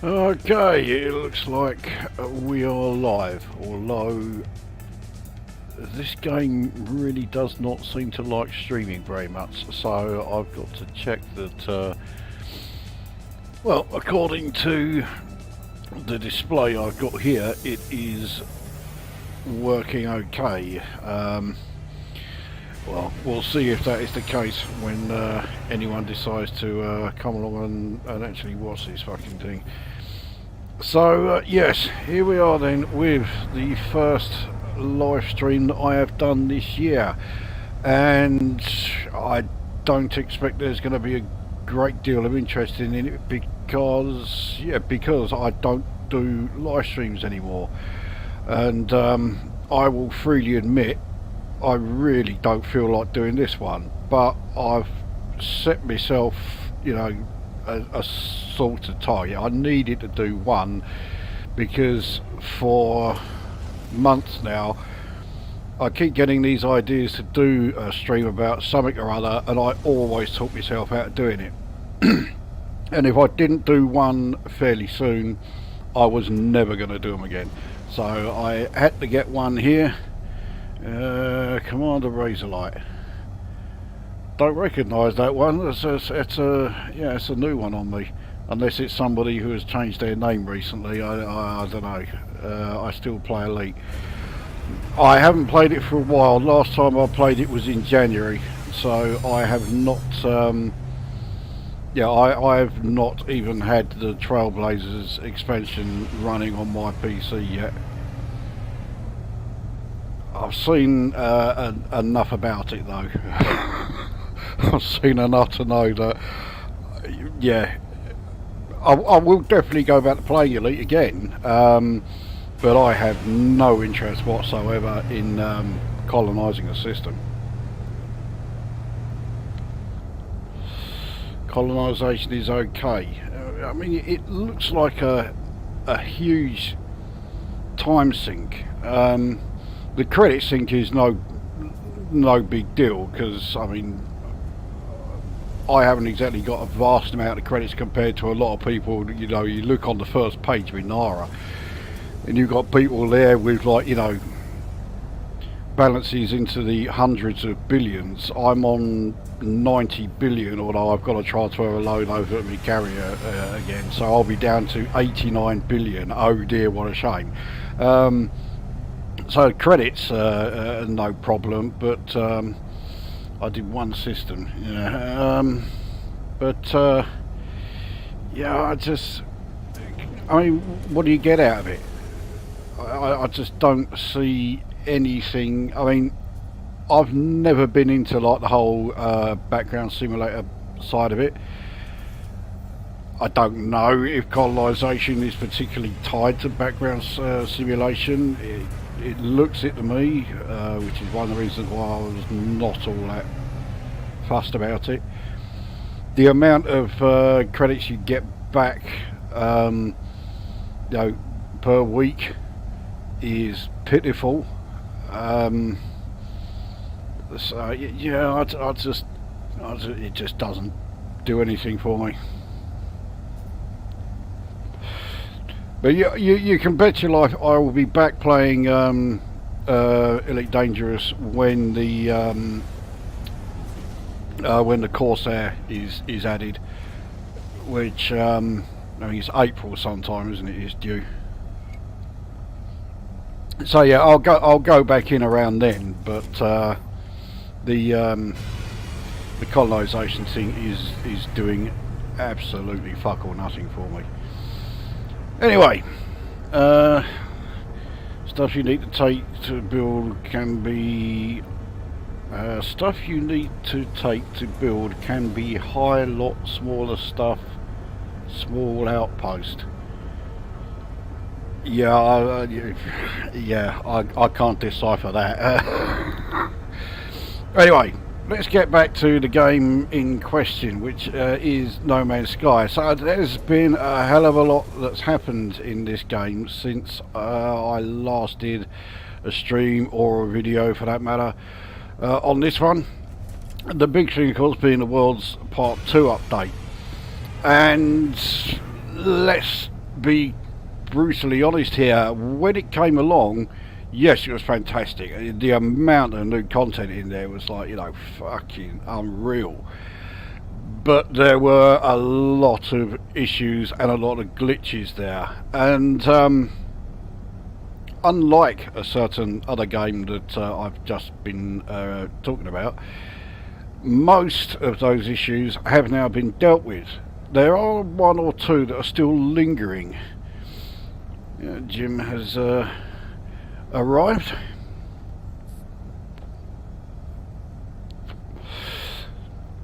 Okay, it looks like we are live, although this game really does not seem to like streaming very much, so I've got to check that, well, according to the display I've got here, it is working okay. Well, we'll see if that is the case when anyone decides to come along and actually watch this fucking thing. So yes, here we are then with the first live stream that I have done this year, and I don't expect there's going to be a great deal of interest in it because I don't do live streams anymore, and I will freely admit I really don't feel like doing this one, but I've set myself, you know, a sort of target. I needed to do one because for months now I keep getting these ideas to do a stream about something or other, and I always talk myself out of doing it. And if I didn't do one fairly soon, I was never going to do them again. So I had to get one here. Commander Razorlight. Don't recognise that one. It's a new one on me, unless it's somebody who has changed their name recently. I don't know. I still play Elite. I haven't played it for a while. Last time I played it was in January, so I have not. I have not even had the Trailblazers expansion running on my PC yet. I've seen enough about it though. I've seen enough to know that, yeah, I will definitely go back to playing Elite again, but I have no interest whatsoever in colonising a system. Colonisation is okay. I mean, it looks like a huge time sink. The credit sink is no big deal because, I mean, I haven't exactly got a vast amount of credits compared to a lot of people. You know, you look on the first page of Inara and you've got people there with, like, you know, balances into the hundreds of billions. I'm on 90 billion, although I've got to transfer a loan over to my carrier again, so I'll be down to 89 billion. Oh dear, what a shame. So credits no problem, but I did one system, yeah. Yeah, I mean, what do you get out of it? I just don't see anything. I mean, I've never been into like the whole background simulator side of it. I don't know if colonisation is particularly tied to background simulation. It looks it to me, which is one of the reasons why I was not all that fussed about it. The amount of credits you get back, you know, per week is pitiful. So yeah, it just doesn't do anything for me. But you can bet your life I will be back playing Elite Dangerous when the Corsair is added, which I think it's April sometime, isn't it? It's due. So yeah, I'll go back in around then. But the colonisation thing is doing absolutely fuck all nothing for me. Anyway, stuff you need to take to build can be high lot, smaller stuff, small outpost. Yeah, I can't decipher that. Anyway, let's get back to the game in question, which is No Man's Sky. So there's been a hell of a lot that's happened in this game since I last did a stream or a video, for that matter, on this one. The big thing, of course, being the world's Part 2 update. And let's be brutally honest here, when it came along, yes, it was fantastic. The amount of new content in there was like, you know, fucking unreal. But there were a lot of issues and a lot of glitches there. And unlike a certain other game that I've just been talking about, most of those issues have now been dealt with. There are one or two that are still lingering. Jim has arrived.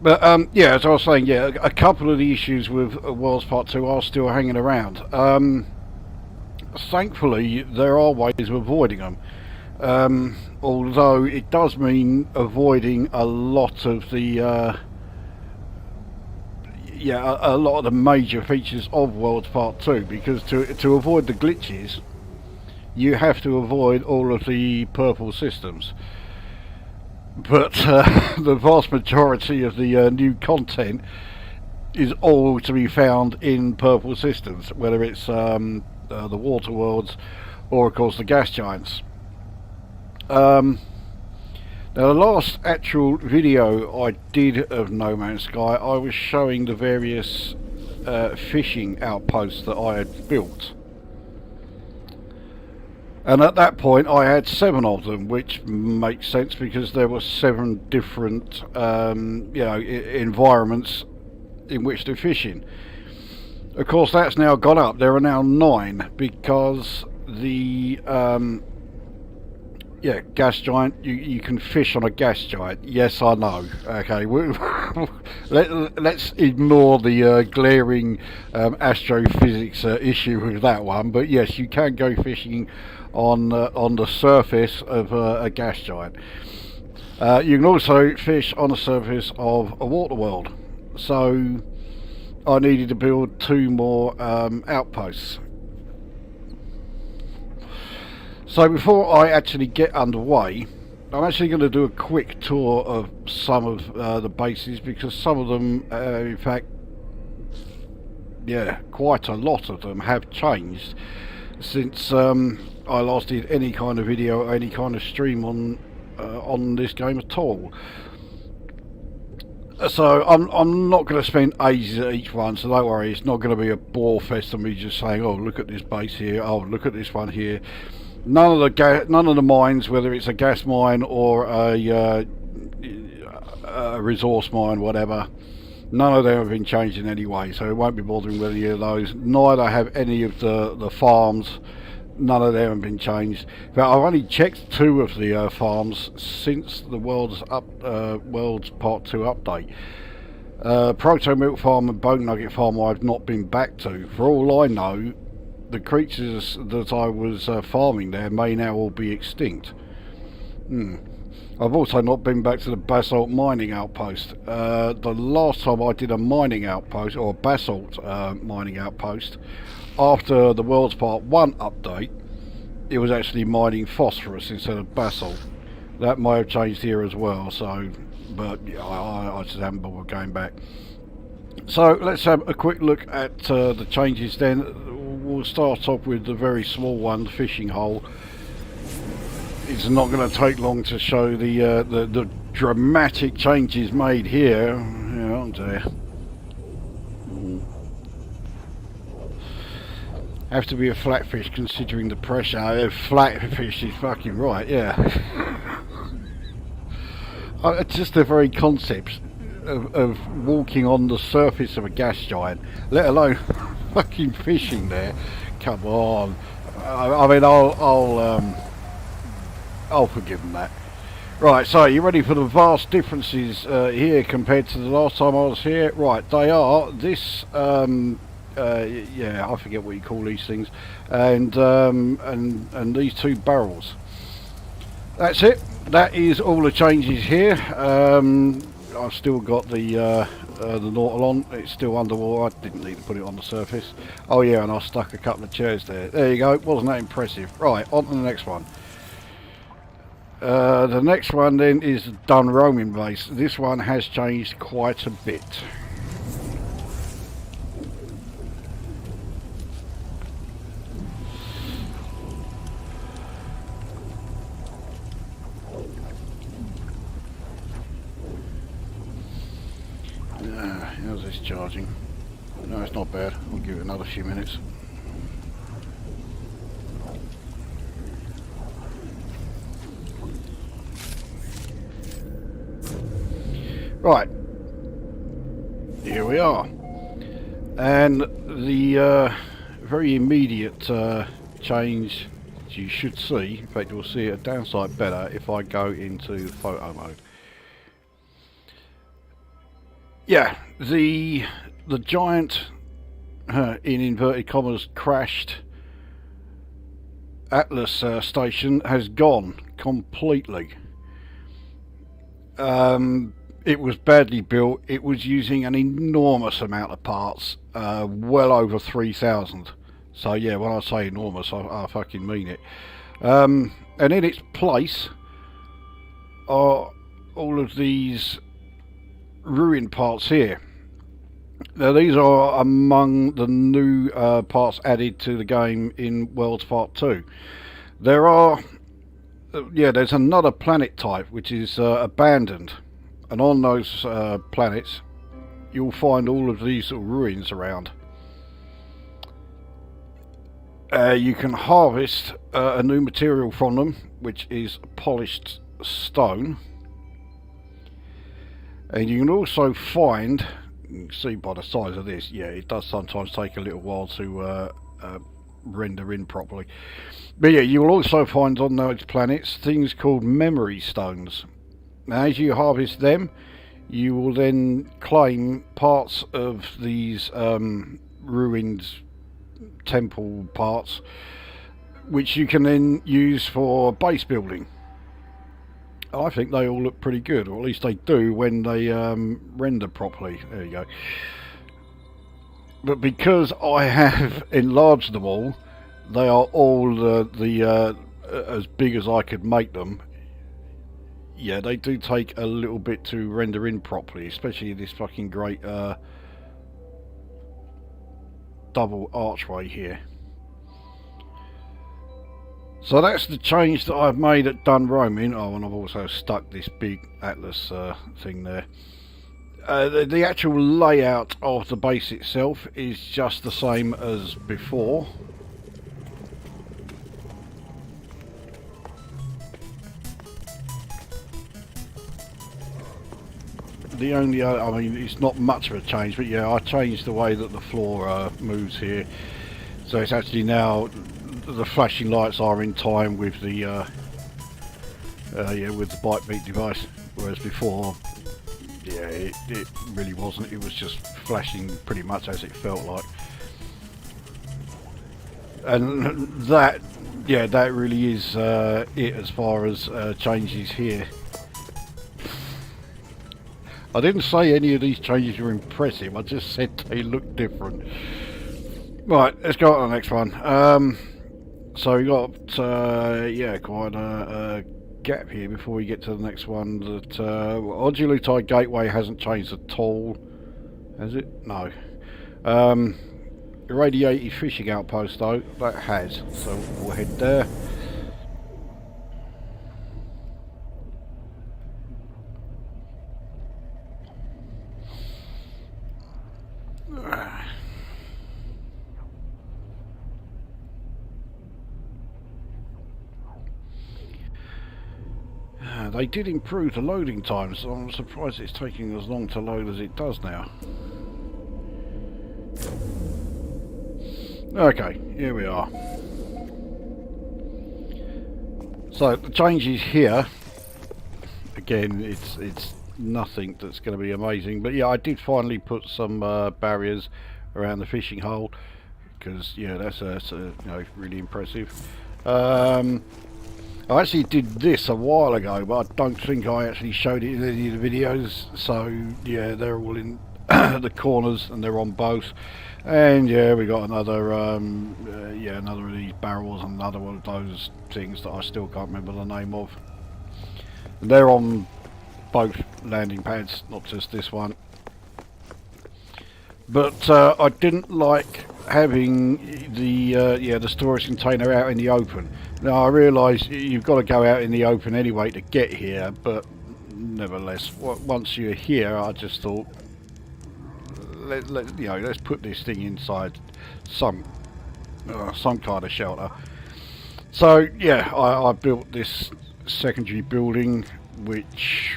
But yeah, as I was saying, yeah, a couple of the issues with Worlds Part 2 are still hanging around. Thankfully, there are ways of avoiding them. Although it does mean avoiding a lot of the a lot of the major features of Worlds Part 2, because to avoid the glitches, you have to avoid all of the purple systems. But the vast majority of the new content is all to be found in purple systems, whether it's the water worlds or, of course, the gas giants. Now, the last actual video I did of No Man's Sky, I was showing the various fishing outposts that I had built. And at that point I had 7 of them, which makes sense because there were 7 different environments in which to fish in. Of course, that's now gone up. There are now 9 because the gas giant, you can fish on a gas giant. Yes, I know. Okay, let's ignore the glaring astrophysics issue with that one. But yes, you can go fishing on the surface of a gas giant. You can also fish on the surface of a water world. So I needed to build 2 more outposts. So before I actually get underway, I'm actually going to do a quick tour of some of the bases, because some of them, in fact, yeah, quite a lot of them have changed since I last did any kind of video or any kind of stream on this game at all. So I'm not going to spend ages at each one, so don't worry, it's not going to be a bore fest of me just saying, oh, look at this base here, oh, look at this one here. None of the mines, whether it's a gas mine or a resource mine, whatever, none of them have been changed in any way, so it won't be bothering with any of those. Neither have any of the farms. None of them have been changed. But I've only checked 2 of the farms since the World's Part 2 update. Proto Milk Farm and Bone Nugget Farm I've not been back to. For all I know, the creatures that I was farming there may now all be extinct. I've also not been back to the basalt mining outpost. The last time I did a mining outpost, or a basalt mining outpost, after the World's Part 1 update, it was actually mining phosphorus instead of basalt. That may have changed here as well, so, but yeah, I just haven't bothered going back. So let's have a quick look at the changes then. We'll start off with the very small one, the fishing hole. It's not going to take long to show the dramatic changes made here. Yeah, oh dear. Have to be a flatfish considering the pressure. Flatfish is fucking right, yeah. Just the very concept of walking on the surface of a gas giant, let alone fucking fishing there. Come on. I mean, I'll forgive them that. Right, so you ready for the vast differences here compared to the last time I was here? Right, they are this. Yeah, I forget what you call these things, and these 2 barrels. That's it. that is all the changes here. I've still got the Nautilon. It's still underwater. I didn't need to put it on the surface. Oh yeah, and I stuck a couple of chairs there. There you go. Wasn't that impressive? Right, on to the next one. The next one then is the Dun roaming base. This one has changed quite a bit. How's this charging? No, it's not bad. I'll give it another few minutes. Right, here we are, and the very immediate change you should see, in fact you'll see it a downside better if I go into photo mode. Yeah, the giant, in inverted commas, crashed Atlas station has gone completely. It was badly built. It was using an enormous amount of parts, well over 3,000. So yeah, when I say enormous, I fucking mean it. And in its place are all of these ruined parts here. Now these are among the new parts added to the game in Worlds Part 2. There are, there's another planet type which is abandoned, and on those planets you'll find all of these sort of ruins around. You can harvest a new material from them, which is polished stone. And you can also find, you can see by the size of this, yeah, it does sometimes take a little while to render in properly. But yeah, you will also find on those planets things called memory stones. Now as you harvest them, you will then claim parts of these ruined temple parts, which you can then use for base building. I think they all look pretty good, or at least they do when they render properly. There you go. But because I have enlarged them all, they are all as big as I could make them. Yeah, they do take a little bit to render in properly, especially this fucking great double archway here. So that's the change that I've made at Dun roaming. Oh, and I've also stuck this big Atlas thing there. The actual layout of the base itself is just the same as before. The only, I mean, it's not much of a change, but yeah, I changed the way that the floor moves here. So it's actually now, the flashing lights are in time with the with the bike beat device, whereas before, yeah, it really wasn't. It was just flashing pretty much as it felt like. And that, yeah, that really is it as far as changes here. I didn't say any of these changes were impressive, I just said they look different. Right, let's go on to the next one. So we got, yeah, quite a gap here before we get to the next one. That Odulutai Gateway hasn't changed at all, has it? No. Irradiated fishing outpost though, that has. So we'll head there. They did improve the loading times, so I'm surprised it's taking as long to load as it does now. Okay, here we are. So the changes here, again, it's nothing that's going to be amazing, but yeah, I did finally put some barriers around the fishing hole, because yeah, that's you know, really impressive. I actually did this a while ago, but I don't think I actually showed it in any of the videos. So yeah, they're all in the corners and they're on both. And yeah, we got another yeah, another of these barrels and another one of those things that I still can't remember the name of. And they're on both landing pads, not just this one. But I didn't like having the yeah, the storage container out in the open. Now I realise you've got to go out in the open anyway to get here, but nevertheless, once you're here, I just thought, you know, let's put this thing inside some kind of shelter. So yeah, I built this secondary building, which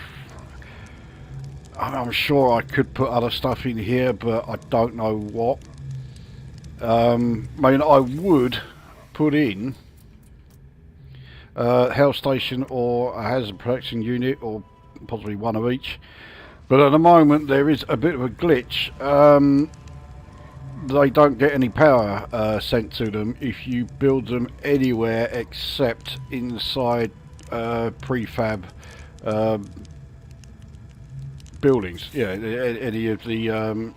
I'm sure I could put other stuff in here, but I don't know what. I mean, I would put in a health station or a hazard protection unit, or possibly one of each. But at the moment there is a bit of a glitch. They don't get any power sent to them if you build them anywhere except inside prefab buildings. Yeah, any of the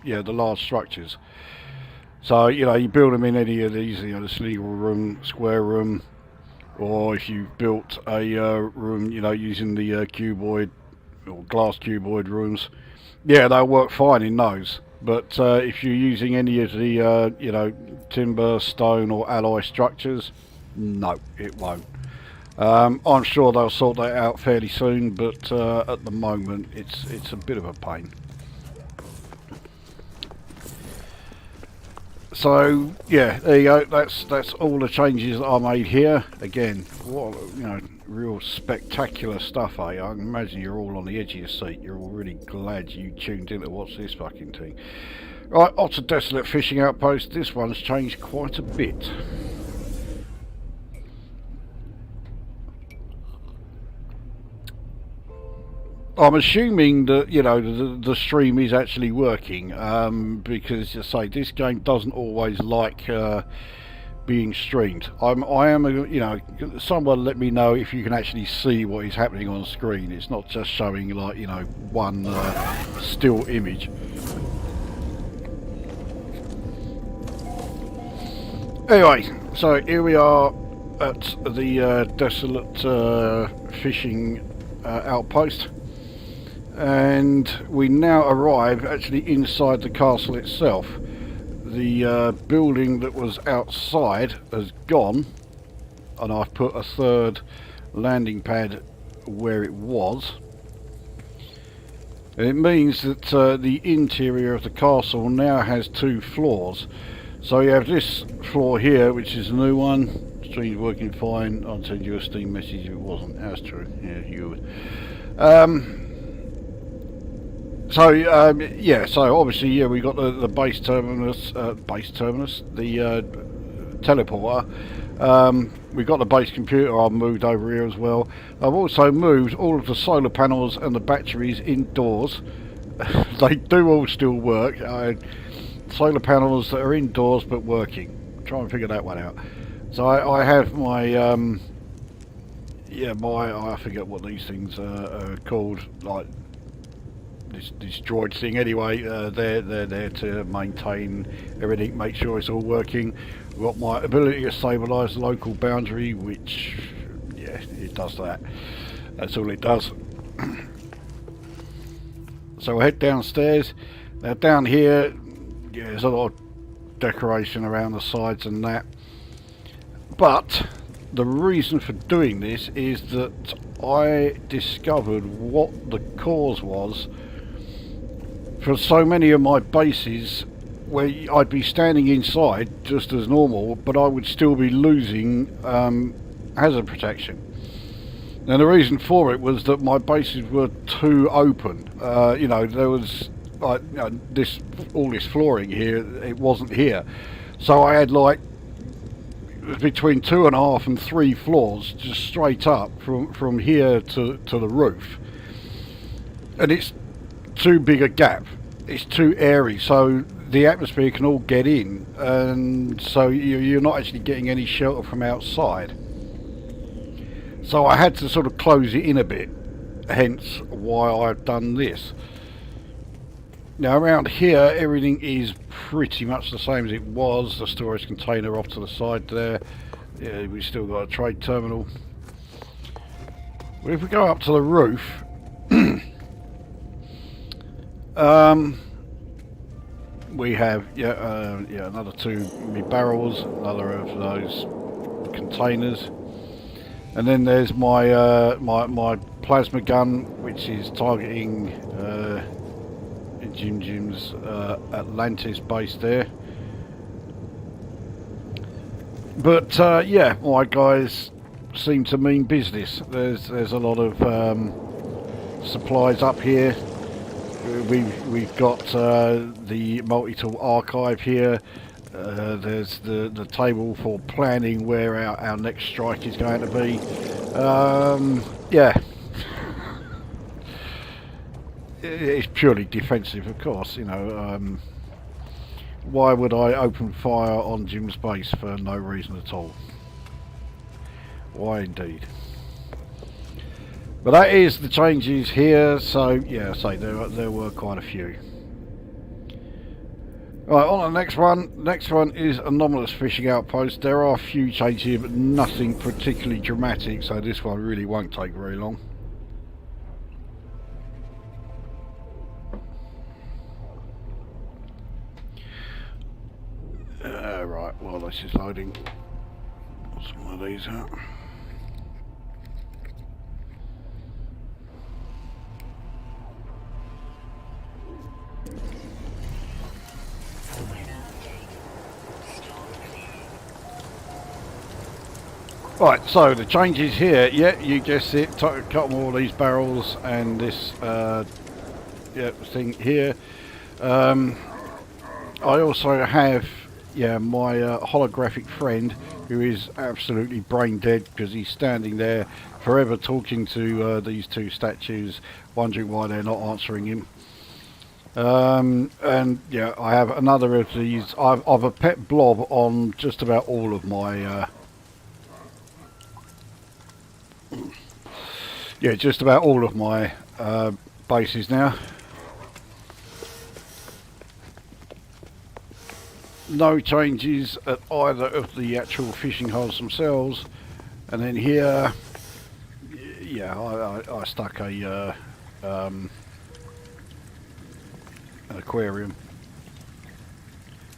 yeah, the large structures. So you know, you build them in any of these, you know, the cylindrical room, square room, or if you built a room, you know, using the cuboid or glass cuboid rooms, yeah, they'll work fine in those. But if you're using any of the you know, timber, stone or alloy structures, no, it won't. I'm sure they'll sort that out fairly soon, but at the moment it's a bit of a pain. So yeah, there you go. That's all the changes that I made here. Again, what, you know, real spectacular stuff, eh? I can imagine you're all on the edge of your seat. You're all really glad you tuned in to watch this fucking thing. Right, off to Desolate Fishing Outpost. This one's changed quite a bit. I'm assuming that, you know, the stream is actually working, because, as I say, this game doesn't always like being streamed. I am, you know, someone let me know if you can actually see what is happening on screen. It's not just showing, like, you know, one still image. Anyway, so here we are at the Desolate Fishing Outpost. And we now arrive actually inside the castle itself. The building that was outside has gone, and I've put a third landing pad where it was. And it means that the interior of the castle now has 2 floors. So you have this floor here, which is a new one. Stream's working fine. I'll send you a Steam message if it wasn't. That's true. Yeah, you would. So yeah, so obviously, yeah, we got the base terminus, the teleporter. We've got the base computer. I've moved over here as well. I've also moved all of the solar panels and the batteries indoors. They do all still work. Solar panels that are indoors but working. Try and figure that one out. So I have my yeah, I forget what these things are called, like this droid thing anyway. They're there to maintain everything, make sure it's all working. We've got my ability to stabilise the local boundary, which, yeah, it does that. That's all it does. So we'll head downstairs. Now down here, yeah, there's a lot of decoration around the sides and that. But the reason for doing this is that I discovered what the cause was for so many of my bases where I'd be standing inside just as normal, but I would still be losing hazard protection. And the reason for it was that my bases were too open. You know, there was like, you know, all this flooring here, it wasn't here. So I had like between 2.5 and 3 floors just straight up from here to the roof. And it's too big a gap. It's too airy, so the atmosphere can all get in, and so you're not actually getting any shelter from outside. So I had to sort of close it in a bit, hence why I've done this. Now around here everything is pretty much the same as it was. The storage container off to the side there. Yeah, we've still got a trade terminal. But if we go up to the roof, we have another 2 barrels, another of those containers, and then there's my my plasma gun, which is targeting Jim's Atlantis base there. But yeah, my guys seem to mean business. There's a lot of supplies up here. We've got the multi-tool archive here. There's the table for planning where our next strike is going to be. Yeah, it's purely defensive, of course. You know, why would I open fire on Jim's base for no reason at all? Why indeed? But that is the changes here. So yeah, there were quite a few. Right, on the next one. Next one is anomalous fishing outpost. There are a few changes here, but nothing particularly dramatic. So this one really won't take very long. Right, well, this is loading. What's one of these out? Right, so the changes here, yeah, you guessed it, cut all these barrels and this thing here. I also have my holographic friend, who is absolutely brain dead because he's standing there forever talking to these 2 statues, wondering why they're not answering him. And yeah, I have another of these. I've a pet blob on just about all of my just about all of my bases now. No changes at either of the actual fishing holes themselves. And then here, yeah, I stuck an aquarium.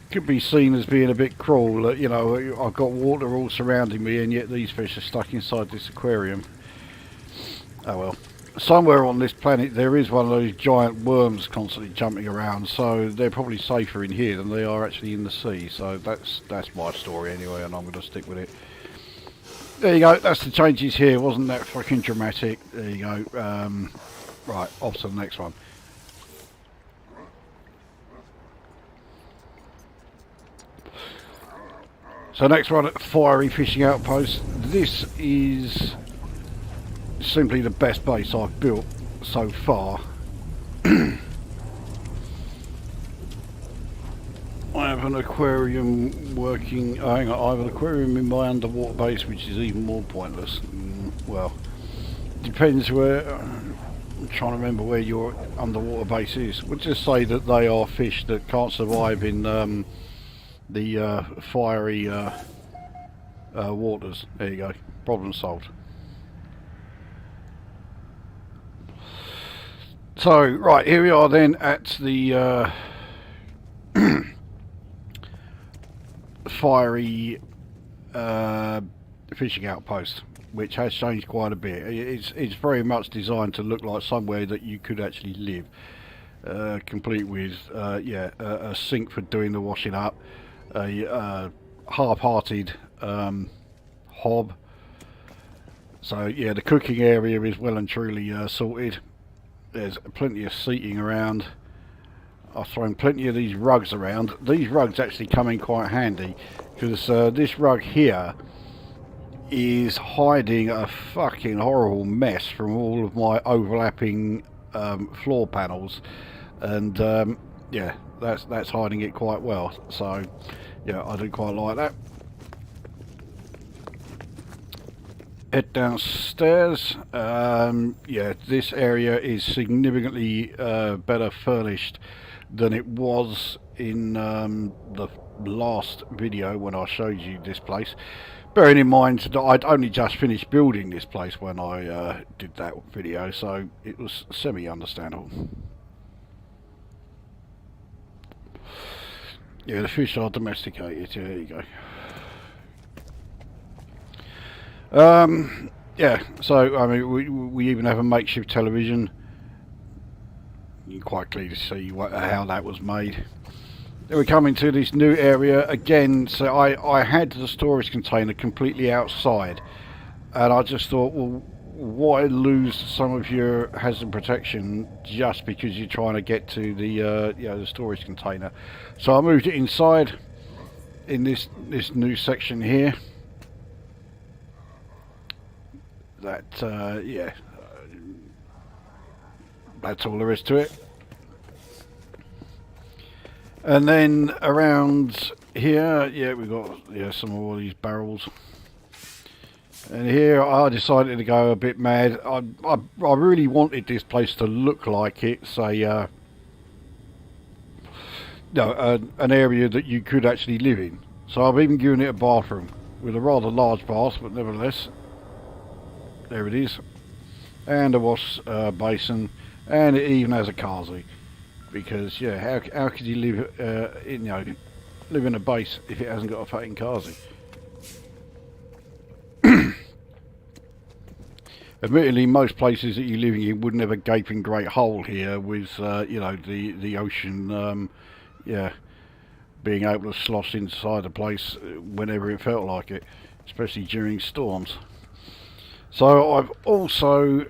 Could be seen as being a bit cruel, you know, I've got water all surrounding me and yet these fish are stuck inside this aquarium. Oh well. Somewhere on this planet there is one of those giant worms constantly jumping around, so they're probably safer in here than they are actually in the sea. So that's my story anyway, and I'm going to stick with it. There you go, that's the changes here. Wasn't that fucking dramatic? There you go. Right, off to the next one. So next one, fiery fishing outpost. This is simply the best base I've built so far. I have an aquarium working. Hang on, I have an aquarium in my underwater base, which is even more pointless. Well, depends where. I'm trying to remember where your underwater base is. We'll just say that they are fish that can't survive in the fiery waters. There you go. Problem solved. So, right, here we are then at the fiery fishing outpost, which has changed quite a bit. It's very much designed to look like somewhere that you could actually live, complete with a sink for doing the washing up, a half-hearted hob. So yeah, the cooking area is well and truly sorted. There's plenty of seating around. I've thrown plenty of these rugs around. These rugs actually come in quite handy because this rug here is hiding a fucking horrible mess from all of my overlapping floor panels, and yeah, that's hiding it quite well. So yeah, I do quite like that. head downstairs. Yeah, this area is significantly better furnished than it was in the last video when I showed you this place. Bearing in mind that I'd only just finished building this place when I did that video, so it was semi-understandable. Yeah, the fish are domesticated. Yeah, there you go. Yeah, so I mean, we even have a makeshift television. You can quite clearly see how that was made. Then we come into this new area again. So I had the storage container completely outside, and I just thought, well, why lose some of your hazard protection just because you're trying to get to the the storage container? So I moved it inside in this new section here. That yeah, that's all there is to it. And then around here, yeah, we've got some of all these barrels. And here I decided to go a bit mad. I really wanted this place to look like it's a an area that you could actually live in. So I've even given it a bathroom with a rather large bath, but nevertheless, there it is. And a wash basin, and it even has a Kazi. Because yeah, how could you live live in a base if it hasn't got a fucking Kazi? Admittedly, most places that you're living in wouldn't have a gaping great hole here with the ocean being able to slosh inside the place whenever it felt like it, especially during storms. So I've also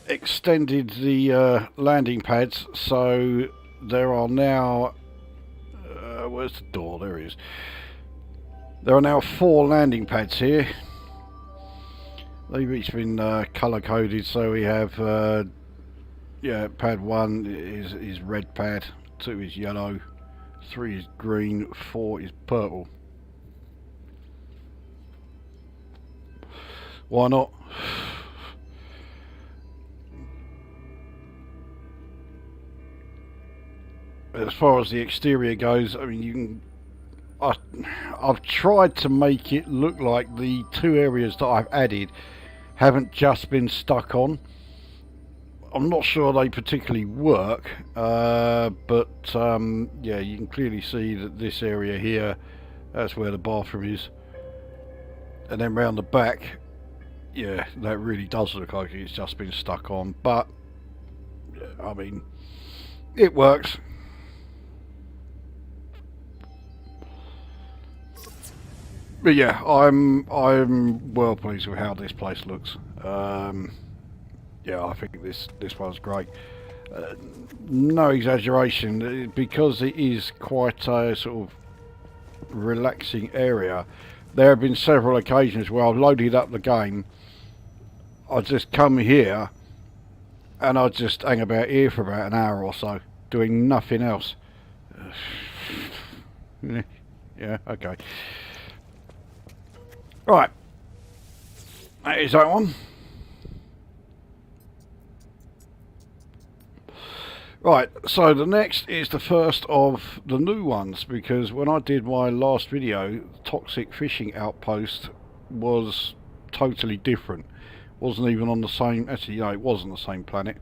extended the landing pads, so there are now where's the door? There it is. There are now 4 landing pads here. They've each been colour coded, so we have pad 1 is red pad, 2 is yellow, 3 is green, 4 is purple. Why not? As far as the exterior goes, I mean, you can. I've tried to make it look like the 2 areas that I've added haven't just been stuck on. I'm not sure they particularly work, but yeah, you can clearly see that this area here, that's where the bathroom is, and then round the back, yeah, that really does look like it's just been stuck on. But I mean, it works. But yeah, I'm well pleased with how this place looks. Yeah, I think this one's great. No exaggeration, because it is quite a sort of relaxing area. There have been several occasions where I've loaded up the game, I just come here and I just hang about here for about an hour or so, doing nothing else. Yeah, okay. Right, that is that one. Right, so the next is the first of the new ones, because when I did my last video, Toxic Fishing Outpost was totally different. Wasn't even on the same, actually, no, it was on the same planet.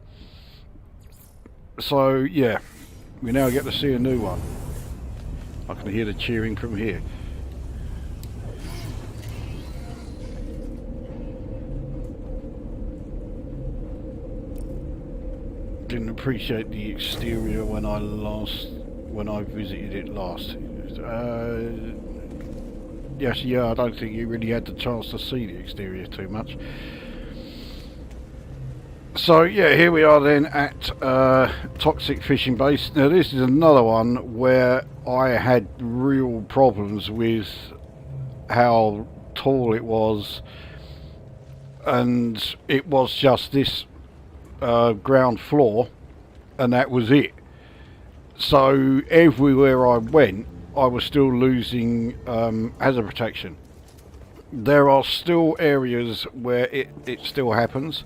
So yeah, we now get to see a new one. I can hear the cheering from here. Didn't appreciate the exterior when I visited it last. Yes, yeah, I don't think you really had the chance to see the exterior too much. So yeah, here we are then at Toxic Fishing Base. Now this is another one where I had real problems with how tall it was, and it was just this ground floor, and that was it. So everywhere I went, I was still losing hazard protection, There are still areas where it still happens,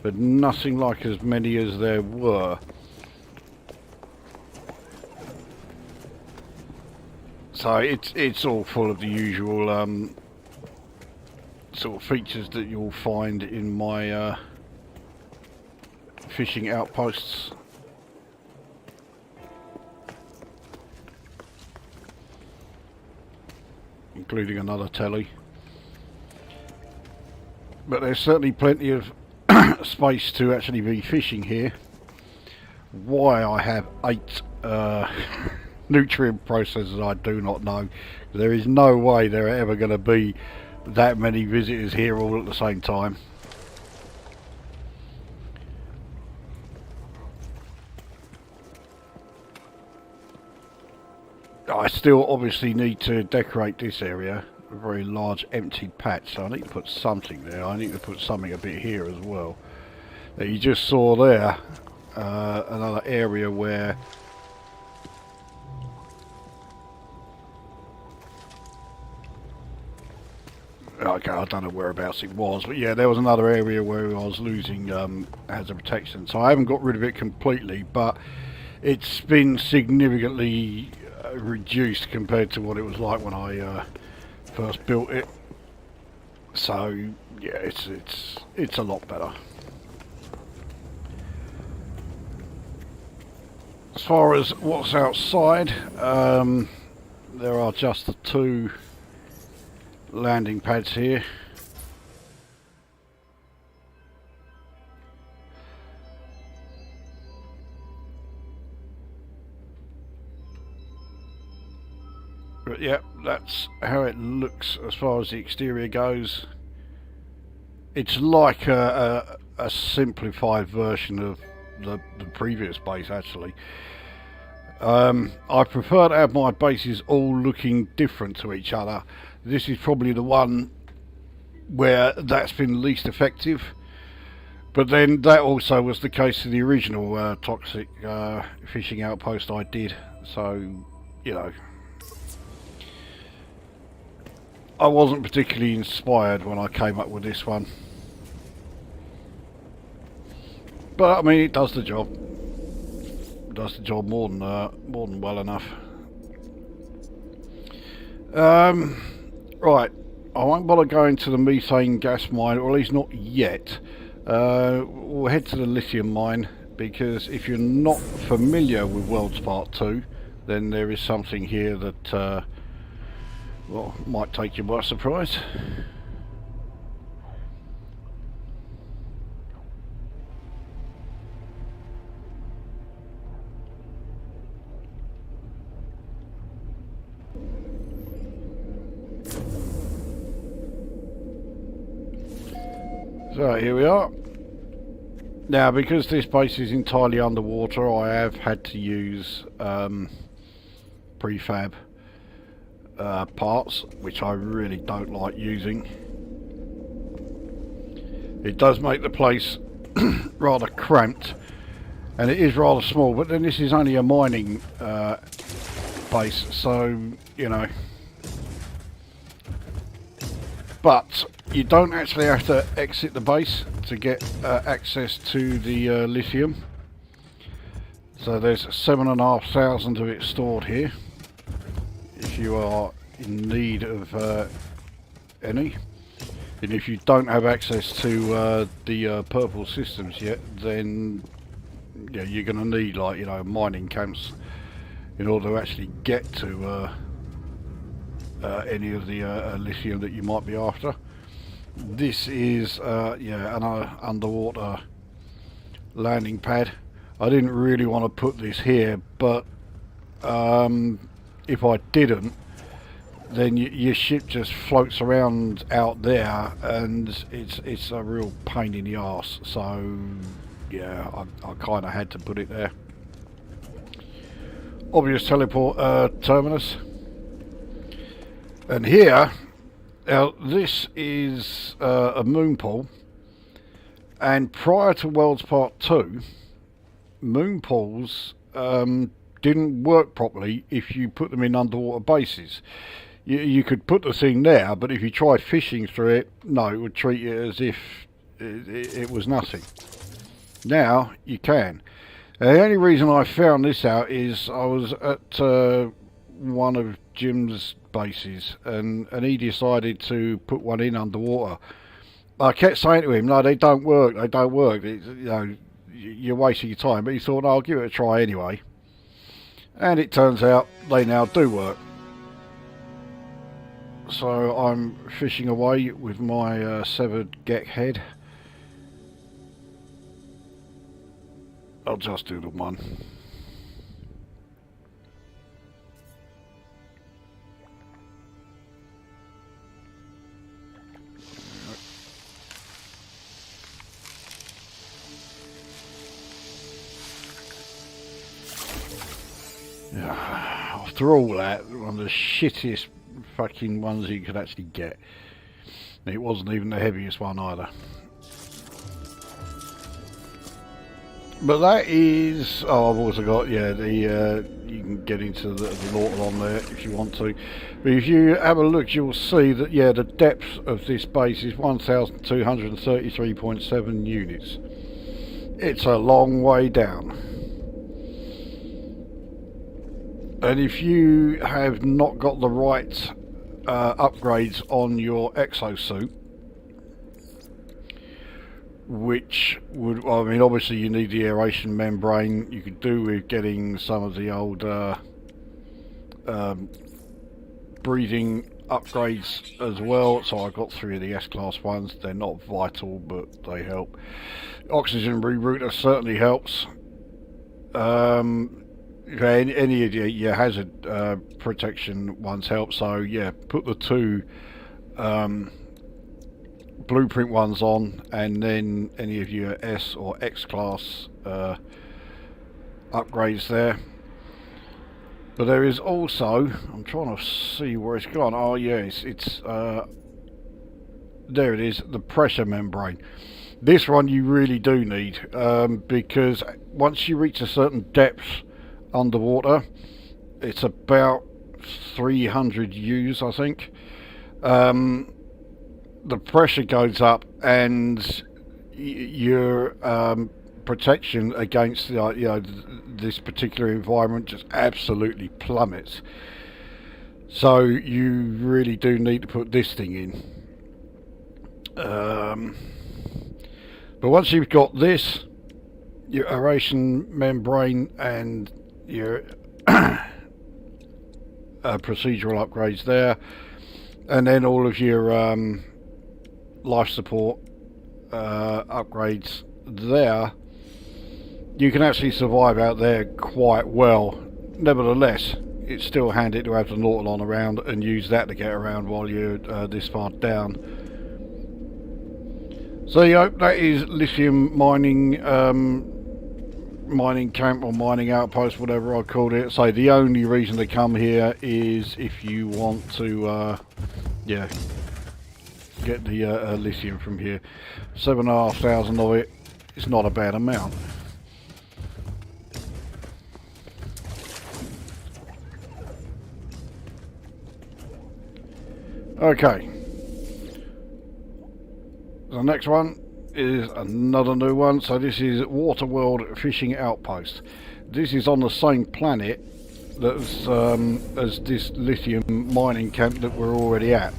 but nothing like as many as there were. So it's all full of the usual sort of features that you'll find in my fishing outposts. Including another telly. But there's certainly plenty of space to actually be fishing here. Why I have 8 nutrient processors, I do not know. There is no way there are ever going to be that many visitors here all at the same time. I still obviously need to decorate this area. A very large empty patch, so I need to put something there. I need to put something a bit here as well. Now you just saw there another area where okay, I don't know whereabouts it was, but yeah, there was another area where I was losing hazard protection. So I haven't got rid of it completely, but it's been significantly reduced compared to what it was like when I first built it. So yeah, it's a lot better. As far as what's outside, there are just the 2 landing pads here. But yeah, that's how it looks as far as the exterior goes. It's like a simplified version of the previous base, actually. I prefer to have my bases all looking different to each other. This is probably the one where that's been least effective. But then that also was the case of the original toxic fishing outpost I did. So, you know, I wasn't particularly inspired when I came up with this one. But I mean, it does the job. It does the job more than well enough. Right, I won't bother going to the methane gas mine, or at least not yet. We'll head to the lithium mine, because if you're not familiar with Worlds Part 2, then there is something here that well, might take you by surprise. So here we are. Now, because this base is entirely underwater, I have had to use prefab parts, which I really don't like using. It does make the place rather cramped, and it is rather small, but then this is only a mining base, so you know. But you don't actually have to exit the base to get access to the lithium. So there's 7,500 of it stored here, if you are in need of any. And if you don't have access to the purple systems yet, then yeah, you're going to need, like, you know, mining camps in order to actually get to any of the lithium that you might be after. This is yeah, an underwater landing pad. I didn't really want to put this here, but if I didn't, then your ship just floats around out there, and it's a real pain in the arse. So yeah, I kind of had to put it there. Obvious teleport terminus. And here, now this is a moon pool, and prior to Worlds Part 2, moon pools didn't work properly if you put them in underwater bases. You could put the thing there, but if you tried fishing through it, no, it would treat it as if it was nothing. Now you can. The only reason I found this out is I was at one of Jim's bases, and he decided to put one in underwater. I kept saying to him, no, they don't work, they don't work. You're wasting your time. But he thought, no, I'll give it a try anyway. And it turns out they now do work. So I'm fishing away with my severed geck head. I'll just do the one. After all that, one of the shittiest fucking ones you could actually get. It wasn't even the heaviest one either. But that is... Oh, I've also got, yeah, the you can get into the Nautilon there if you want to. But if you have a look, you'll see that, yeah, the depth of this base is 1,233.7 units. It's a long way down. And if you have not got the right upgrades on your exosuit, which would, I mean, obviously you need the aeration membrane. You could do with getting some of the old breathing upgrades as well. So I got 3 of the S-class ones. They're not vital, but they help. Oxygen rerouter certainly helps. Any of your hazard protection ones help. So yeah, put the 2 blueprint ones on, and then any of your S or X class upgrades there. But there is also, I'm trying to see where it's gone. Oh yes, it's there it is, the pressure membrane. This one you really do need, because once you reach a certain depth underwater, it's about 300 U's I think, the pressure goes up, and your protection against this particular environment just absolutely plummets. So you really do need to put this thing in. But once you've got this, your aeration membrane and your procedural upgrades there, and then all of your life support upgrades there, you can actually survive out there quite well. Nevertheless, it's still handy to have the Nautilon around and use that to get around while you're this far down. So that is lithium mining mining camp or mining outpost, whatever I called it. So the only reason to come here is if you want to yeah, get the lithium from here. 7,500 of it. It's not a bad amount. Okay. The next one is another new one. So this is Waterworld Fishing Outpost. This is on the same planet that's as this lithium mining camp that we're already at.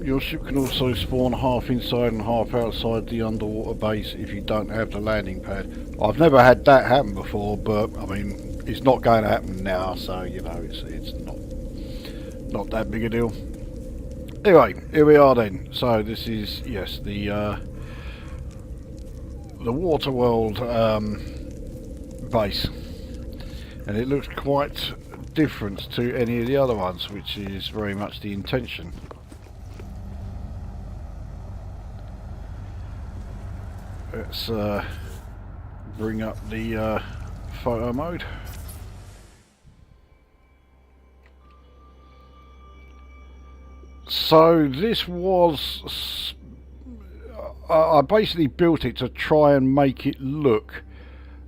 Your ship can also spawn half inside and half outside the underwater base if you don't have the landing pad. I've never had that happen before, but I mean, it's not going to happen now, so you know, it's not that big a deal. Anyway, here we are then. So this is, yes, the Waterworld base, and it looks quite different to any of the other ones, which is very much the intention. Let's bring up the photo mode. So this was, I basically built it to try and make it look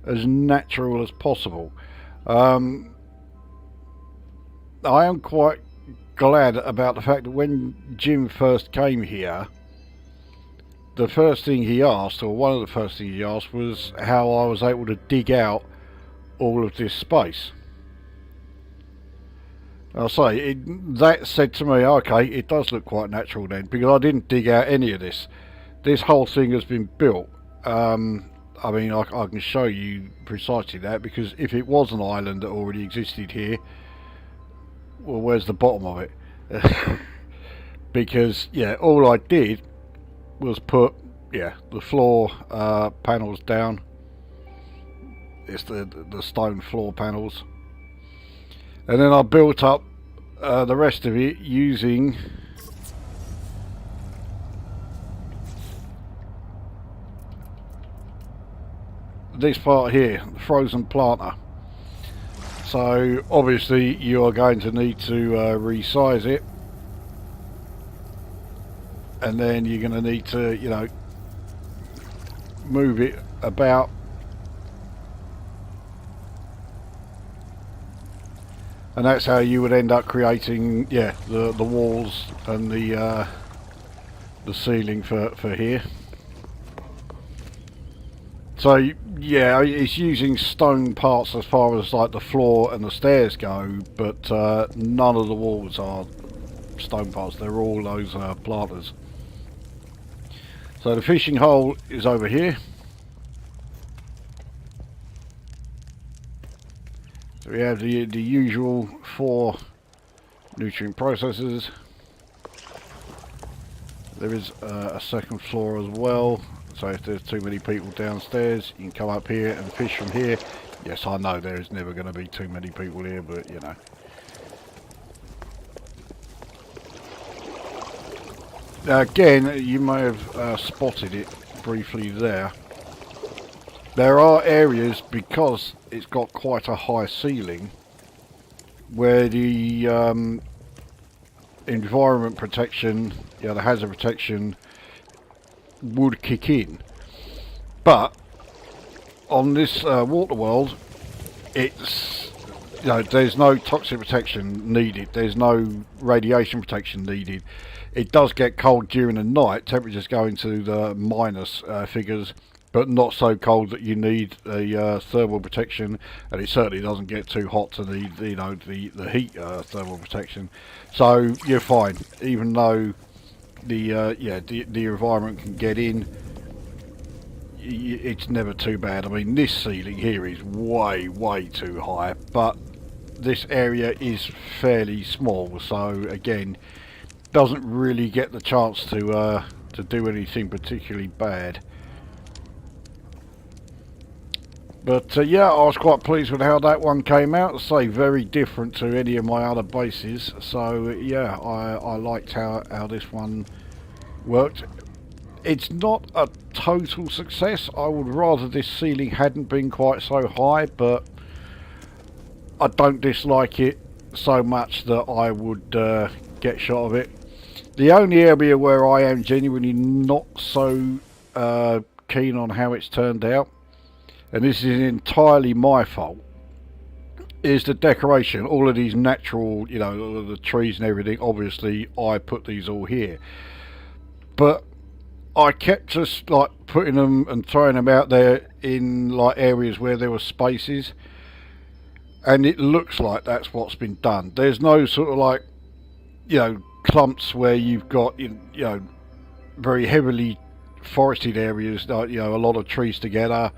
as natural as possible. I am quite glad about the fact that when Jim first came here, the first thing he asked, or one of the first things he asked, was how I was able to dig out all of this space. I'll say, that said to me, okay, it does look quite natural then, because I didn't dig out any of this. This whole thing has been built. I mean, I can show you precisely that, because if it was an island that already existed here, well, where's the bottom of it? Because, yeah, all I did was put, yeah, the floor panels down. It's the stone floor panels. And then I built up the rest of it using this part here, the frozen planter. So obviously you are going to need to resize it, and then you're going to need to, you know, move it about. And that's how you would end up creating, yeah, the walls and the ceiling for here. So yeah, it's using stone parts as far as like the floor and the stairs go, but none of the walls are stone parts. They're all those planters. So the fishing hole is over here. So we have the usual 4 nutrient processors. There is a second floor as well, so if there's too many people downstairs, you can come up here and fish from here. Yes, I know there is never going to be too many people here, but you know. Now again, you may have spotted it briefly there. There are areas, because it's got quite a high ceiling, where the environment protection, you know, the hazard protection would kick in. But on this water world, it's, you know, there's no toxic protection needed. There's no radiation protection needed. It does get cold during the night. Temperatures go into the minus figures, but not so cold that you need a thermal protection, and it certainly doesn't get too hot to need, you know, the heat thermal protection. So you're fine, even though the environment can get in. It's never too bad. I mean, this ceiling here is way too high, but this area is fairly small, so again, doesn't really get the chance to do anything particularly bad. But yeah, I was quite pleased with how that one came out. Say, very different to any of my other bases. So yeah, I liked how this one worked. It's not a total success. I would rather this ceiling hadn't been quite so high, but I don't dislike it so much that I would get shot of it. The only area where I am genuinely not so keen on how it's turned out, and this is entirely my fault, is the decoration. All of these natural, you know, the trees and everything, obviously I put these all here. But I kept just like putting them and throwing them out there in like areas where there were spaces, and it looks like that's what's been done. There's no sort of like, you know, clumps where you've got, you know, very heavily forested areas, like, you know, a lot of trees together,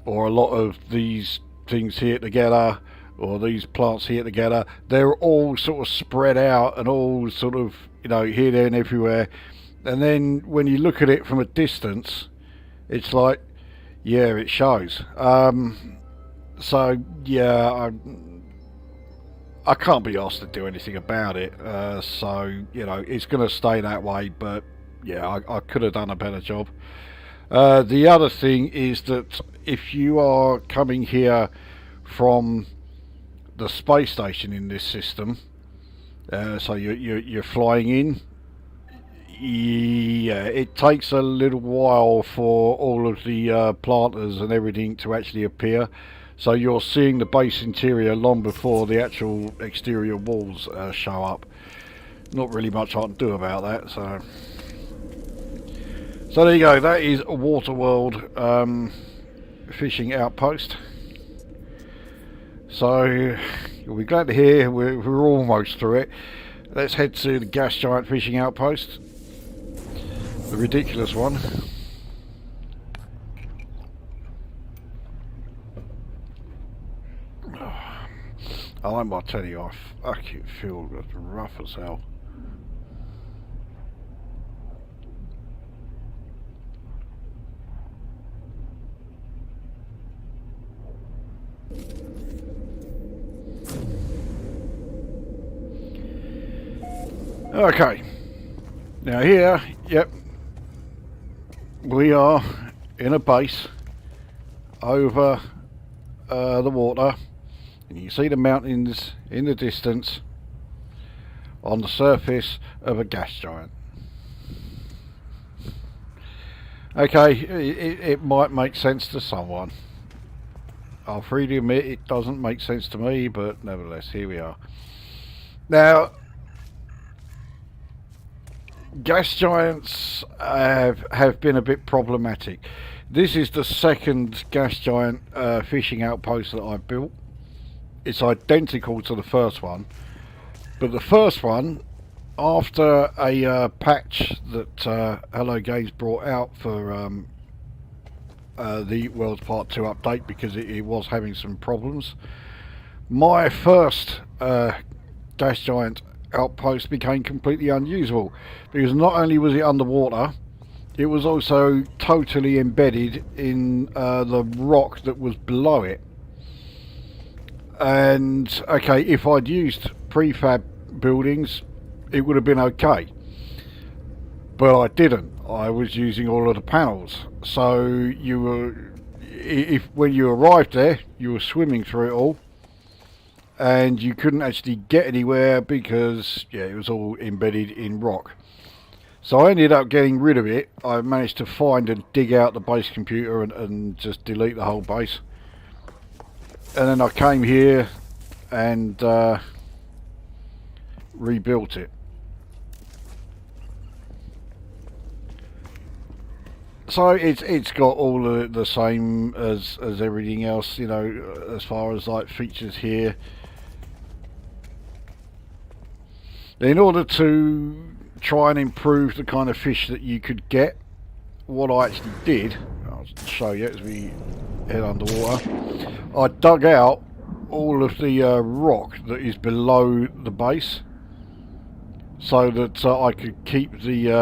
or a lot of these things here together, or these plants here together. They're all sort of spread out and all sort of, you know, here, there and everywhere. And then when you look at it from a distance, it's like, yeah, it shows. So yeah, I can't be asked to do anything about it. So, you know, it's going to stay that way, but yeah, I could have done a better job. The other thing is that if you are coming here from the space station in this system, so you're flying in, Yeah, it takes a little while for all of the planters and everything to actually appear. So you're seeing the base interior long before the actual exterior walls show up. Not really much I can do about that. So there you go. That is a Waterworld fishing outpost. So you'll be glad to hear we're almost through it. Let's head to the gas giant fishing outpost. The ridiculous one. I might tell you, I fucking feel rough as hell. Okay. Now here, yep, we are in a base over the water. And you see the mountains in the distance on the surface of a gas giant. Okay, it might make sense to someone. I'll freely admit it doesn't make sense to me, but nevertheless, here we are. Now, gas giants have been a bit problematic. This is the second gas giant fishing outpost that I've built. It's identical to the first one, but the first one, after a patch that Hello Games brought out for the World's Part 2 update, because it was having some problems, my first gas giant outpost became completely unusable, because not only was it underwater, it was also totally embedded in the rock that was below it. And okay, if I'd used prefab buildings, it would have been okay, but I didn't. I was using all of the panels, so you were, when you arrived there, you were swimming through it all, and you couldn't actually get anywhere because it was all embedded in rock. So I ended up getting rid of it. I managed to find and dig out the base computer and just delete the whole base. And then I came here and rebuilt it. So it's got all the same as everything else, you know, as far as like features here. In order to try and improve the kind of fish that you could get, what I actually did, I'll show you as we head underwater. I dug out all of the rock that is below the base, so that I could keep the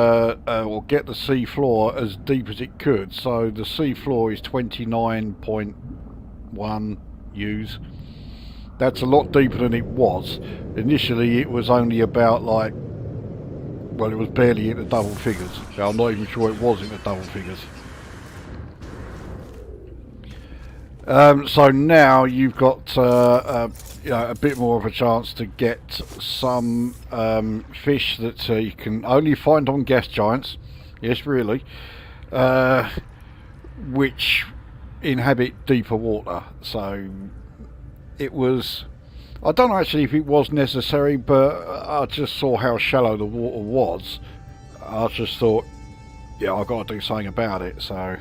or get the sea floor as deep as it could. So the sea floor is 29.1 U's. That's a lot deeper than it was. Initially it was only about like, well, it was barely into double figures. So I'm not even sure it was into double figures. So now you've got you know, a bit more of a chance to get some fish that you can only find on gas giants. Yes, really. Which inhabit deeper water. So it was, I don't know actually if it was necessary, but I just saw how shallow the water was. I just thought, yeah, I've got to do something about it. So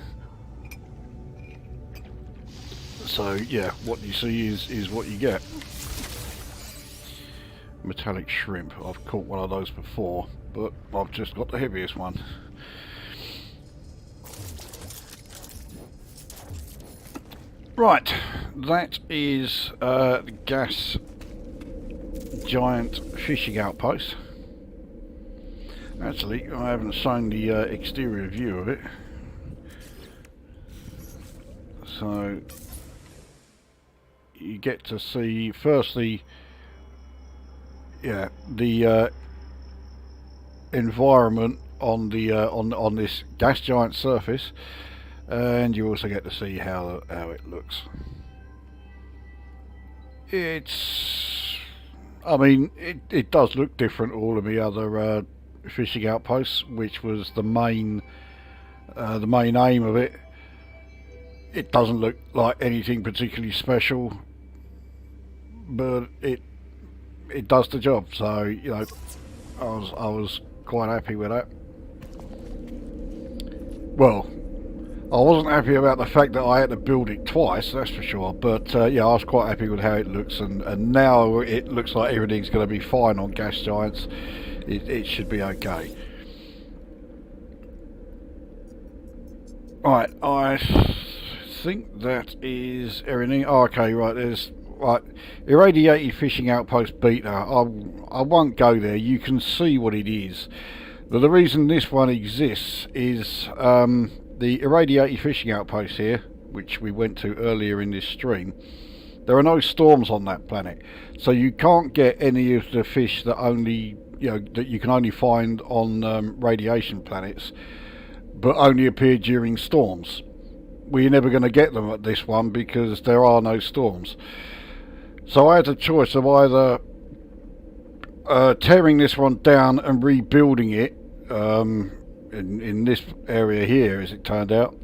yeah, what you see is what you get. Metallic shrimp. I've caught one of those before, but I've just got the heaviest one. Right, that is the gas giant fishing outpost. Actually, I haven't shown the exterior view of it. So you get to see firstly, yeah, the environment on the on this gas giant surface, and you also get to see how it looks. It's, I mean, it does look different to all of the other fishing outpost, which was the main aim of it. It doesn't look like anything particularly special, but it does the job. So, you know, I was quite happy with that. Well, I wasn't happy about the fact that I had to build it twice, that's for sure, but yeah, I was quite happy with how it looks, and now it looks like everything's going to be fine on gas giants. It should be okay. Right, I think that is everything. Oh, okay, right, there's irradiated fishing outpost beta. I won't go there. You can see what it is. But the reason this one exists is the irradiated fishing outpost here, which we went to earlier in this stream. There are no storms on that planet, so you can't get any of the fish that that you can only find on radiation planets, but only appear during storms. We're never going to get them at this one because there are no storms. So I had a choice of either tearing this one down and rebuilding it in this area here, as it turned out,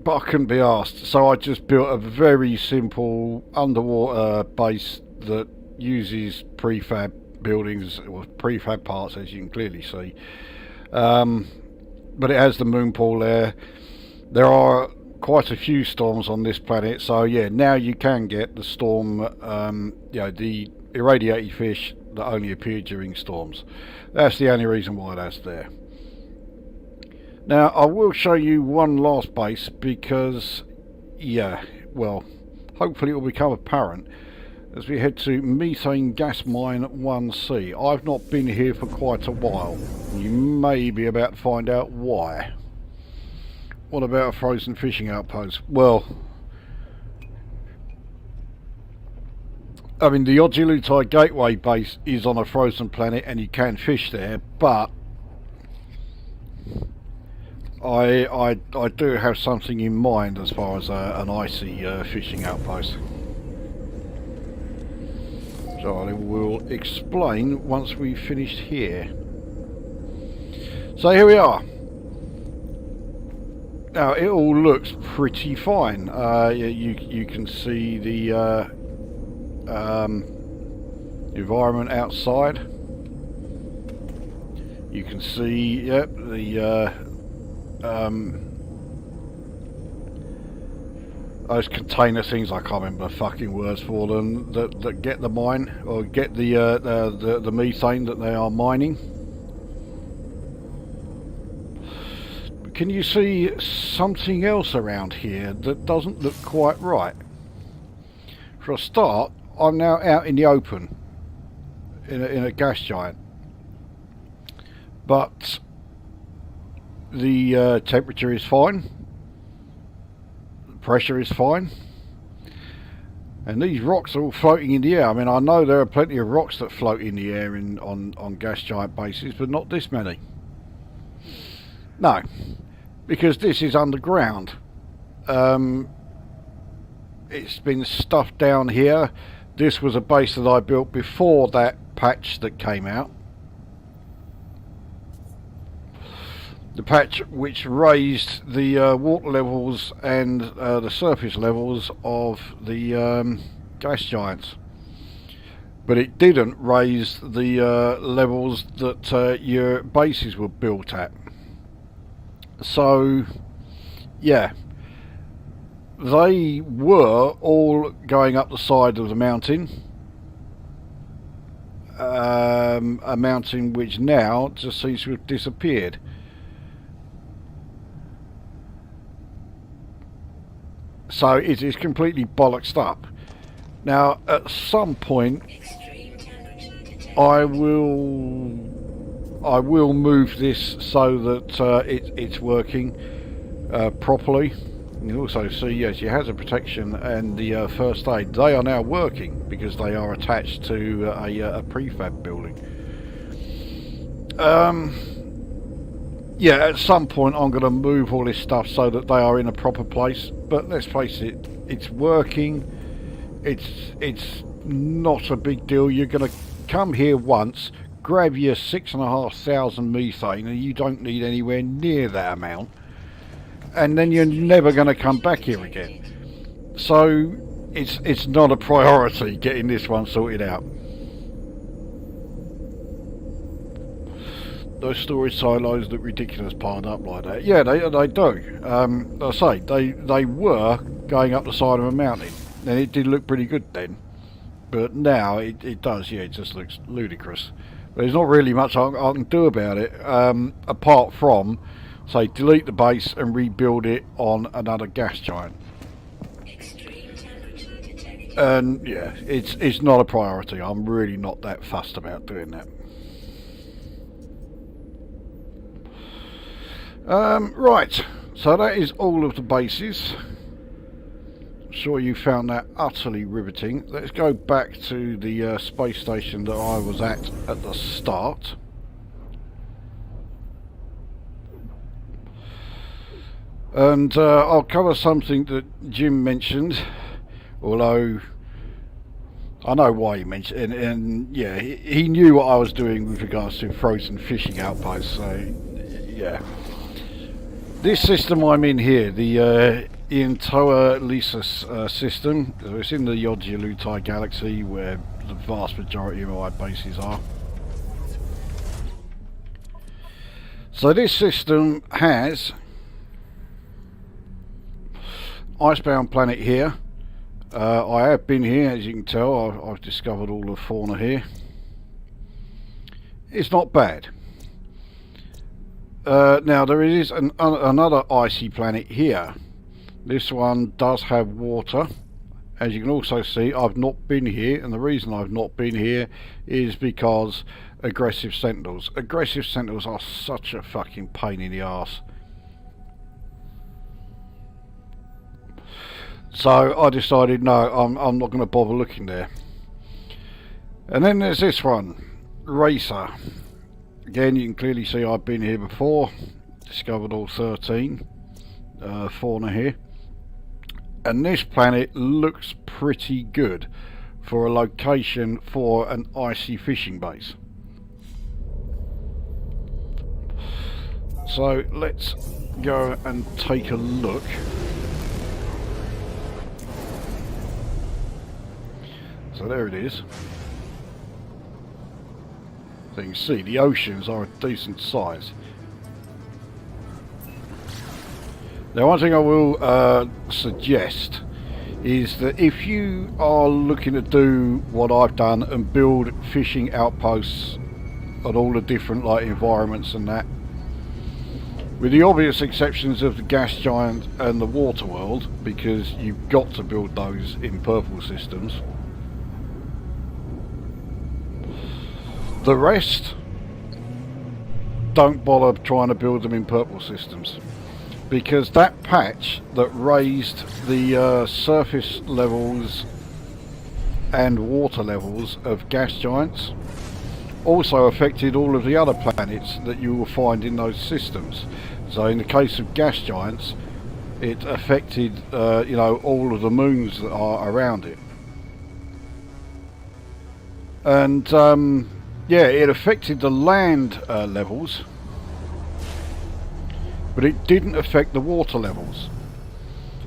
but I couldn't be asked, so I just built a very simple underwater base that uses prefab buildings, or prefab parts, as you can clearly see, but it has the moon pool there. There are quite a few storms on this planet, so yeah, now you can get the storm, the irradiated fish that only appear during storms. That's the only reason why that's there. Now I will show you one last base because, yeah, well, hopefully it will become apparent as we head to Methane Gas Mine 1C. I've not been here for quite a while. You may be about to find out why. What about a frozen fishing outpost? Well, I mean, the Ojilutai Gateway base is on a frozen planet and you can fish there, but I do have something in mind as far as an icy fishing outpost. So I will explain once we've finished here. So here we are. Now it all looks pretty fine. You can see the environment outside. You can see, yep, those container things, I can't remember fucking words for them, that get the mine, or get the methane that they are mining. Can you see something else around here that doesn't look quite right? For a start, I'm now out in the open in a gas giant, but the temperature is fine, the pressure is fine, and these rocks are all floating in the air. I mean, I know there are plenty of rocks that float in the air on gas giant bases, but not this many. No, because this is underground. It's been stuffed down here. This was a base that I built before that patch that came out. The patch which raised the water levels and the surface levels of the gas giants. But it didn't raise the levels that your bases were built at. So, yeah, they were all going up the side of the mountain, a mountain which now just seems to have disappeared. So it is completely bollocksed up. Now at some point I will move this so that it's working properly. You also see, yes, your hazard protection and the first aid, they are now working because they are attached to a prefab building. Yeah, at some point I'm going to move all this stuff so that they are in a proper place, but let's face it, it's working. It's not a big deal. You're going to come here once, grab your 6,500 methane and you don't need anywhere near that amount, and then you're never going to come back here again. So it's not a priority getting this one sorted out. Those storage silos look ridiculous piled up like that. Yeah, they do. I say they were going up the side of a mountain, and it did look pretty good then. But now it does. Yeah, it just looks ludicrous. But there's not really much I can do about it, apart from say delete the base and rebuild it on another gas giant. And yeah, it's not a priority. I'm really not that fussed about doing that. Right, so that is all of the bases. I'm sure you found that utterly riveting. Let's go back to the space station that I was at the start. And I'll cover something that Jim mentioned, although I know why he mentioned it, and yeah, he knew what I was doing with regards to frozen fishing outposts, so yeah. This system I'm in here, the Intoa Lysis system, it's in the Yodjilutai galaxy where the vast majority of my bases are. So this system has Icebound planet here. I have been here, as you can tell. I've discovered all the fauna here. It's not bad. Now there is another icy planet here. This one does have water. As you can also see, I've not been here, and the reason I've not been here is because aggressive sentinels. Aggressive sentinels are such a fucking pain in the arse. So I decided no, I'm not going to bother looking there. And then there's this one, Racer. Again, you can clearly see I've been here before, discovered all 13 fauna here. And this planet looks pretty good for a location for an icy fishing base. So let's go and take a look. So there it is. So you can see the oceans are a decent size. Now one thing I will suggest is that if you are looking to do what I've done and build fishing outposts on all the different like environments and that, with the obvious exceptions of the gas giant and the water world, because you've got to build those in purple systems, the rest, don't bother trying to build them in purple systems, because that patch that raised the surface levels and water levels of gas giants also affected all of the other planets that you will find in those systems. So in the case of gas giants, it affected you know, all of the moons that are around it. And yeah, it affected the land levels, but it didn't affect the water levels.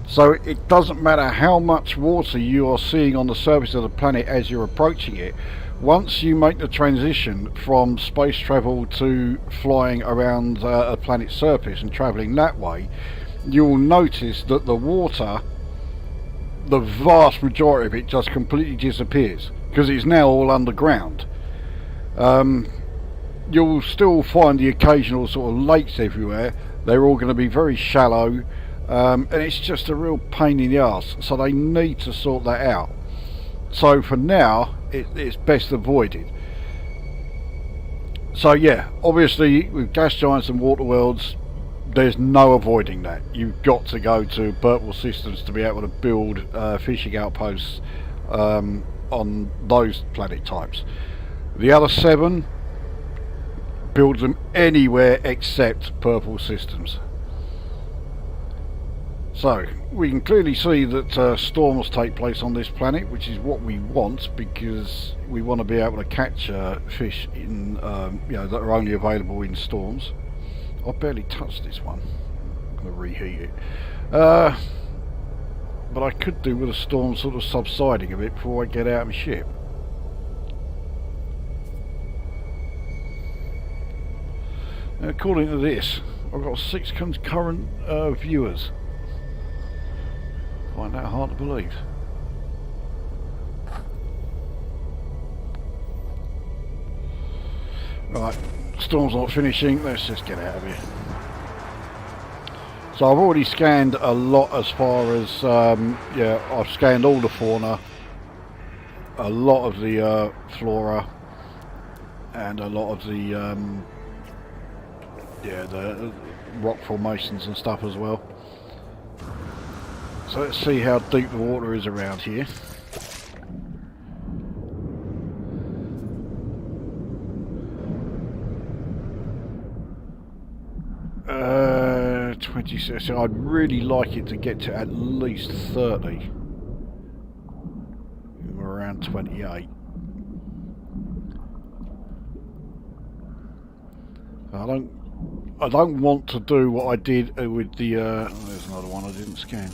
So it doesn't matter how much water you are seeing on the surface of the planet as you're approaching it. Once you make the transition from space travel to flying around a planet's surface and travelling that way, you'll notice that the water, the vast majority of it, just completely disappears because it's now all underground. You'll still find the occasional sort of lakes everywhere. They're all going to be very shallow, and it's just a real pain in the arse, so they need to sort that out. So for now it's best avoided. So yeah, obviously with gas giants and water worlds there's no avoiding that. You've got to go to purple systems to be able to build fishing outposts on those planet types. The other 7, build them anywhere except purple systems. So we can clearly see that storms take place on this planet, which is what we want, because we want to be able to catch fish in you know, that are only available in storms. I barely touched this one. I'm going to reheat it. But I could do with a storm sort of subsiding a bit before I get out of my ship. Now, according to this, I've got 6 concurrent viewers. Find that hard to believe. Right, storm's not finishing, let's just get out of here. So I've already scanned a lot as far as, yeah, I've scanned all the fauna, a lot of the flora, and a lot of the, yeah, the rock formations and stuff as well. So let's see how deep the water is around here. 26. So I'd really like it to get to at least 30. We're around 28. I don't want to do what I did with the there's another one I didn't scan.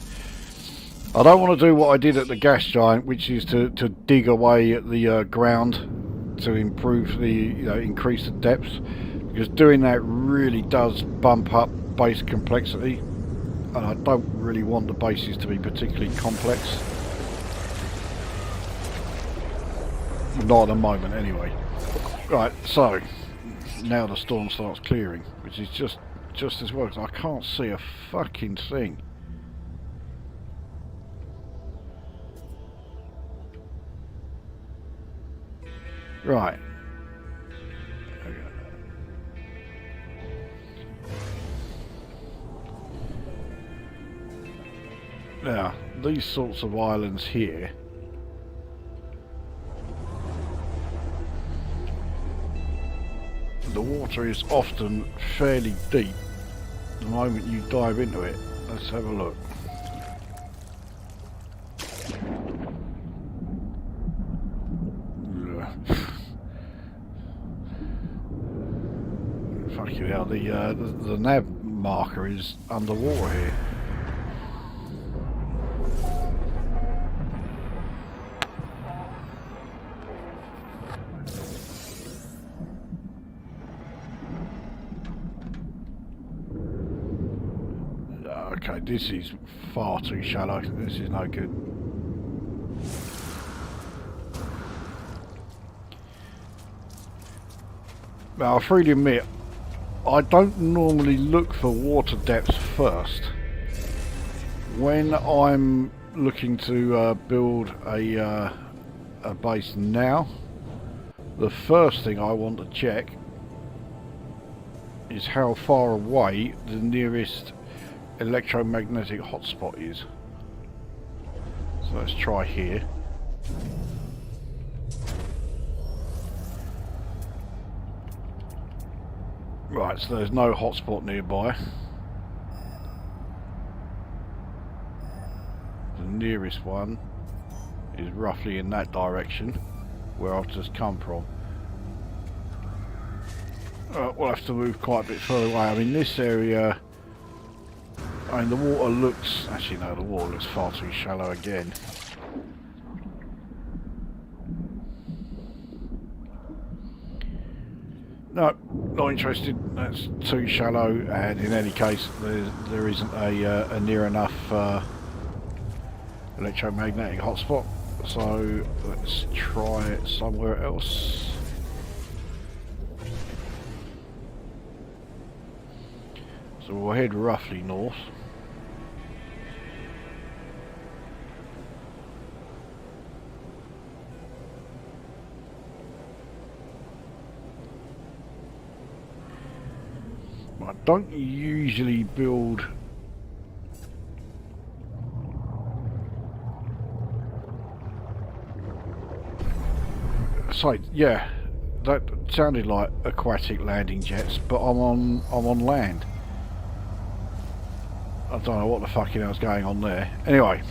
I don't want to do what I did at the gas giant, which is to dig away at the ground to improve the, you know, increase the depth, because doing that really does bump up base complexity, and I don't really want the bases to be particularly complex. Not at the moment anyway. Right, so now the storm starts clearing, which is just as well, because I can't see a fucking thing. Right. Now, these sorts of islands here, the water is often fairly deep the moment you dive into it. Let's have a look. Fucking hell, the nav marker is underwater here. Okay, this is far too shallow. This is no good. Now, I freely admit, I don't normally look for water depths first. When I'm looking to build a base now, the first thing I want to check is how far away the nearest electromagnetic hotspot is. So let's try here. Right, so there's no hotspot nearby. The nearest one is roughly in that direction where I've just come from. We'll have to move quite a bit further away. I mean, this area, I mean, the water looks, actually no, the water looks far too shallow again. No, not interested. That's too shallow, and in any case, there isn't a near enough electromagnetic hotspot. So let's try it somewhere else. So we'll head roughly north. I don't usually build so yeah, that sounded like aquatic landing jets, but I'm on land. I don't know what the fucking hell's going on there. Anyway,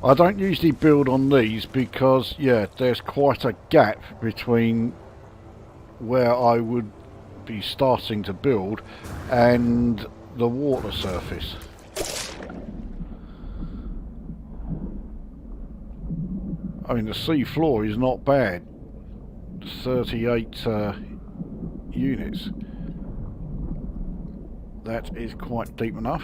I don't usually build on these because, yeah, there's quite a gap between where I would be starting to build and the water surface. I mean, the sea floor is not bad. 38 units. That is quite deep enough.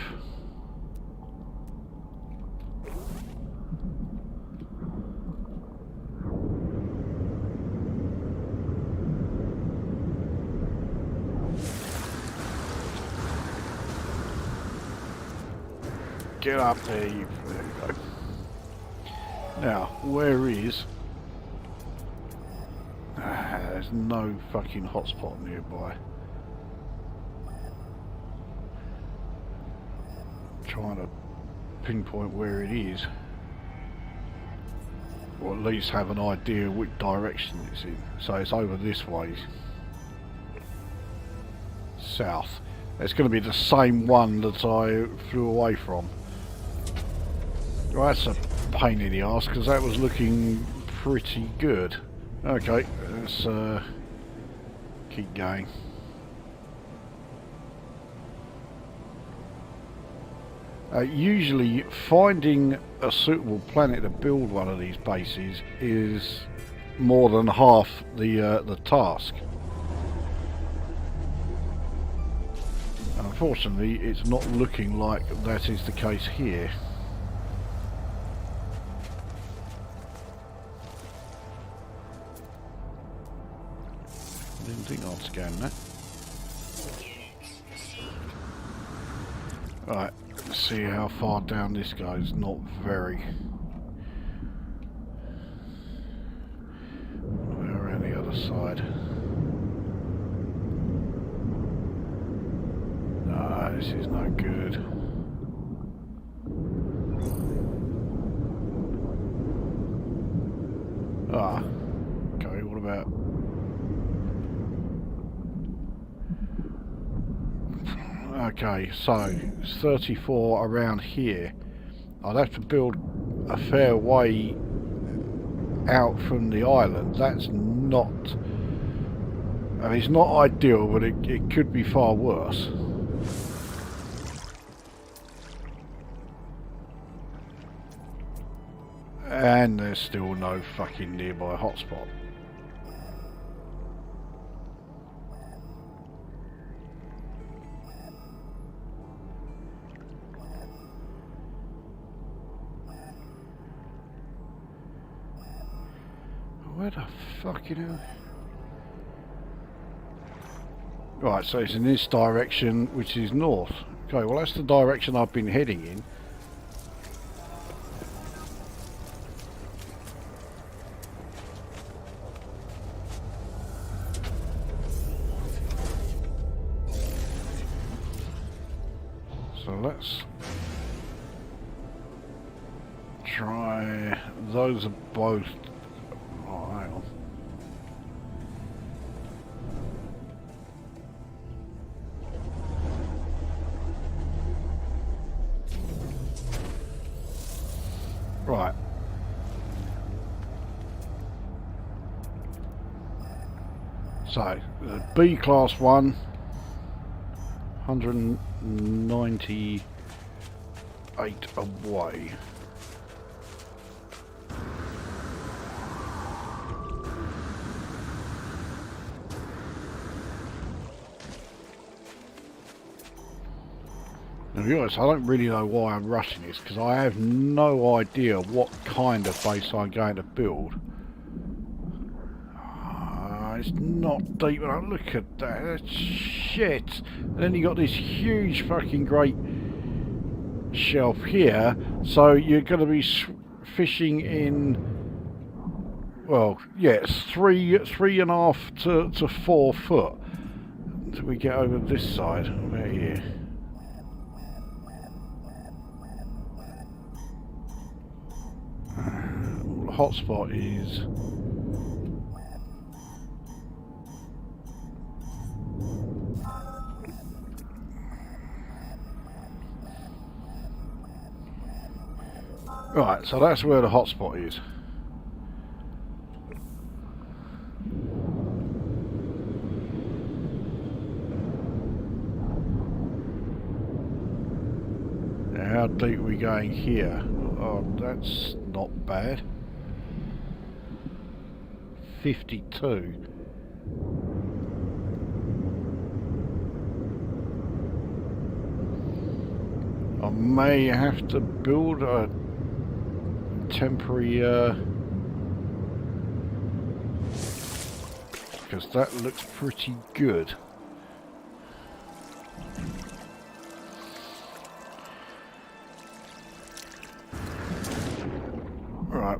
Get up there, you. There you go. Now, where is... there's no fucking hotspot nearby. Trying to pinpoint where it is. Or at least have an idea which direction it's in. So it's over this way. South. It's going to be the same one that I flew away from. Well, that's a pain in the arse because that was looking pretty good. Okay, let's keep going. Usually finding a suitable planet to build one of these bases is more than half the task. Unfortunately, it's not looking like that is the case here. Didn't think I'd scan that. Right, let's see how far down this goes. Not very. We're on the other side. No, this is no good. Ah, okay, what about... Okay, so it's 34 around here. I'd have to build a fair way out from the island. That's not... I mean, it's not ideal, but it could be far worse. And there's still no fucking nearby hotspot. Where the fucking hell? Right, so it's in this direction, which is north. Okay, well that's the direction I've been heading in. So let's try... Those are both... Oh, hang on. Right. So, the B class 1, 198 away. Now, to be honest, I don't really know why I'm rushing this, because I have no idea what kind of base I'm going to build. It's not deep enough. Look at that. That's shit. And then you got this huge fucking great shelf here, so you're going to be fishing in, well, yes, three and a half to 4 foot. Until we get over this side. About here. The hotspot is Right, so that's where the hotspot is. How deep are we going here? Oh, that's not bad. 52. I may have to build a temporary because that looks pretty good. Right.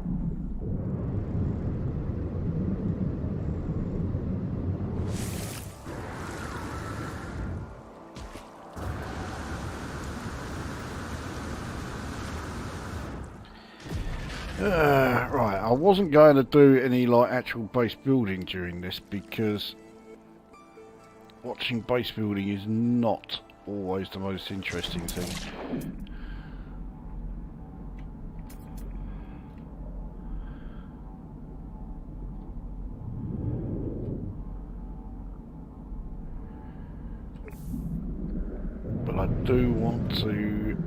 Right, I wasn't going to do any like actual base building during this because watching base building is not always the most interesting thing. But I do want to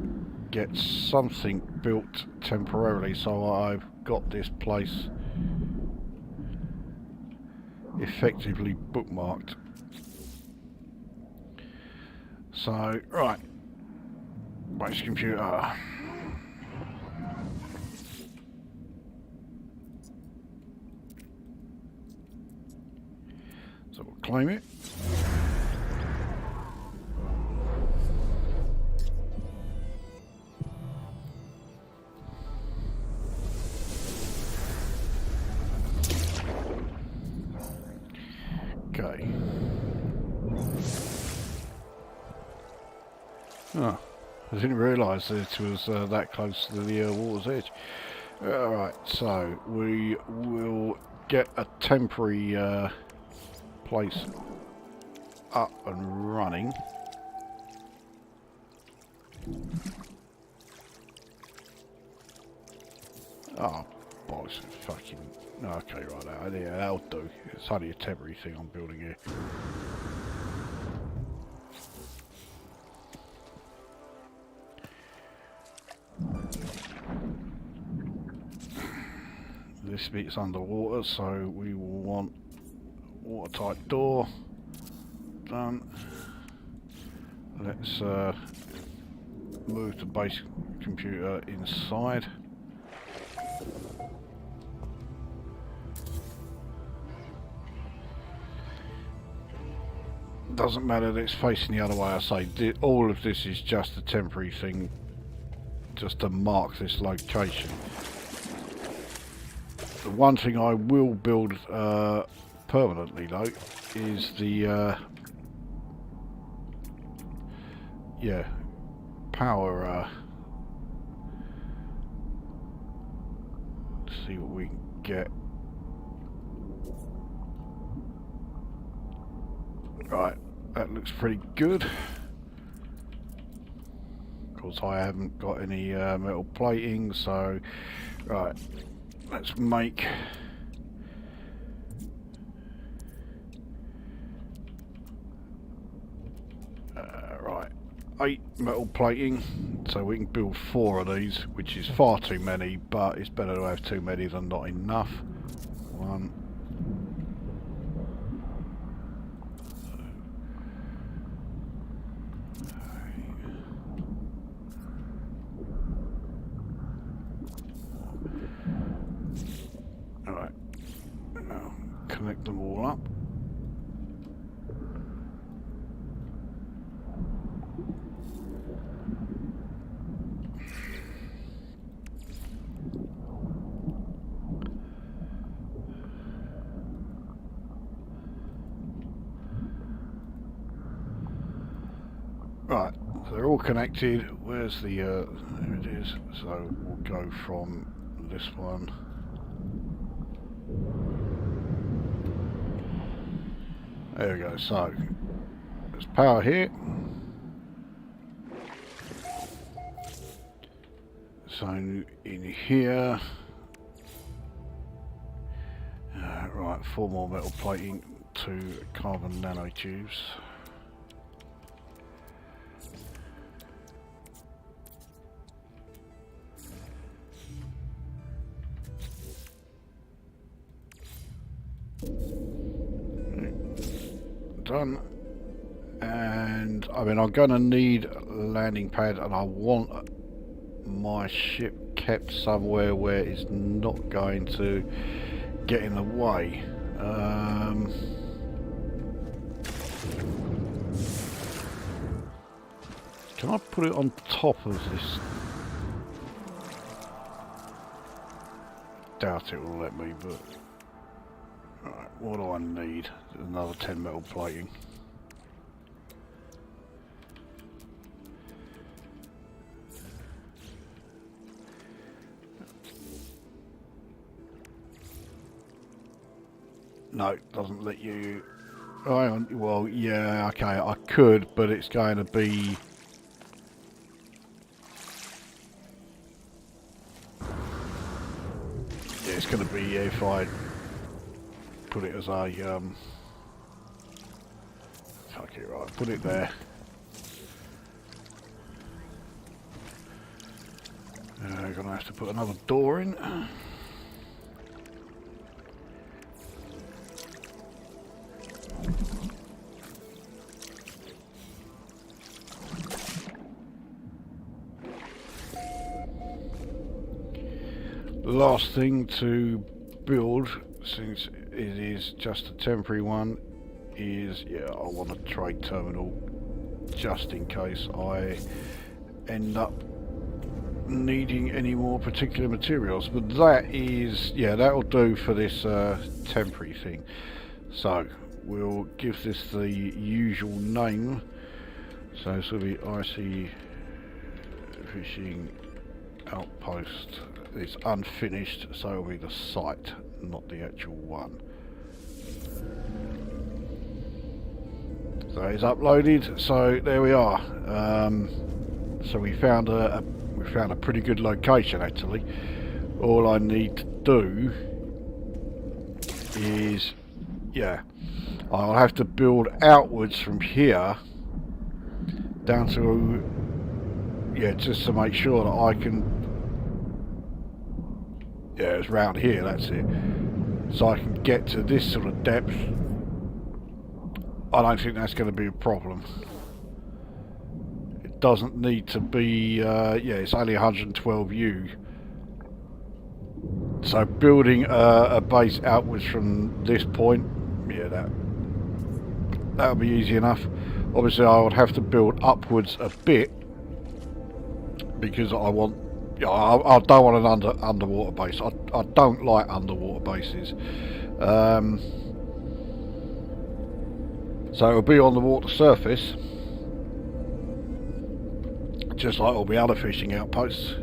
get something built temporarily, so I've got this place effectively bookmarked. So, right, base computer. So we'll claim it. Okay. Oh, I didn't realise that it was that close to the water's edge. Alright, so we will get a temporary place up and running. Oh, bollocks, fucking... Okay, right now, yeah, that'll do. It's only a temporary thing I'm building here. This bit's underwater, so we will want watertight door. Done. Let's move the base computer inside. Doesn't matter that it's facing the other way. I say all of this is just a temporary thing, just to mark this location. The one thing I will build permanently though is the power. Let's see what we can get. Right, that looks pretty good. Of course, I haven't got any metal plating, so right. Let's make right 8 metal plating, so we can build 4 of these, which is far too many, but it's better to have too many than not enough. 1. Alright, now connect them all up. Right, so they're all connected. Where's the, there it is. So we'll go from this one. There we go, so there's power here. So in here, right, 4 more metal plating, 2 carbon nanotubes. Done. And I mean, I'm going to need a landing pad, and I want my ship kept somewhere where it's not going to get in the way. Can I put it on top of this? Doubt it will let me, but right, what do I need? Another 10 metal plating. No, it doesn't let you. Oh, hang on. Well, yeah, okay, I could, but it's going to be. Yeah, it's going to be if I put it as a. Fuck it, right, put it there. Gonna have to put another door in. Last thing to build, since it is just a temporary one, is I want a trade terminal just in case I end up needing any more particular materials. But that is, that'll do for this temporary thing. So we'll give this the usual name. So this will be Icy Fishing Outpost. It's unfinished, so it'll be the site, not the actual one. So it's uploaded. So there we are. So we found a pretty good location actually. All I need to do is, I'll have to build outwards from here down to, just to make sure that I can. Yeah, it's round here, that's it. So I can get to this sort of depth. I don't think that's going to be a problem. It doesn't need to be, it's only 112U. So building a base outwards from this point, that'll be easy enough. Obviously I would have to build upwards a bit, because I want, I don't want an underwater base. I don't like underwater bases. So it'll be on the water surface, just like all the other fishing outposts.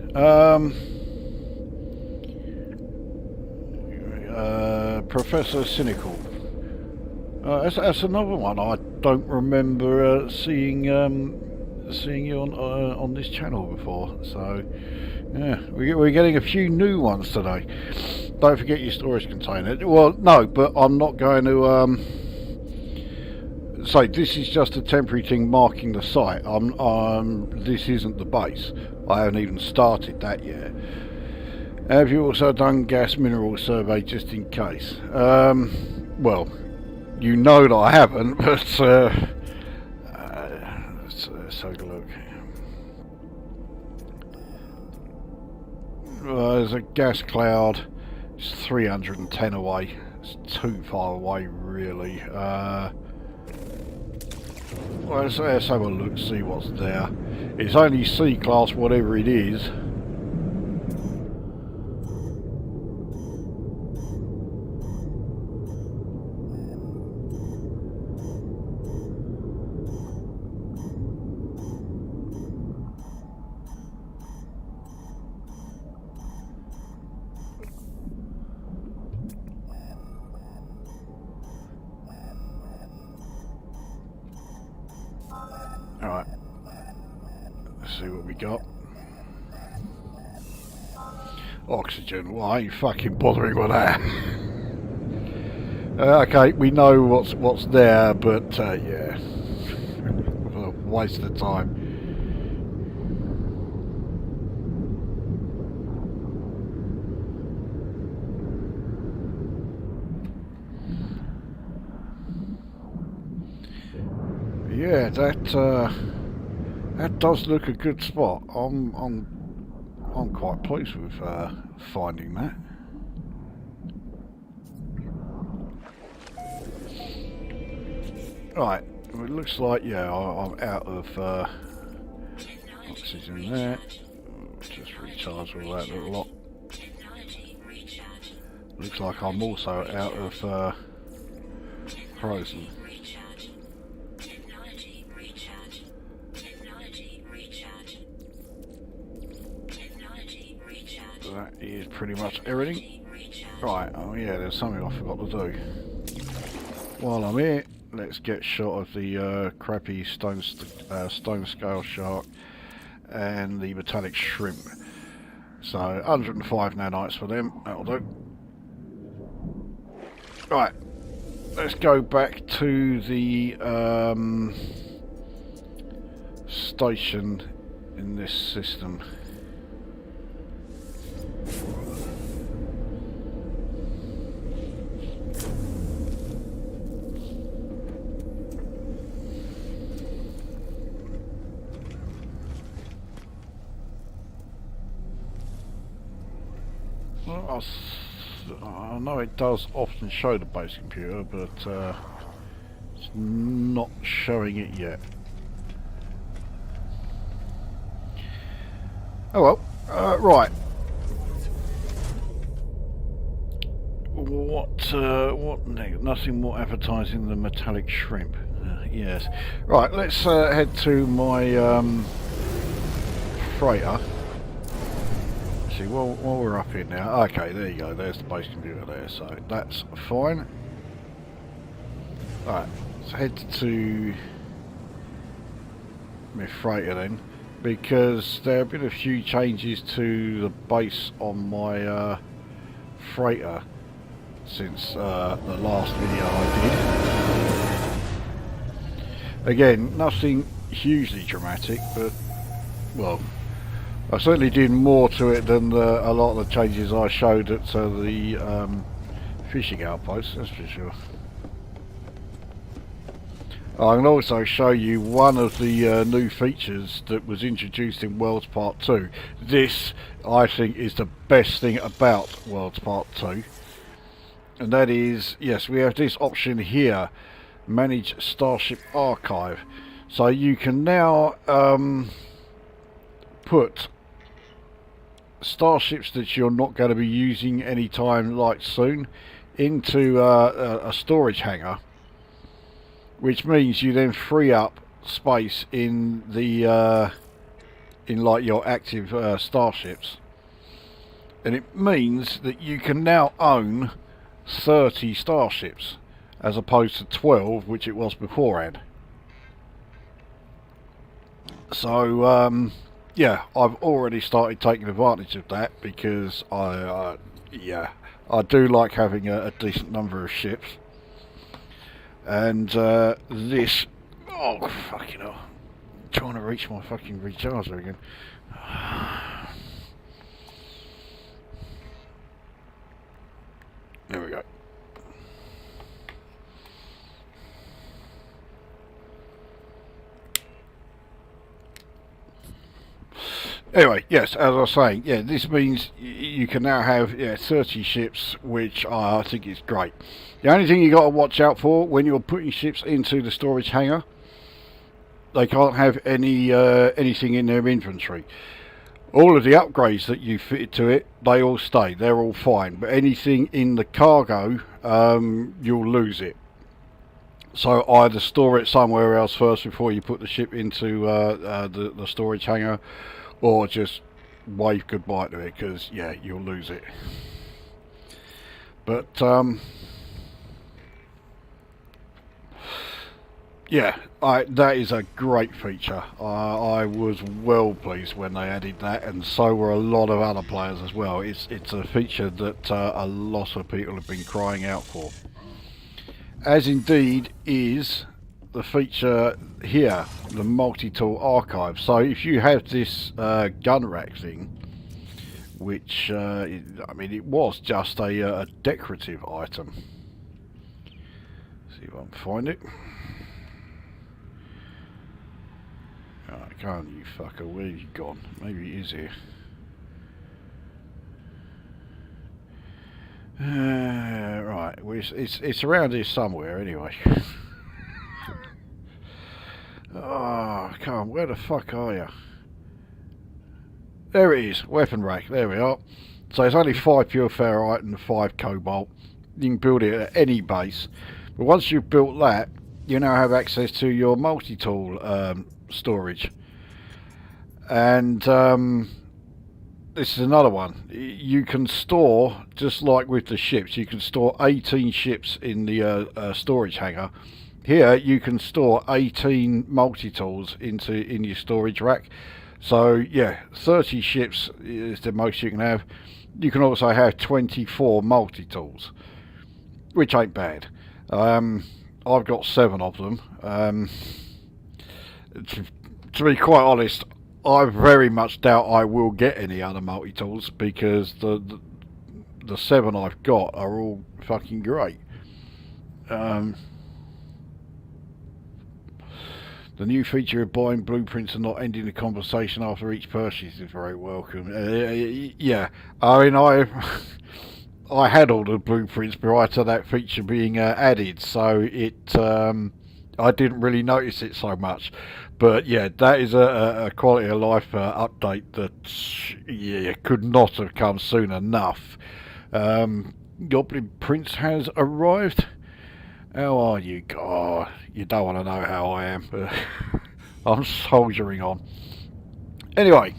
Professor Cynical. That's another one I don't remember seeing you on this channel before. So yeah, we're getting a few new ones today. Don't forget your storage container. Well, no, but I'm not going to say this is just a temporary thing marking the site. This isn't the base. I haven't even started that yet. Have you also done gas mineral survey just in case? Well, you know that I haven't, but let's take a look. There's a gas cloud. It's 310 away. It's too far away, really. Well, let's have a look, see what's there. It's only C-class, whatever it is. Alright, let's see what we got. Oxygen. Well, I ain't fucking bothering with that. Okay, we know what's there, but yeah, a waste of time. Yeah, that does look a good spot. I'm quite pleased with finding that. Right, well, it looks like, yeah, I'm out of oxygen there. Just recharge all that little lot. Looks like I'm also out of frozen. That is pretty much everything. Right, oh yeah, there's something I forgot to do. While I'm here, let's get shot of the crappy stone scale shark and the metallic shrimp. So 105 nanites for them, that'll do. Right, let's go back to the station in this system. Well, I know it does often show the base computer, but it's not showing it yet. Oh well, right. What next? Nothing more advertising than metallic shrimp. Yes. Right, let's head to my freighter. See, while we're up here now. Okay, there you go. There's the base computer there, so that's fine. Right, let's head to my freighter then, because there have been a few changes to the base on my freighter since the last video I did. Again, nothing hugely dramatic, but well, I certainly did more to it than a lot of the changes I showed at the fishing outpost, that's for sure. I can also show you one of the new features that was introduced in Worlds Part 2. This, I think, is the best thing about Worlds Part 2. And that is, yes, we have this option here, Manage Starship Archive. So you can now put starships that you're not going to be using anytime like soon into a storage hangar, which means you then free up space in the in like your active starships, and it means that you can now own 30 starships as opposed to 12, which it was beforehand. So yeah, I've already started taking advantage of that because I do like having a decent number of ships. And this, oh fucking hell, I'm trying to reach my fucking recharger again. There we go. Anyway, yes, as I was saying, yeah, this means you can now have 30 ships, which I think is great. The only thing you got to watch out for when you're putting ships into the storage hangar, they can't have any anything in their inventory. All of the upgrades that you fitted to it, they all stay, they're all fine, but anything in the cargo, you'll lose it. So either store it somewhere else first before you put the ship into the storage hangar, or just wave goodbye to it, because yeah, you'll lose it. But Yeah, that is a great feature. I was well pleased when they added that, and so were a lot of other players as well. It's a feature that a lot of people have been crying out for. As indeed is the feature here, the multi-tool archive. So if you have this gun rack thing, which I mean, it was just a decorative item. See if I can find it. Alright, go on, you fucker. Where have you gone? Maybe it is here. Right, well, it's around here somewhere anyway. Oh, come on, where the fuck are you? There it is, weapon rack, there we are. So it's only 5 pure ferrite and 5 cobalt. You can build it at any base. But once you've built that, you now have access to your multi-tool storage. And this is another one. You can store, just like with the ships, you can store 18 ships in the storage hangar. Here you can store 18 multi-tools in your storage rack. So yeah, 30 ships is the most you can have. You can also have 24 multi-tools, which ain't bad. I've got 7 of them. To be quite honest, I very much doubt I will get any other multi-tools, because the 7 I've got are all fucking great. The new feature of buying blueprints and not ending the conversation after each purchase is very welcome. Yeah, I mean, I had all the blueprints prior to that feature being added, so I didn't really notice it so much. But yeah, that is a quality of life update that could not have come soon enough. Goblin Prince has arrived. How are you? God, you don't want to know how I am, but I'm soldiering on. Anyway,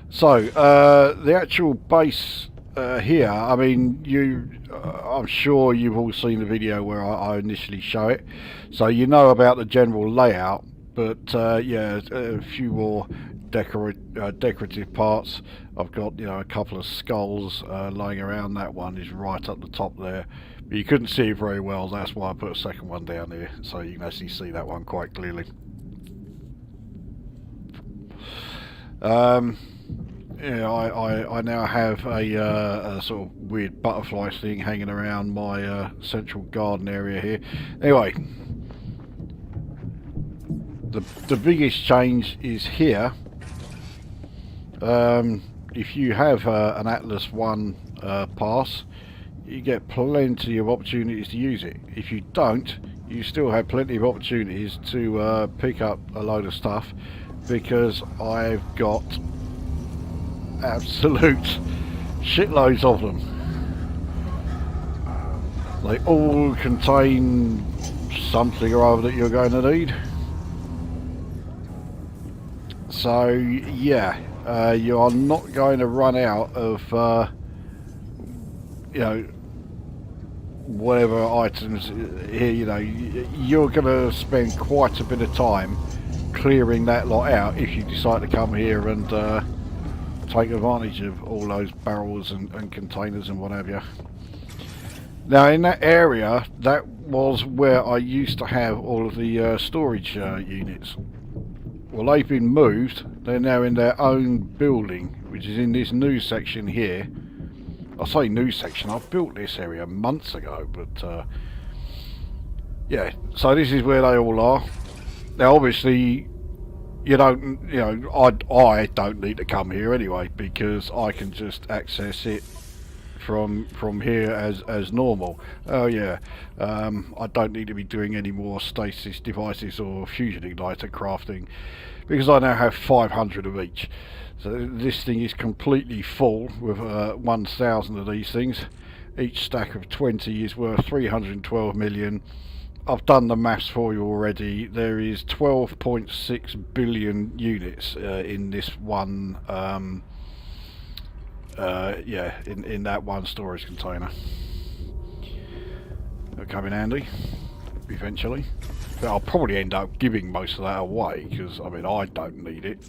so the actual base here, I mean, I'm sure you've all seen the video where I initially show it, so you know about the general layout, but yeah, a few more decorative parts. I've got, you know, a couple of skulls lying around. That one is right up the top there. But you couldn't see it very well, that's why I put a second one down here, so you can actually see that one quite clearly. Yeah, I now have a sort of weird butterfly thing hanging around my central garden area here. Anyway, the biggest change is here. If you have an Atlas 1 pass, you get plenty of opportunities to use it. If you don't, you still have plenty of opportunities to pick up a load of stuff, because I've got absolute shitloads of them. They all contain something or other that you're going to need. So yeah, you are not going to run out of you know, whatever items here. You know, you're going to spend quite a bit of time clearing that lot out if you decide to come here and take advantage of all those barrels and containers and what have you. Now in that area, that was where I used to have all of the storage units. Well, they've been moved. They're now in their own building, which is in this new section here. I say new section, I built this area months ago, but yeah, so this is where they all are. Now obviously you know, I don't need to come here anyway, because I can just access it from here as normal. Oh yeah, I don't need to be doing any more stasis devices or fusion igniter crafting, because I now have 500 of each. So this thing is completely full with 1,000 of these things. Each stack of 20 is worth 312 million. I've done the maths for you already. There is 12.6 billion units in this one, yeah, in that one storage container. It'll come in handy eventually. I'll probably end up giving most of that away because I mean I don't need it.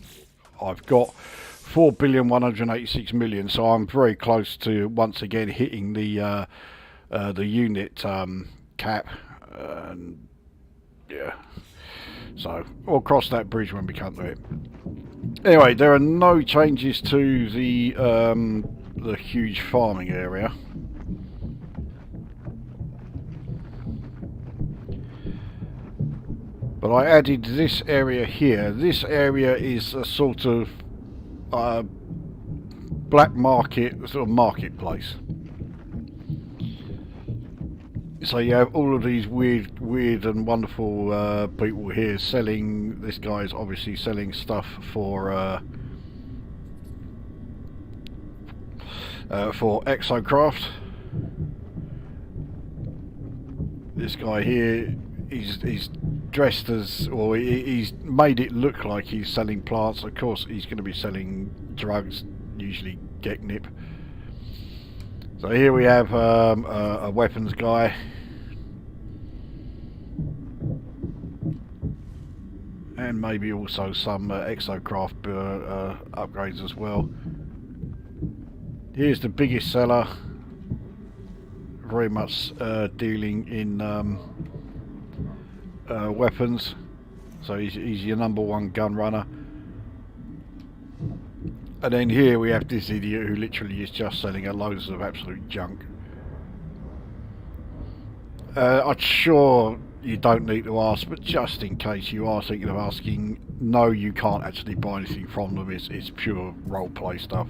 I've got 4,186,000,000, so I'm very close to once again hitting the unit cap. And yeah, so we'll cross that bridge when we come to it. Anyway, there are no changes to the huge farming area. But I added this area here. This area is a sort of black market, sort of marketplace. So you have all of these weird and wonderful people here selling. This guy's obviously selling stuff for Exocraft. This guy here, he's dressed as, or he's made it look like he's selling plants. Of course he's going to be selling drugs, usually Geknip. So here we have a weapons guy, and maybe also some Exocraft upgrades as well. Here's the biggest seller, very much dealing in weapons, so he's your number one gun runner. And then here we have this idiot who literally is just selling loads of absolute junk. I'm sure you don't need to ask, but just in case you are thinking of asking, no, you can't actually buy anything from them. It's pure roleplay stuff.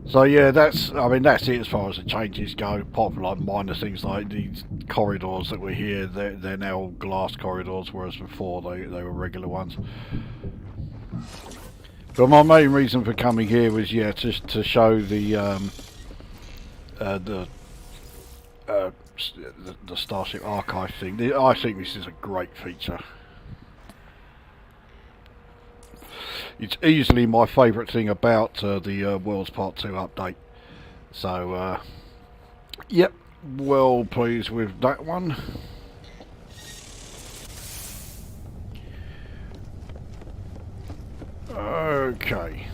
So yeah, that's it as far as the changes go. Apart from like minor things like these corridors that were here, they're now glass corridors, whereas before they were regular ones. But my main reason for coming here was just to show the Starship Archive thing. I think this is a great feature. It's easily my favourite thing about the World's Part 2 update. So, yep, well pleased with that one. Okay.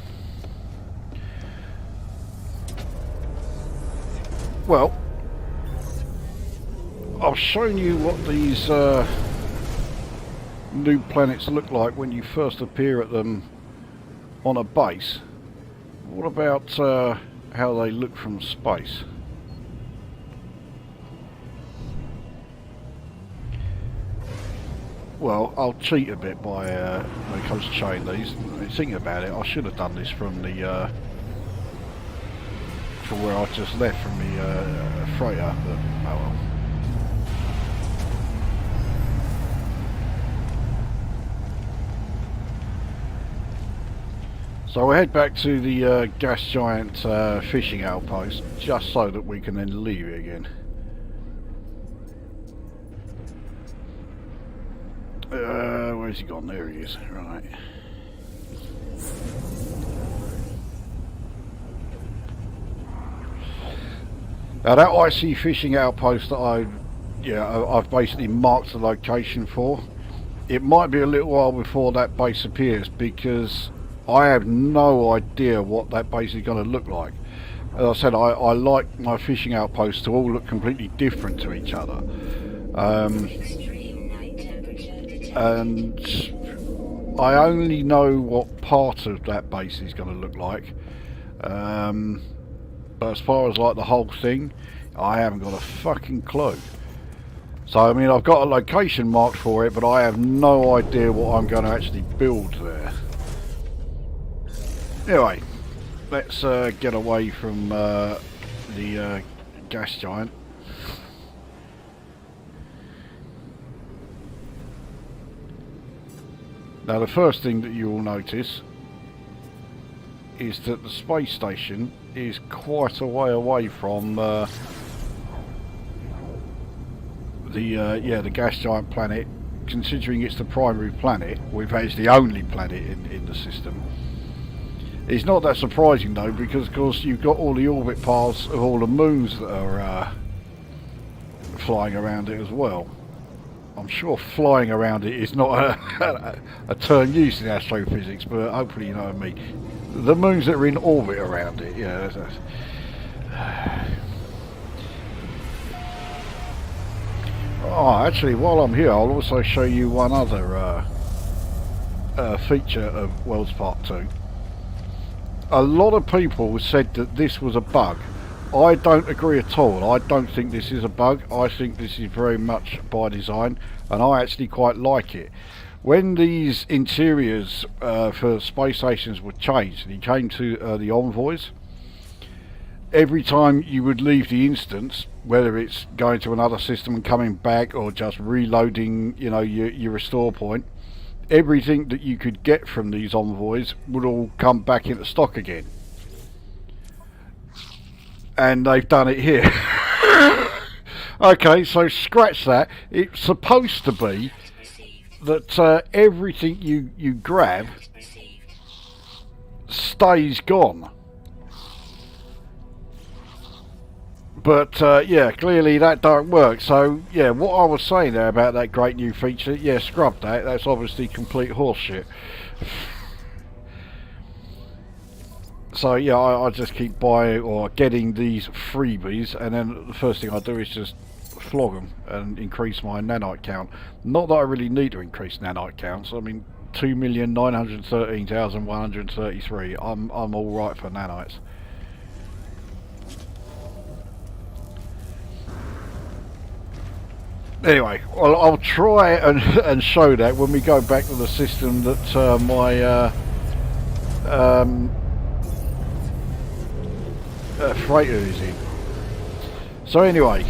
Well, I've shown you what these new planets look like when you first appear at them on a base. What about how they look from space? Well, I'll cheat a bit by when it comes to showing these. Thinking about it, I should have done this from the from where I just left from the freighter, but oh well. So we'll head back to the gas giant fishing outpost, just so that we can then leave it again. Where's he gone? There he is. Right. Now that icy fishing outpost that I've basically marked the location for, it might be a little while before that base appears, because I have no idea what that base is going to look like. As I said, I like my fishing outposts to all look completely different to each other. And I only know what part of that base is going to look like. But as far as like the whole thing, I haven't got a fucking clue. So I mean, I've got a location marked for it, but I have no idea what I'm going to actually build there. Anyway, let's get away from the gas giant. Now the first thing that you will notice is that the space station is quite a way away from the gas giant planet. Considering it's the primary planet, it's the only planet in the system. It's not that surprising though, because of course you've got all the orbit paths of all the moons that are flying around it as well. I'm sure flying around it is not a term used in astrophysics, but hopefully you know what I mean. The moons that are in orbit around it, yeah. Oh, actually, while I'm here, I'll also show you one other feature of Worlds Part 2. A lot of people said that this was a bug. I don't agree at all. I don't think this is a bug. I think this is very much by design, and I actually quite like it. When these interiors for space stations were changed, and you came to the envoys, every time you would leave the instance, whether it's going to another system and coming back, or just reloading, you know, your restore point, everything that you could get from these envoys would all come back into stock again. And they've done it here. Okay, so scratch that. It's supposed to be that everything you grab stays gone. But yeah, clearly that don't work. So yeah, what I was saying there about that great new feature, yeah, scrub that. That's obviously complete horseshit. So yeah, I just keep buying or getting these freebies, and then the first thing I do is just flog them and increase my nanite count. Not that I really need to increase nanite counts. I mean, 2,913,133. I'm all right for nanites. Anyway, well, I'll try and show that when we go back to the system that my freighter is in. So anyway,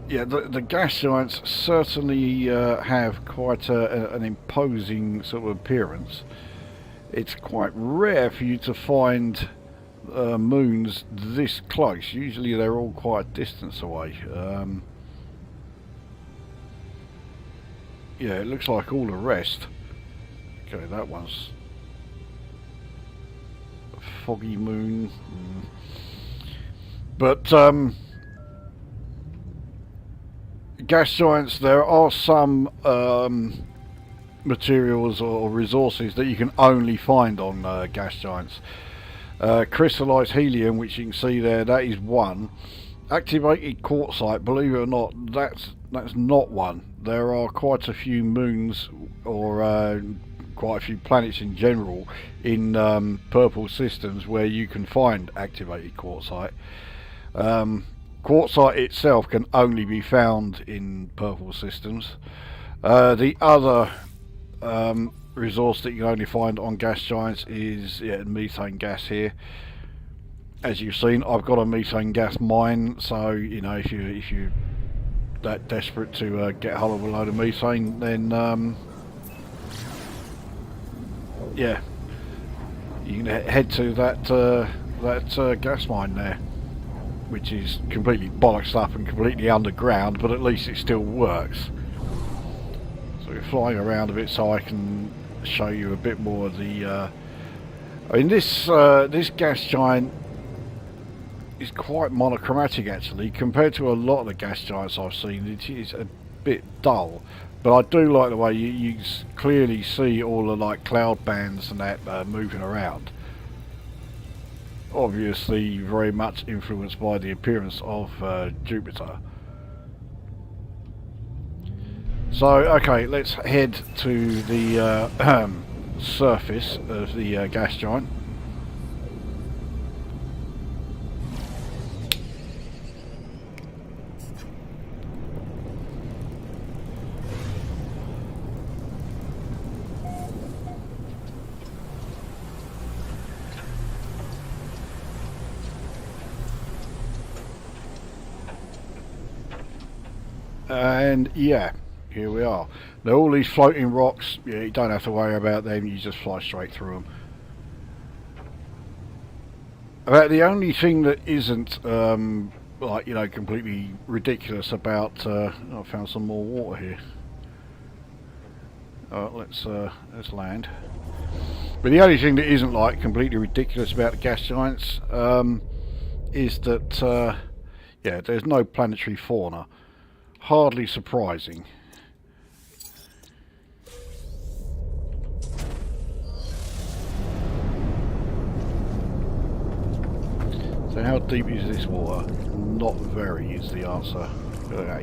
yeah, the gas giants certainly have quite an imposing sort of appearance. It's quite rare for you to find moons this close. Usually they're all quite a distance away. Yeah, it looks like all the rest. Okay, that one's a foggy moon. But gas giants, there are some materials or resources that you can only find on gas giants. Crystallized helium, which you can see there, that is one. Activated quartzite, believe it or not, that's not one. There are quite a few moons, or quite a few planets in general, in purple systems where you can find activated quartzite. Quartzite itself can only be found in purple systems. The other resource that you can only find on gas giants is methane gas here. As you've seen, I've got a methane gas mine, so you know, if you're that desperate to get a hold of a load of methane, then yeah, you can head to that gas mine there, which is completely bollocksed up and completely underground, but at least it still works. So we're flying around a bit so I can show you a bit more of the I mean, this gas giant is quite monochromatic actually compared to a lot of the gas giants I've seen. It is a bit dull, but I do like the way you clearly see all the like cloud bands and that moving around. Obviously very much influenced by the appearance of Jupiter. So okay, let's head to the surface of the gas giant. And yeah, here we are. Now all these floating rocks, yeah, you don't have to worry about them, you just fly straight through them. About the only thing that isn't like, you know, completely ridiculous about I found some more water here. Let's land. But the only thing that isn't like completely ridiculous about the gas giants is that Yeah, there's no planetary fauna. Hardly surprising. So how deep is this water? Not very is the answer.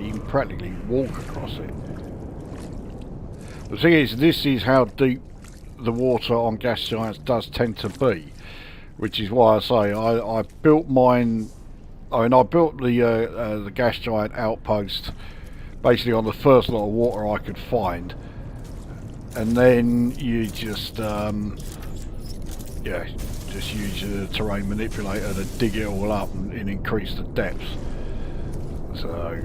You can practically walk across it. The thing is, this is how deep the water on gas giants does tend to be, which is why I say I built mine. I mean, I built the gas giant outpost basically on the first lot of water I could find, and then you just yeah, just use the terrain manipulator to dig it all up and increase the depth. So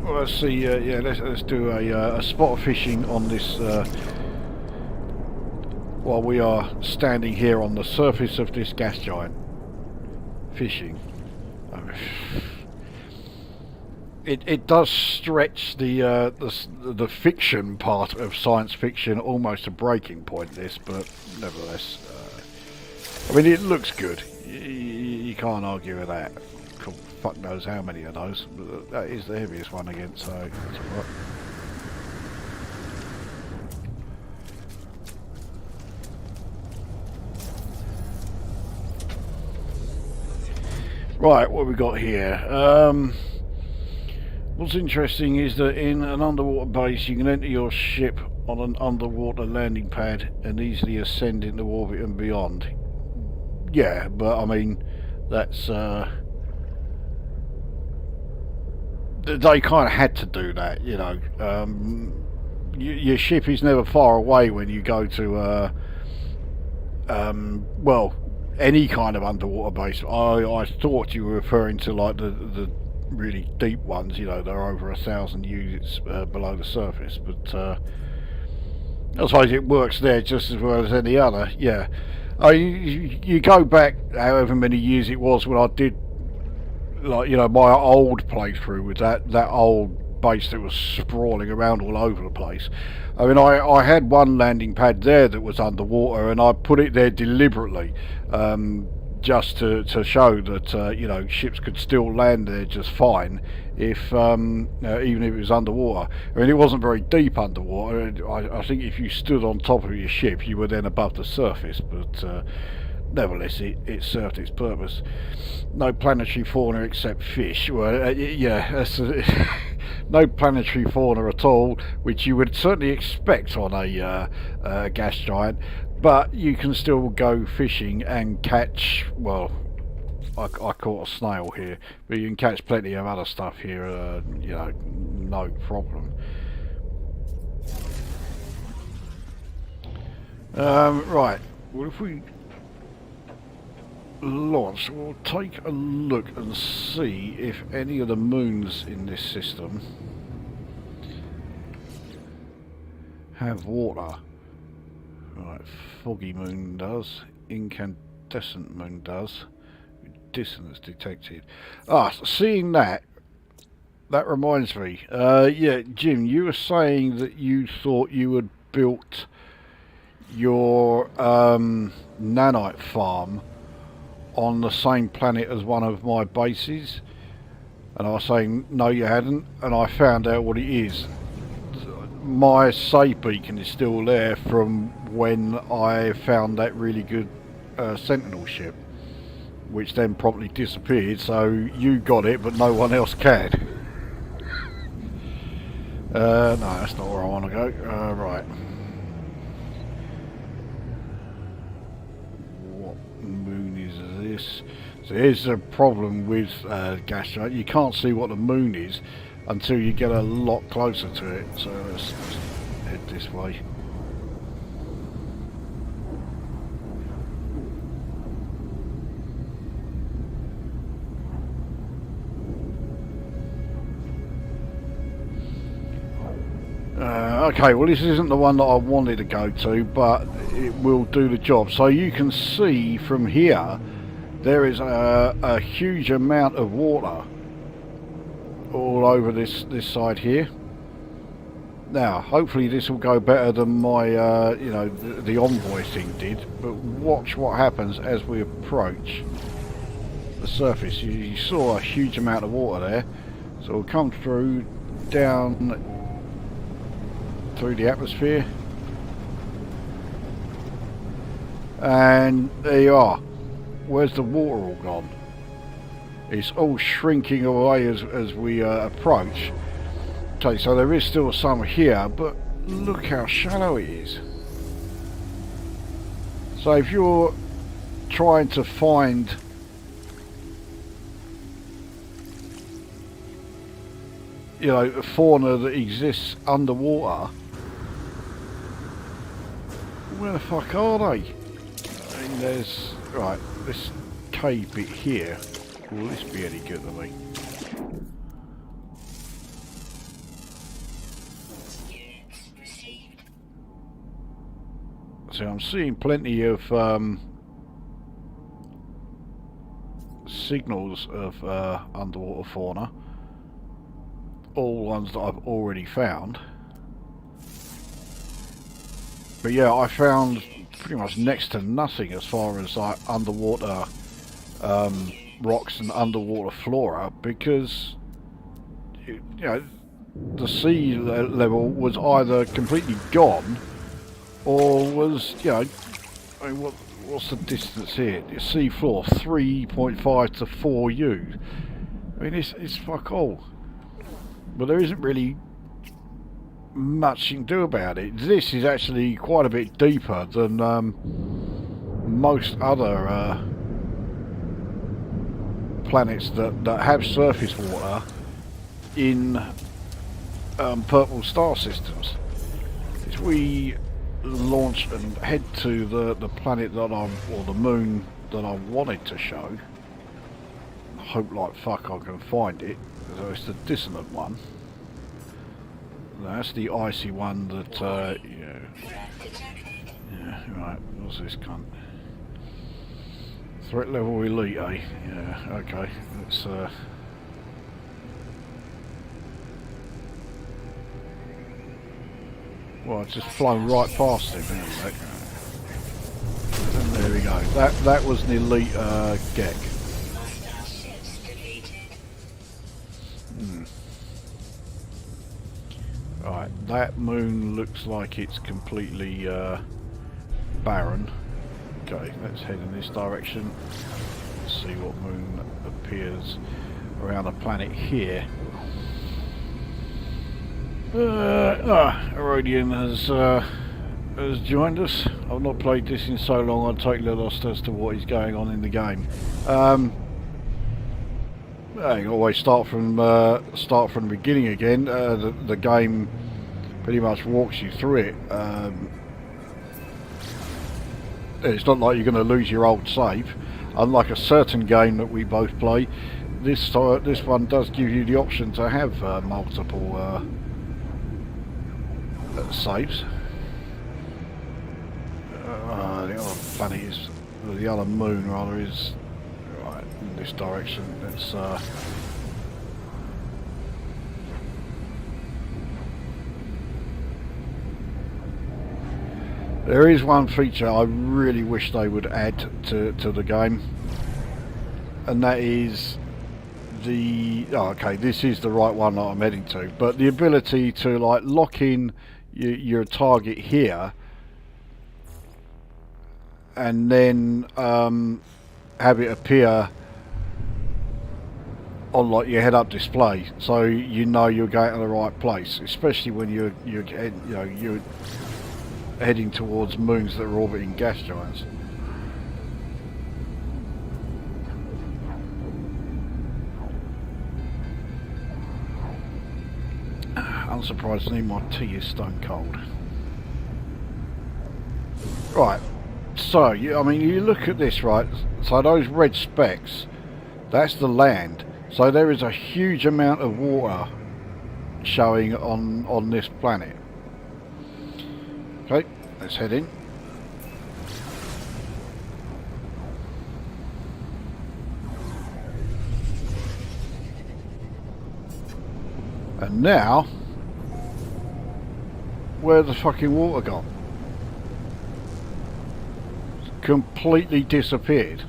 well, let's see. Yeah, let's do a spot of fishing on this while we are standing here on the surface of this gas giant fishing. It does stretch the fiction part of science fiction almost to breaking point. This, but nevertheless, I mean, it looks good. You can't argue with that. Fuck knows how many of those, but that is the heaviest one again, so that's alright. Right, what have we got here? What's interesting is that in an underwater base you can enter your ship on an underwater landing pad and easily ascend into orbit and beyond. Yeah, but I mean, that's they kind of had to do that, you know. Your ship is never far away when you go to well, any kind of underwater base. I thought you were referring to like the really deep ones, you know, they're over 1,000 units below the surface, but I suppose it works there just as well as any other. Yeah, you go back however many years it was when I did, like, you know, my old playthrough with that old base that was sprawling around all over the place. I mean, I had one landing pad there that was underwater, and I put it there deliberately, just to show that you know, ships could still land there just fine if even if it was underwater. I mean, it wasn't very deep underwater. I think if you stood on top of your ship, you were then above the surface, but nevertheless, it served its purpose. No planetary fauna except fish. Well, yeah, that's no planetary fauna at all, which you would certainly expect on a gas giant. But you can still go fishing and catch, well, I caught a snail here, but you can catch plenty of other stuff here, you know, no problem. Right, well, if we launch, we'll take a look and see if any of the moons in this system have water. Right, foggy moon does, incandescent moon does, dissonance detected. Seeing that reminds me, yeah, Jim, you were saying that you thought you had built your nanite farm on the same planet as one of my bases, and I was saying no you hadn't, and I found out what it is. My save beacon is still there from when I found that really good Sentinel ship, which then promptly disappeared, so you got it but no one else can. No, that's not where I want to go. Right. What moon is this? So here's the problem with gas giant. You can't see what the moon is until you get a lot closer to it. So let's head this way. Okay, well, this isn't the one that I wanted to go to, but it will do the job. So you can see from here there is a huge amount of water all over this side here. Now, hopefully this will go better than my, you know, the envoy thing did. But watch what happens as we approach the surface, you saw a huge amount of water there. So it'll come through, down through the atmosphere. And there you are. Where's the water all gone? It's all shrinking away as we approach. Okay, so there is still some here, but look how shallow it is. So if you're trying to find fauna that exists underwater, where the fuck are they? I mean, there's right, this cave bit here. Will this be any good to me? So I'm seeing plenty of signals of underwater fauna. All ones that I've already found. But yeah, I found pretty much next to nothing as far as like underwater rocks and underwater flora, because the sea level was either completely gone or was, I mean, what's the distance here? The sea floor 3.5 to 4U. I mean, it's fuck all. But there isn't really much you can do about it. This is actually quite a bit deeper than most other planets that have surface water in purple star systems. If we launch and head to the planet that or the moon that I wanted to show, hope like fuck I can find it. So it's the dissonant one. That's the icy one that, yeah, right, what's this cunt? Threat level elite, eh? Yeah, okay, let's, well, it's just flown right past him, isn't it? And there we go. That was an elite, Gek. Right, that moon looks like it's completely barren. Okay, let's head in this direction. Let's see what moon appears around the planet here. Herodian has joined us. I've not played this in so long, I'm totally lost as to what is going on in the game. You can always start from the beginning again. The game pretty much walks you through it. It's not like you're going to lose your old save. Unlike a certain game that we both play, this one does give you the option to have multiple saves. The other planet is, the other moon rather, is right in this direction. Let's there is one feature I really wish they would add to the game, and that is the, oh, okay, this is the right one that I'm heading to, but the ability to like lock in your target here and then have it appear on like your head-up display, so you know you're going to the right place, especially when you're heading towards moons that are orbiting gas giants. Unsurprisingly, my tea is stone cold. Right, so I mean, you look at this, right? So those red specks, that's the land. So there is a huge amount of water showing on this planet. Okay, let's head in. And now, where's the fucking water gone? It's completely disappeared.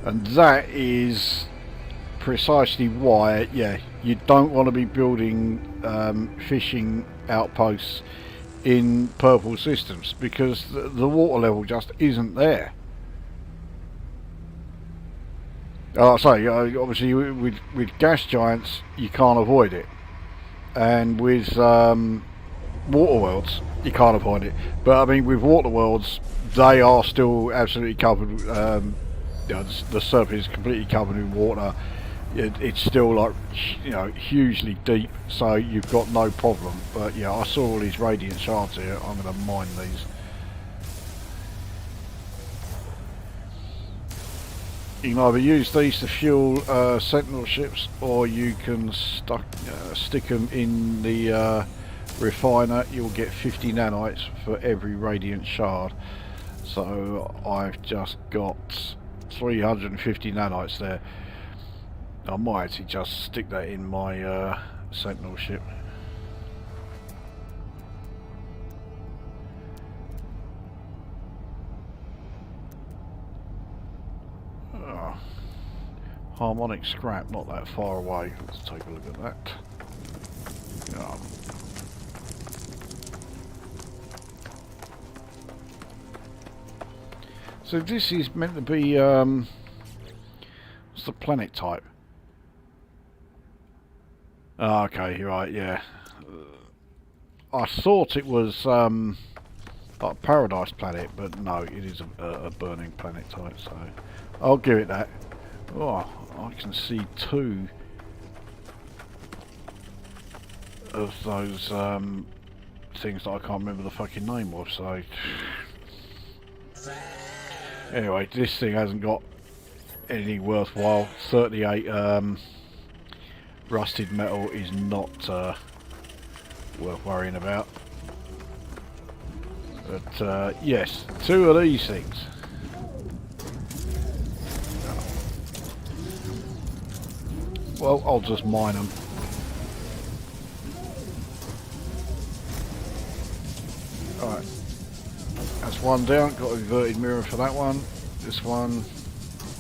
And that is precisely why, yeah, you don't want to be building fishing outposts in purple systems, because the water level just isn't there. I say, obviously with gas giants you can't avoid it, and with water worlds you can't avoid it. But I mean, with water worlds, they are still absolutely covered. You know, the surface is completely covered in water. It's still, like, you know, hugely deep, so you've got no problem. But yeah, I saw all these radiant shards here. I'm going to mine these. You can either use these to fuel sentinel ships, or you can stick them in the refiner. You'll get 50 nanites for every radiant shard. So I've just got 350 nanites there. I might actually just stick that in my sentinel ship. Harmonic scrap, not that far away. Let's take a look at that. So this is meant to be, what's the planet type? Oh, okay, you're right, yeah. I thought it was like a paradise planet, but no, it is a burning planet type, so I'll give it that. Oh, I can see two of those things that I can't remember the fucking name of, so anyway, this thing hasn't got anything worthwhile. 38 rusted metal is not worth worrying about. But yes, two of these things. Well, I'll just mine them. Alright, that's one down. Got an inverted mirror for that one. This one,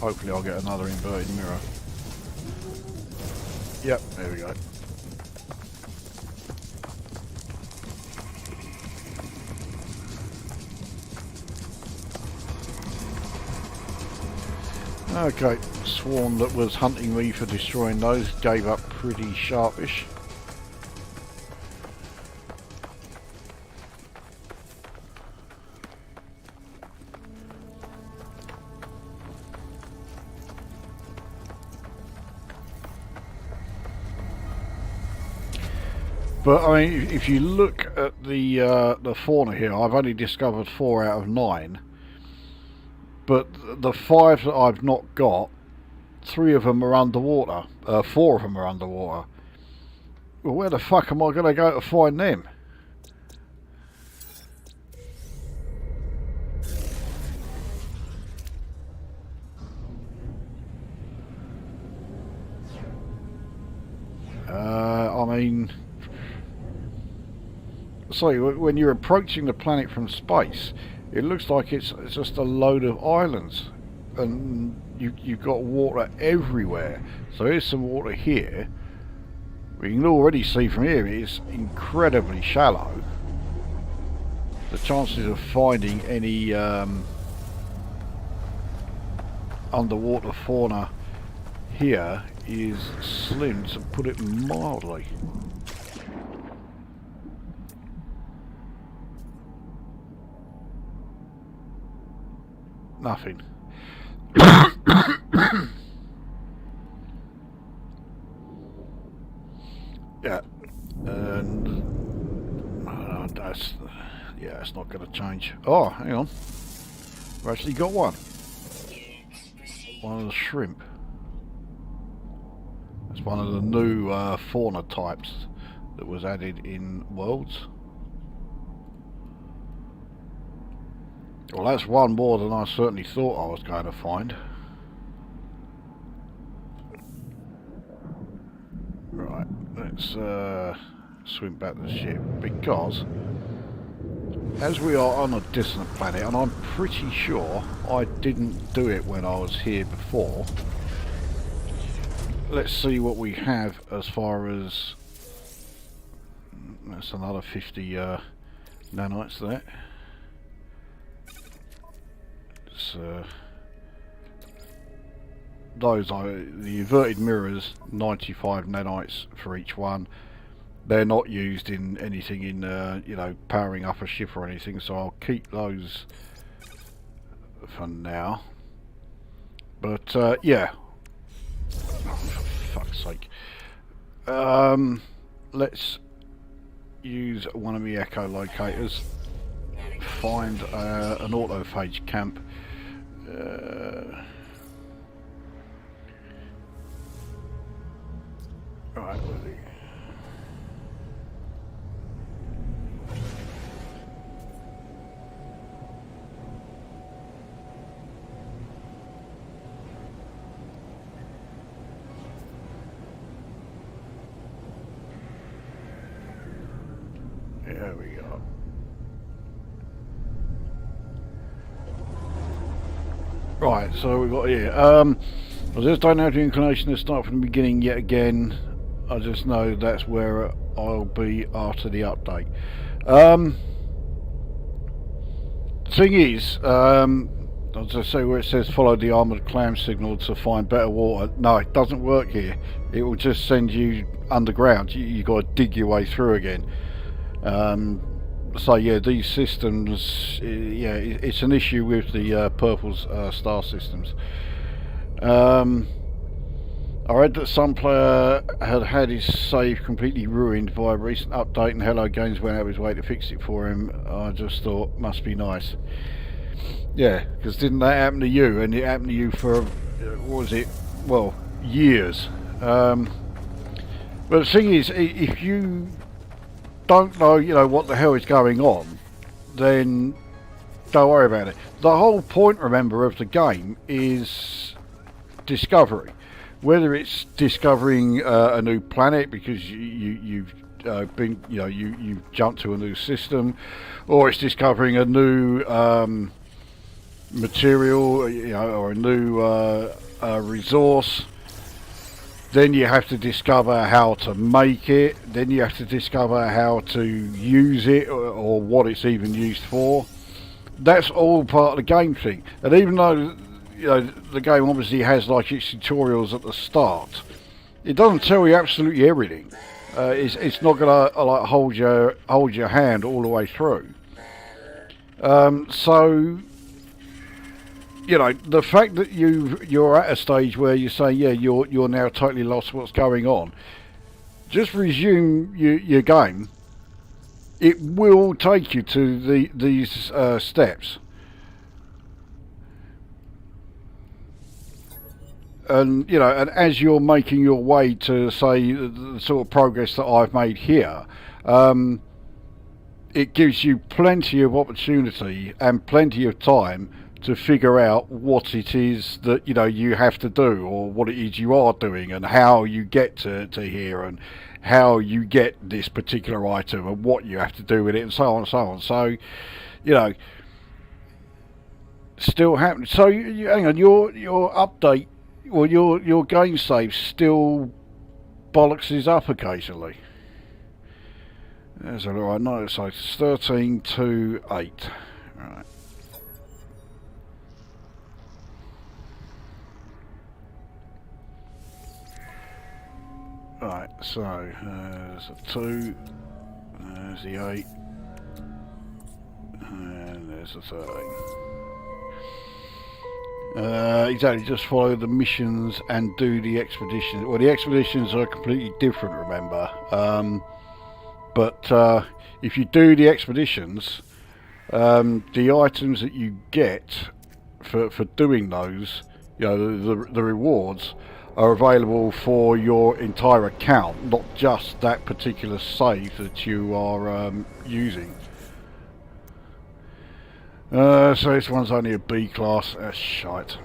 hopefully I'll get another inverted mirror. Yep, there we go. Okay, swarm that was hunting me for destroying those gave up pretty sharpish. But I mean, if you look at the fauna here, I've only discovered 4 out of 9. But the 5 that I've not got, 3 of them are underwater. 4 of them are underwater. Well, where the fuck am I going to go to find them? I mean, sorry, when you're approaching the planet from space, it looks like it's just a load of islands, and you've got water everywhere. So here's some water here. We can already see from here it's incredibly shallow. The chances of finding any underwater fauna here is slim, to put it mildly. Nothing. Yeah, and that's, yeah, it's not going to change. Oh, hang on, we've actually got one of the shrimp. It's one of the new fauna types that was added in Worlds. Well, that's one more than I certainly thought I was going to find. Right, let's swim back to the ship, because as we are on a distant planet, and I'm pretty sure I didn't do it when I was here before, let's see what we have as far as... That's another 50 nanites there. Those are the inverted mirrors, 95 nanites for each one. They're not used in anything in you know, powering up a ship or anything, so I'll keep those for now. But yeah, oh, for fuck's sake, let's use one of the echolocators, find an autophage camp. Right, there we go. Right, so we've got here. I just don't have the inclination to start from the beginning yet again. I just know that's where I'll be after the update. Thing is, as I say, where it says follow the armoured clam signal to find better water, no, it doesn't work here. It will just send you underground. You got to dig your way through again. So yeah, these systems, yeah, it's an issue with the purple star systems. I read that some player had his save completely ruined by a recent update, and Hello Games went out of his way to fix it for him. I just thought, must be nice. Yeah, because didn't that happen to you? And it happened to you for, what was it? Well, years. But the thing is, if you don't know, you know, what the hell is going on, then don't worry about it. The whole point, remember, of the game is discovery. Whether it's discovering a new planet because you've been, you know, you've jumped to a new system, or it's discovering a new material, you know, or a new resource. Then you have to discover how to make it. Then you have to discover how to use it, or what it's even used for. That's all part of the game thing. And even though, you know, the game obviously has like its tutorials at the start, it doesn't tell you absolutely everything. It's not gonna like hold your hand all the way through. So, you know, the fact that you're at a stage where you say, yeah, you're now totally lost what's going on, just resume your game. It will take you to these steps. And, you know, and as you're making your way to, say, the sort of progress that I've made here, it gives you plenty of opportunity and plenty of time to figure out what it is that, you know, you have to do, or what it is you are doing, and how you get to here, and how you get this particular item, and what you have to do with it, and so on and so on. So, you know, still happening. So hang on, your update, or your game save still bollockses up occasionally. There's a little, I know, so it's 13.2.8. Right. Right, so there's a 2, there's the 8, and there's the 13. Exactly, just follow the missions and do the expeditions. Well, the expeditions are completely different, remember. But if you do the expeditions, the items that you get for doing those, you know, the rewards are available for your entire account, not just that particular save that you are using. So this one's only a B class. That's shite.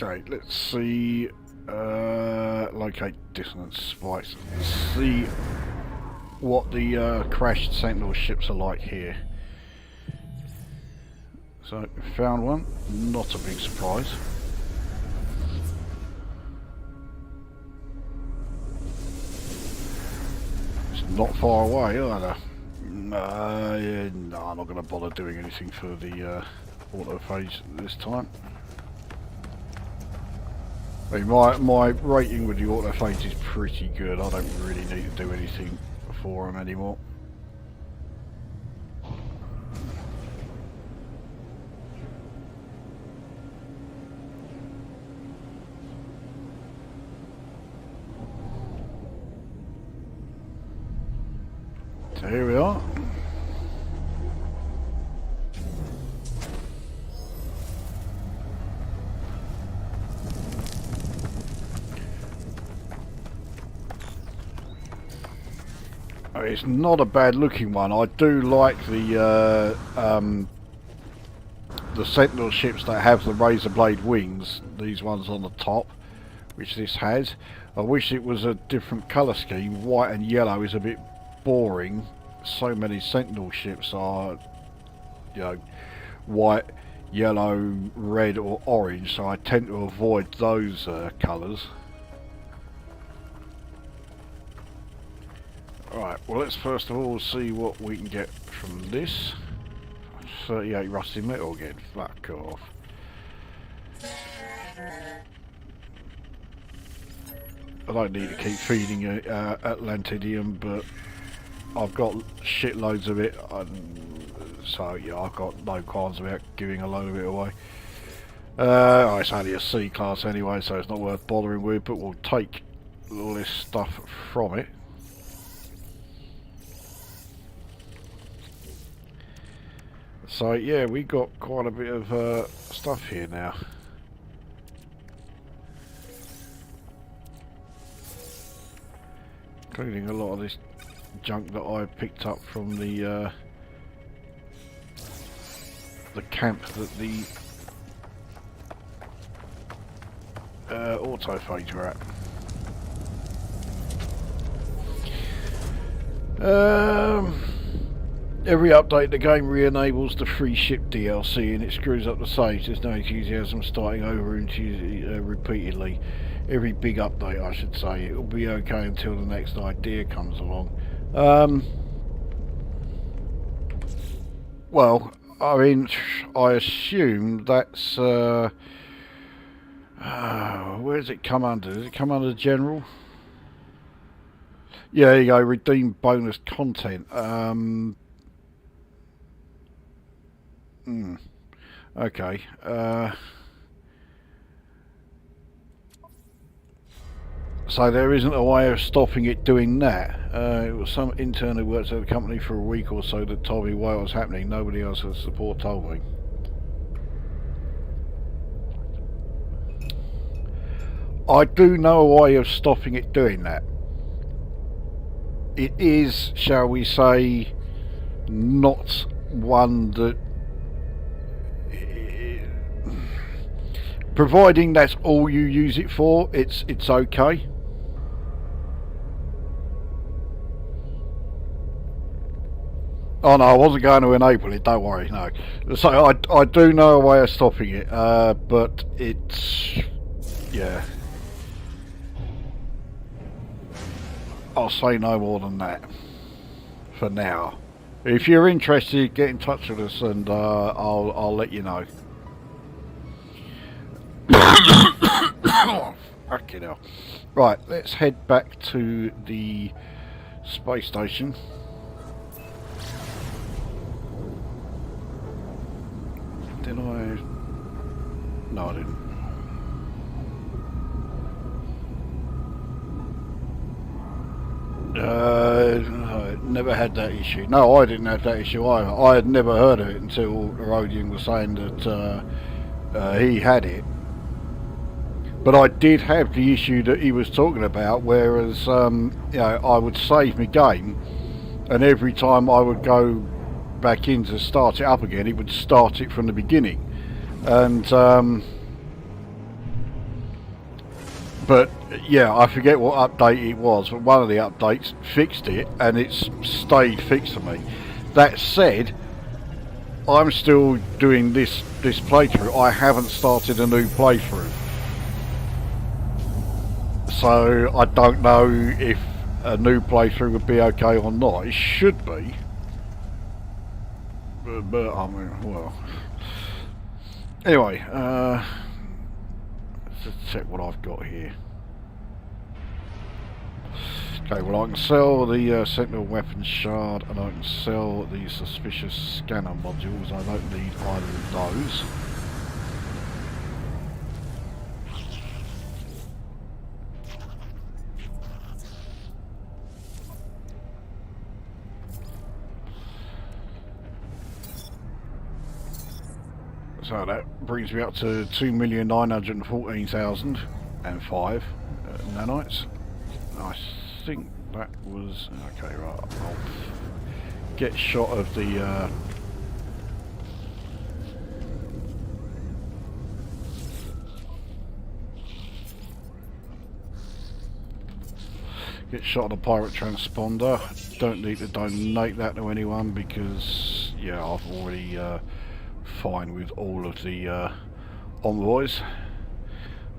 Okay, let's see Locate dissonance spikes. See what the crashed Sentinel ships are like here. So, found one. Not a big surprise. It's not far away either. Yeah, no, I'm not going to bother doing anything for the autophage this time. I mean, my rating with the autophage is pretty good. I don't really need to do anything for them anymore. So here we are. It's not a bad looking one. I do like the Sentinel ships that have the razor blade wings, these ones on the top, which this has. I wish it was a different colour scheme. White and yellow is a bit boring. So many Sentinel ships are, you know, white, yellow, red or orange, so I tend to avoid those colours. Right, well, let's first of all see what we can get from this. 38 rusty metal again, fuck off. I don't need to keep feeding Atlantidium, but I've got shitloads of it, so yeah, I've got no qualms about giving a load of it away. It's only a C class anyway, so it's not worth bothering with, but we'll take all this stuff from it. So yeah, we got quite a bit of stuff here now. Including a lot of this junk that I picked up from the camp that the autophage were at. Every update the game re-enables the free ship DLC and it screws up the saves. There's no enthusiasm starting over repeatedly. Every big update, I should say. It will be okay until the next idea comes along. Well, I mean, I assume that's... where does it come under? Does it come under General? Yeah, there you go, redeem bonus content. Okay. So there isn't a way of stopping it doing that. It was some intern who worked at the company for a week or so that told me why it was happening. Nobody else at support told me. I do know a way of stopping it doing that. It is, shall we say, not one that... Providing that's all you use it for, it's okay. Oh no, I wasn't going to enable it, don't worry, no. So I do know a way of stopping it, but it's... yeah. I'll say no more than that for now. If you're interested, get in touch with us and I'll let you know. Fucking hell. Right, let's head back to the space station. Did I? No, I didn't. I never had that issue. No, I didn't have that issue either. I had never heard of it until Rodian was saying that he had it. But I did have the issue that he was talking about, whereas you know, I would save my game, and every time I would go back in to start it up again, it would start it from the beginning. And But yeah, I forget what update it was, but one of the updates fixed it and it's stayed fixed for me. That said, I'm still doing this playthrough. I haven't started a new playthrough, so I don't know if a new playthrough would be okay or not. It should be, but I mean, well. Anyway, let's check what I've got here. Okay, well I can sell the Sentinel Weapon Shard and I can sell the Suspicious Scanner modules. I don't need either of those. So that brings me up to 2,914,005 nanites. I think that was okay. Right, I'll get shot of the pirate transponder. Don't need to donate that to anyone because yeah, I've already fine with all of the envoys.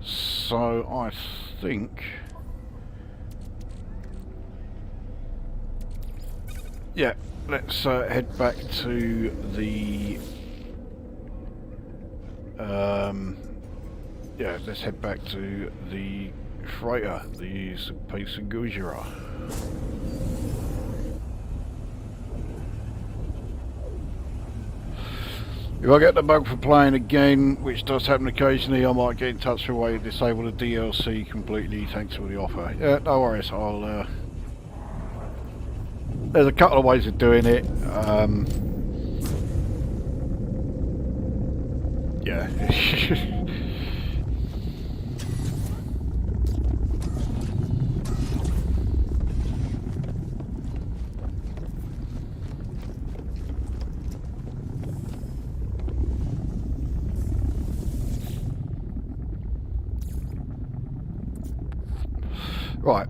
So I think, yeah, let's head back to the yeah, let's head back to the freighter, the Pt.2. If I get the bug for playing again, which does happen occasionally, I might get in touch with a way to disable the DLC completely. Thanks for the offer. Yeah, no worries. I'll. There's a couple of ways of doing it. Yeah. Right,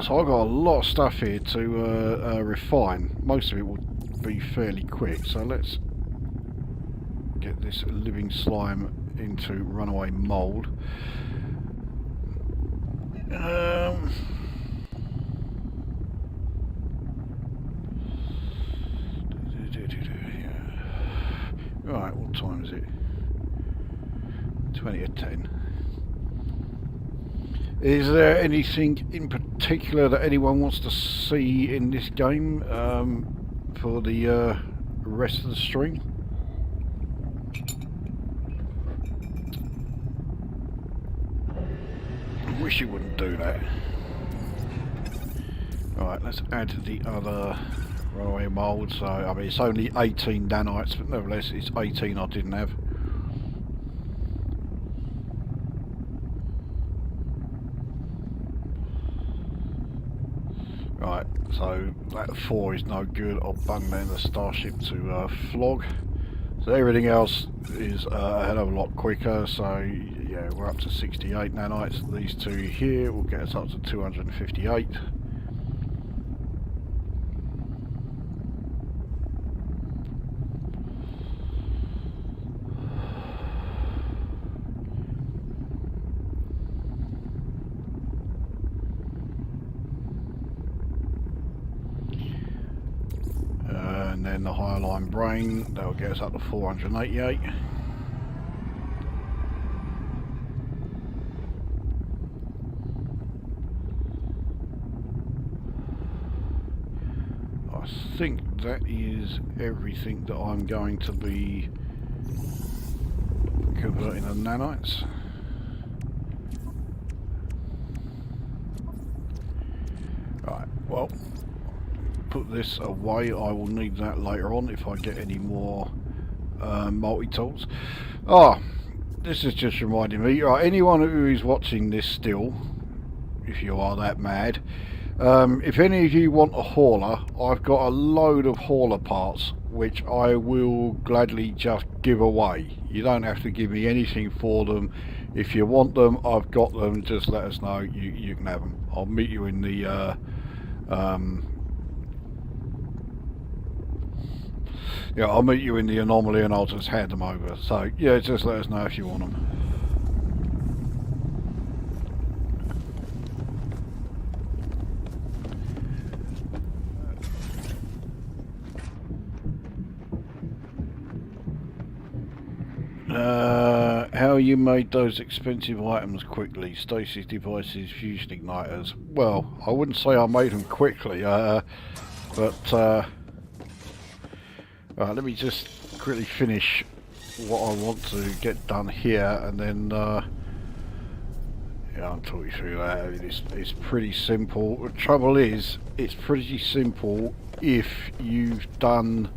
so I've got a lot of stuff here to refine. Most of it will be fairly quick, so let's get this living slime into runaway mould. Right, what time is it? 20 to 10. Is there anything in particular that anyone wants to see in this game for the rest of the stream? I wish you wouldn't do that. Alright, let's add the other runaway mould. So, I mean, it's only 18 nanites, but nevertheless, it's 18 I didn't have. Right, so that 4 is no good. I'll bung that in the starship to flog. So everything else is a hell of a lot quicker. So yeah, we're up to 68 nanites. These two here will get us up to 258. And then the hyaline brain, that will get us up to 488. I think that is everything that I'm going to be converting to nanites. Right, well, put this away. I will need that later on if I get any more multi-tools. This is just reminding me, right, anyone who is watching this still, if you are that mad, if any of you want a hauler, I've got a load of hauler parts which I will gladly just give away. You don't have to give me anything for them. If you want them, I've got them. Just let us know. You can have them. I'll meet you in the yeah, I'll meet you in the anomaly and I'll just hand them over. So yeah, just let us know if you want them. How you made those expensive items quickly? Stasis devices, fusion igniters. Well, I wouldn't say I made them quickly, but right, let me just quickly finish what I want to get done here, and then yeah, I'll talk you through that. I mean, it's pretty simple. The trouble is, it's pretty simple if you've done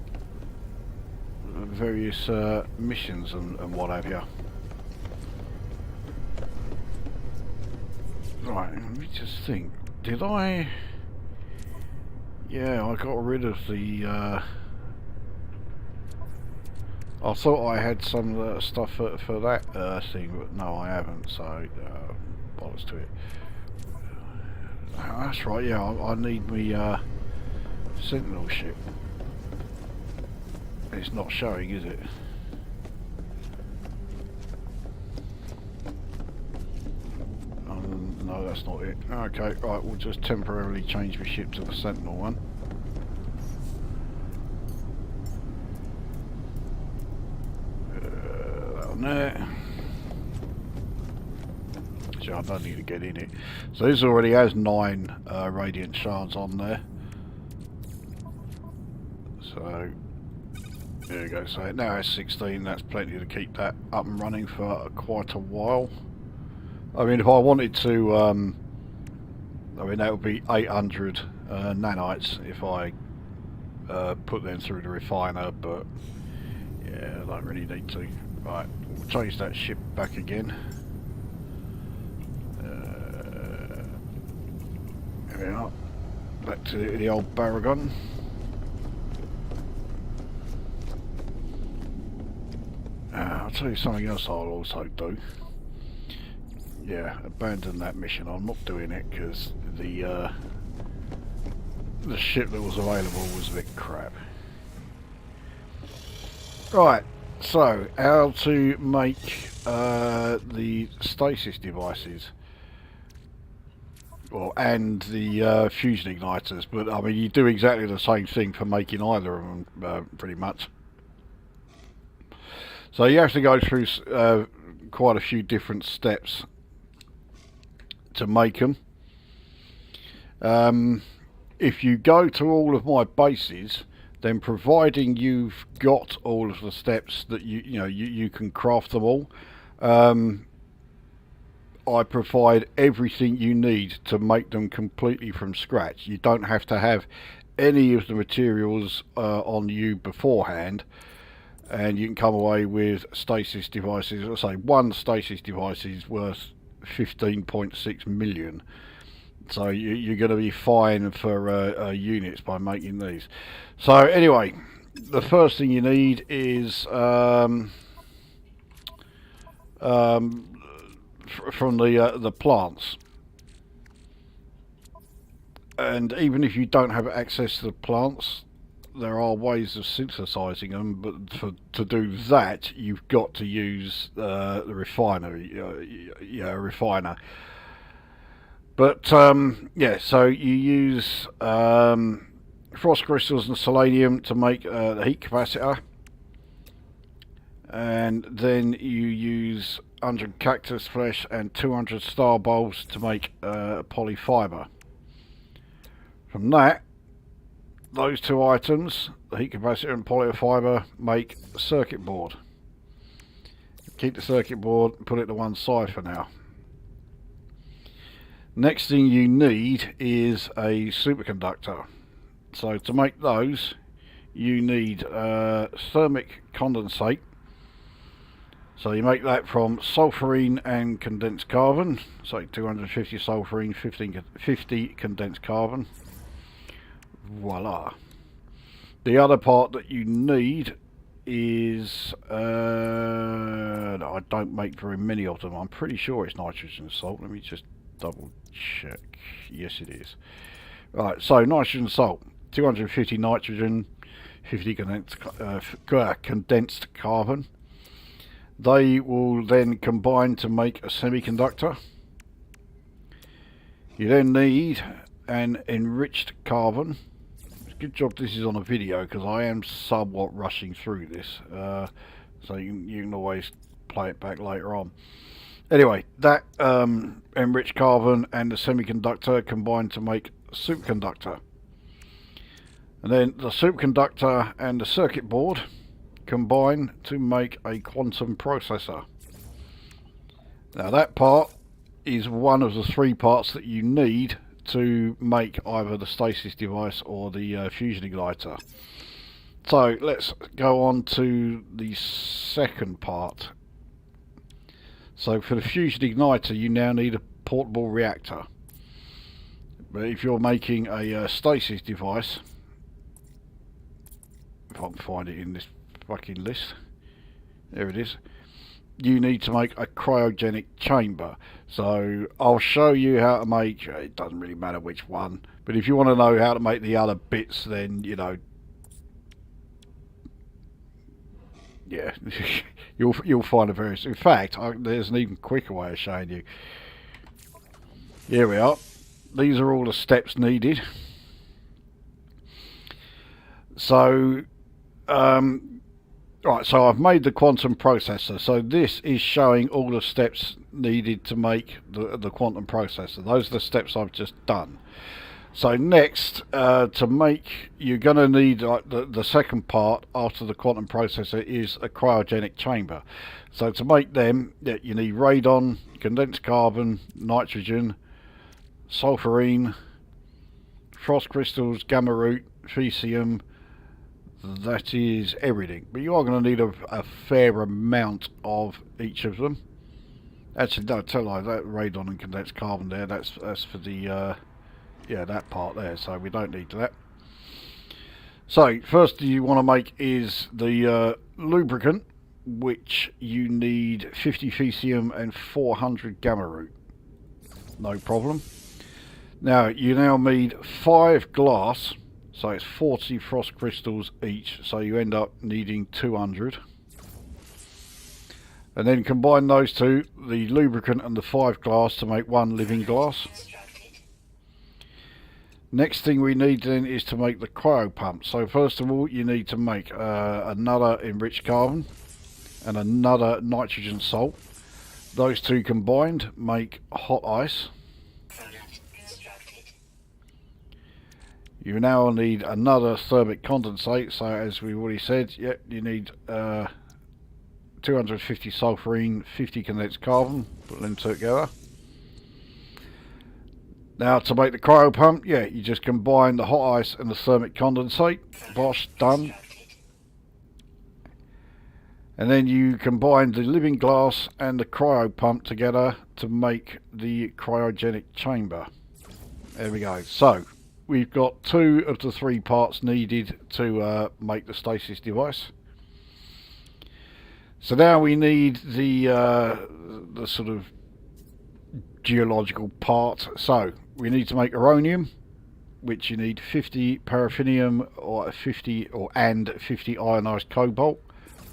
various missions and what have you. Right, let me just think. Did I? Yeah, I got rid of the. I thought I had some stuff for that thing, but no, I haven't. So, bollocks to it. That's right. Yeah, I need me Sentinel ship. It's not showing, is it? No, that's not it. Okay, right, we'll just temporarily change the ship to the Sentinel one. That one there. So I don't need to get in it. So this already has 9 radiant shards on there. So there you go. So it now has 16. That's plenty to keep that up and running for quite a while. I mean, if I wanted to, I mean, that would be 800 nanites if I put them through the refiner, but yeah, I don't really need to. Right, we'll change that ship back again. There we are. Back to the old Baragon. I'll tell you something else I'll also do. Yeah, abandon that mission. I'm not doing it because the ship that was available was a bit crap. Right, so how to make the stasis devices, well, and the fusion igniters. But I mean, you do exactly the same thing for making either of them, pretty much. So you have to go through quite a few different steps to make them. If you go to all of my bases, then providing you've got all of the steps that you can craft them all, I provide everything you need to make them completely from scratch. You don't have to have any of the materials on you beforehand, and you can come away with stasis devices. Let's say one stasis device is worth 15.6 million, so you're going to be fine for units by making these. So anyway, the first thing you need is from the plants, and even if you don't have access to the plants, there are ways of synthesizing them, but to do that you've got to use the refinery, refiner. But yeah, so you use frost crystals and selenium to make the heat capacitor, and then you use 100 cactus flesh and 200 star bulbs to make polyfiber. From that, those two items, the heat capacitor and polyfiber, make a circuit board. Keep the circuit board and put it to one side for now. Next thing you need is a superconductor. So to make those, you need thermic condensate. So you make that from sulfurine and condensed carbon. So 250 sulfurine, 50 condensed carbon. Voila. The other part that you need is no, I don't make very many of them. I'm pretty sure it's nitrogen salt. Let me just double check. Yes, it is. Right, so nitrogen salt, 250 nitrogen, 50 condensed carbon. They will then combine to make a semiconductor. You then need an enriched carbon. Good job this is on a video, because I am somewhat rushing through this, so you can always play it back later on. Anyway, that enriched carbon and the semiconductor combine to make a superconductor. And then the superconductor and the circuit board combine to make a quantum processor. Now that part is one of the three parts that you need to make either the stasis device or the fusion igniter. So let's go on to the second part. So for the fusion igniter you now need a portable reactor. But if you're making a stasis device, if I can find it in this fucking list, there it is, you need to make a cryogenic chamber. So I'll show you how to make, it doesn't really matter which one, but if you want to know how to make the other bits, then you know, yeah, you'll find a various. In fact, there's an even quicker way of showing you. Here we are. These are all the steps needed. So right, so I've made the quantum processor. So this is showing all the steps needed to make the quantum processor. Those are the steps I've just done. So next, to make, you're going to need the second part after the quantum processor is a cryogenic chamber. So to make them, you need radon, condensed carbon, nitrogen, sulfurine, frost crystals, gamma root, tritium. That is everything, but you are going to need a fair amount of each of them. Actually, no, tell you that radon and condensed carbon there, that's for the yeah, that part there, so we don't need that. So first you want to make is the lubricant, which you need 50 Fecium and 400 gamma root. No problem. Now you now need 5 glass. So it's 40 frost crystals each, so you end up needing 200. And then combine those two, the lubricant and the 5 glass, to make one living glass. Next thing we need then is to make the cryo pump. So first of all you need to make another enriched carbon and another nitrogen salt. Those two combined make hot ice. You now need another thermic condensate, so as we've already said, yep, you need 250 sulfurine, 50 condensed carbon, put them together. Now to make the cryo pump, yeah, you just combine the hot ice and the thermic condensate, bosh, done. And then you combine the living glass and the cryo pump together to make the cryogenic chamber. There we go. So we've got 2 of the 3 parts needed to make the stasis device. So now we need the sort of geological part. So we need to make uranium, which you need 50 paraffinium or 50 ionized cobalt.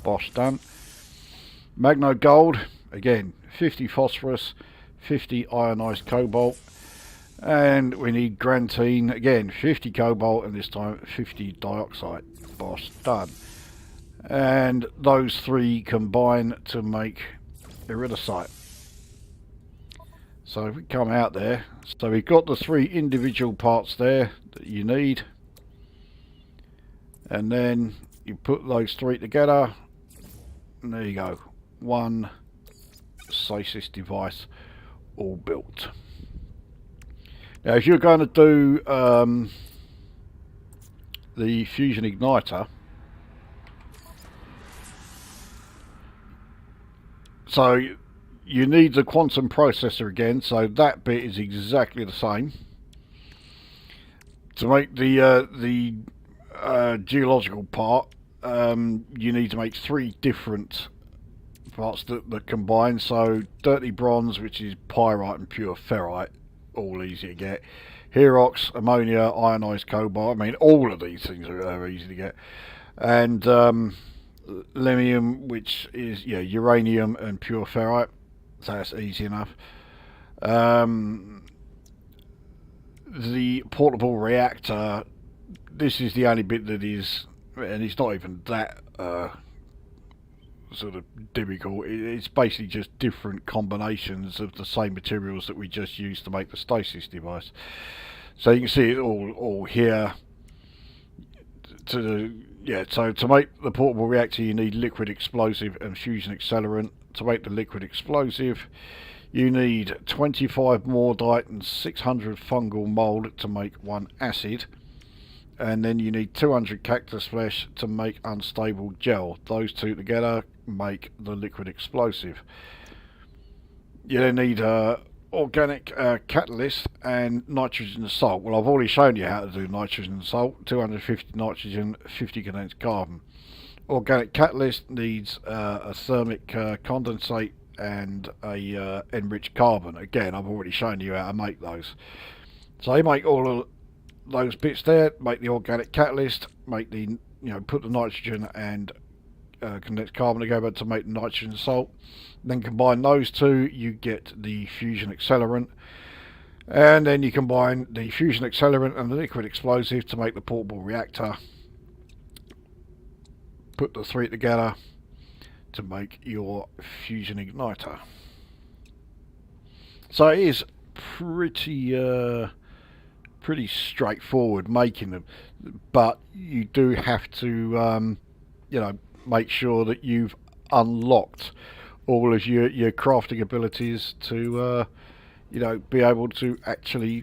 Bosh, done. Magno gold, again 50 phosphorus, 50 ionized cobalt. And we need grantine, again 50 cobalt, and this time 50 dioxide. Bosh, done. And those 3 combine to make iridescent. So if we come out there, so we've got the 3 individual parts there that you need, and then you put those 3 together, and there you go, one stasis device all built. Now if you're going to do the fusion igniter, so you need the quantum processor again, so that bit is exactly the same. To make the geological part, you need to make 3 different parts that combine. So dirty bronze, which is pyrite and pure ferrite, all easy to get. Herox, ammonia, ionized cobalt. I mean, all of these things are easy to get. And lemium, which is uranium and pure ferrite. So that's easy enough. The portable reactor. This is the only bit that is, and it's not even that sort of difficult. It's basically just different combinations of the same materials that we just used to make the stasis device. So you can see it all here. So to make the portable reactor, you need liquid explosive and fusion accelerant. To make the liquid explosive, you need 25 mortite and 600 fungal mold to make 1 acid. And then you need 200 cactus flesh to make unstable gel. Those 2 together make the liquid explosive. You then need organic catalyst and nitrogen salt. Well, I've already shown you how to do nitrogen salt. 250 nitrogen, 50 condensed carbon. Organic catalyst needs a thermic condensate and a enriched carbon. Again, I've already shown you how to make those. So you make all of those bits there, make the organic catalyst, make the put the nitrogen and condensed carbon together to make the nitrogen salt. Then combine those 2, you get the fusion accelerant, and then you combine the fusion accelerant and the liquid explosive to make the portable reactor. Put the 3 together to make your fusion igniter. So it is pretty straightforward making them, but you do have to make sure that you've unlocked all of your crafting abilities to be able to actually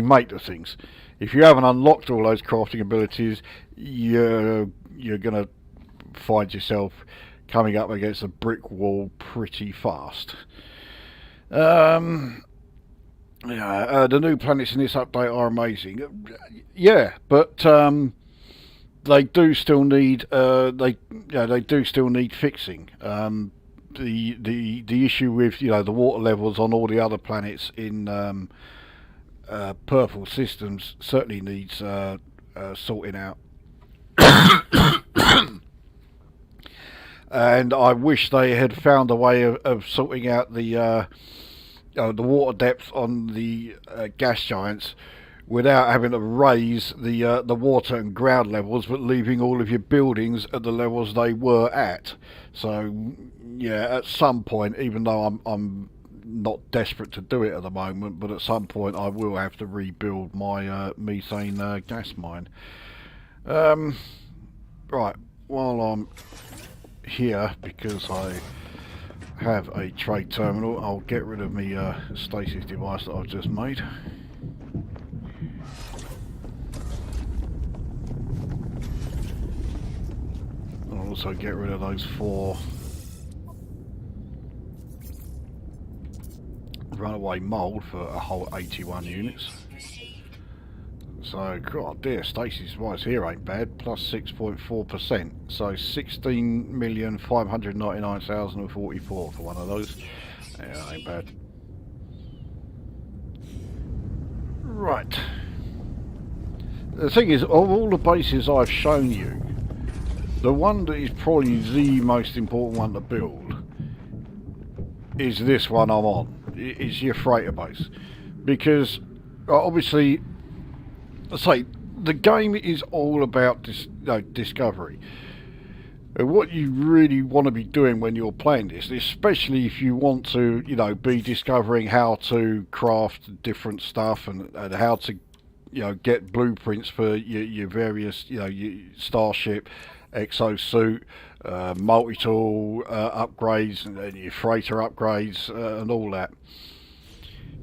make the things. If you haven't unlocked all those crafting abilities, you're gonna find yourself coming up against a brick wall pretty fast. The new planets in this update are amazing. Yeah, but they do still need fixing. The issue with the water levels on all the other planets in purple systems certainly needs sorting out. And I wish they had found a way of sorting out the water depth on the gas giants without having to raise the water and ground levels, but leaving all of your buildings at the levels they were at. So yeah, at some point, even though I'm not desperate to do it at the moment, but at some point I will have to rebuild my methane gas mine. Right, while I'm here, because I have a trade terminal, I'll get rid of my stasis device that I've just made. I'll also get rid of those 4 runaway mould for a whole 81 units. So, god dear, stasis device here ain't bad, plus 6.4%. So 16,599,044 for one of those. Yeah, ain't bad. Right. The thing is, of all the bases I've shown you, the one that is probably the most important one to build is this one I'm on. It's your freighter base. Because, obviously, let's say, the game is all about discovery. And what you really want to be doing when you're playing this, especially if you want to, be discovering how to craft different stuff and how to, get blueprints for your various, your starship, exosuit, multi-tool upgrades, and your freighter upgrades, and all that.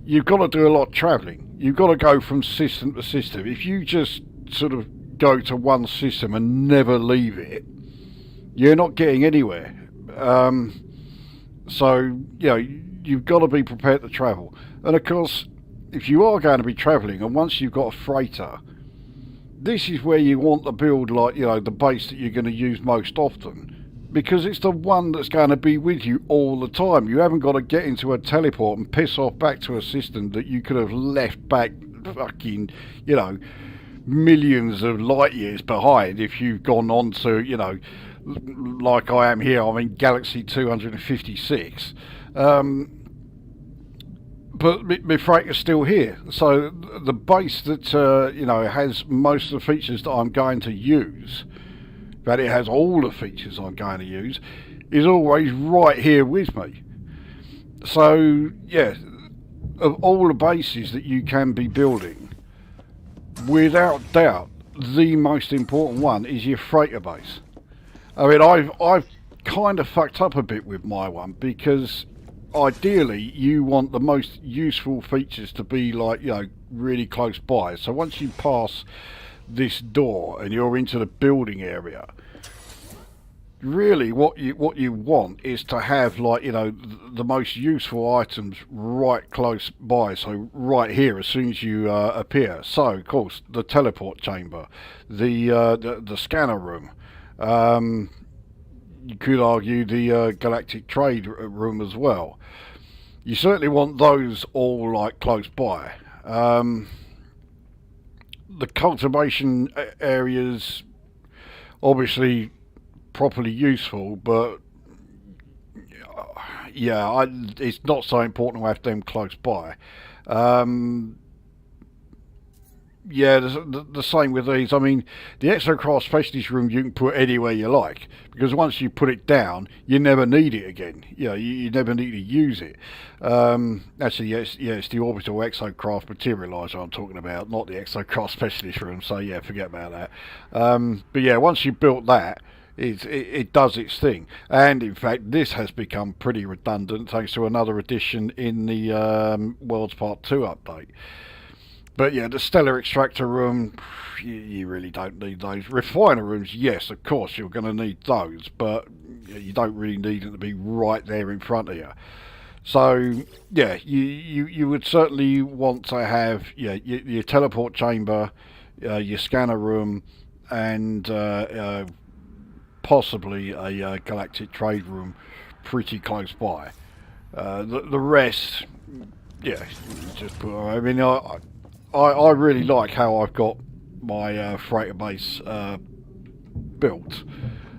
You've got to do a lot of travelling. You've got to go from system to system. If you just sort of go to one system and never leave it, you're not getting anywhere. So, you've got to be prepared to travel. And of course, if you are going to be travelling, and once you've got a freighter, this is where you want to build, like, you know, the base that you're going to use most often, because it's the one that's going to be with you all the time. You haven't got to get into a teleport and piss off back to a system that you could have left back fucking, you know, millions of light years behind if you've gone on to, you know, like I am here. I'm in Galaxy 256. But my freighter's still here, so the base that you know, has most of the features that I'm going to use, that it has all the features I'm going to use, is always right here with me. So yeah, of all the bases that you can be building, without doubt, the most important one is your freighter base. I mean, I've kind of fucked up a bit with my one, because ideally you want the most useful features to be, like, you know, really close by. So once you pass this door and you're into the building area, really what you want is to have, like, you know, the most useful items right close by, so right here as soon as you appear. So of course the teleport chamber, the scanner room, you could argue the galactic trade room as well. You certainly want those all, like, close by. The cultivation areas, obviously properly useful, but yeah, it's not so important to have them close by. Yeah, the same with these. I mean, the exocraft specialist room you can put anywhere you like, because once you put it down, you never need it again. You know, you never need to use it. Actually, yes, it's the orbital exocraft materializer I'm talking about, not the exocraft specialist room. So yeah, forget about that. But yeah, once you built that, it does its thing. And in fact, this has become pretty redundant thanks to another addition in the Worlds Part 2 update. But yeah, the stellar extractor room, you really don't need those. Refiner rooms, yes, of course, you're going to need those, but you don't really need them to be right there in front of you. So yeah, you would certainly want to have, yeah, your teleport chamber, your scanner room, and possibly a galactic trade room pretty close by. The rest, yeah, just put. I mean, I really like how I've got my freighter base built,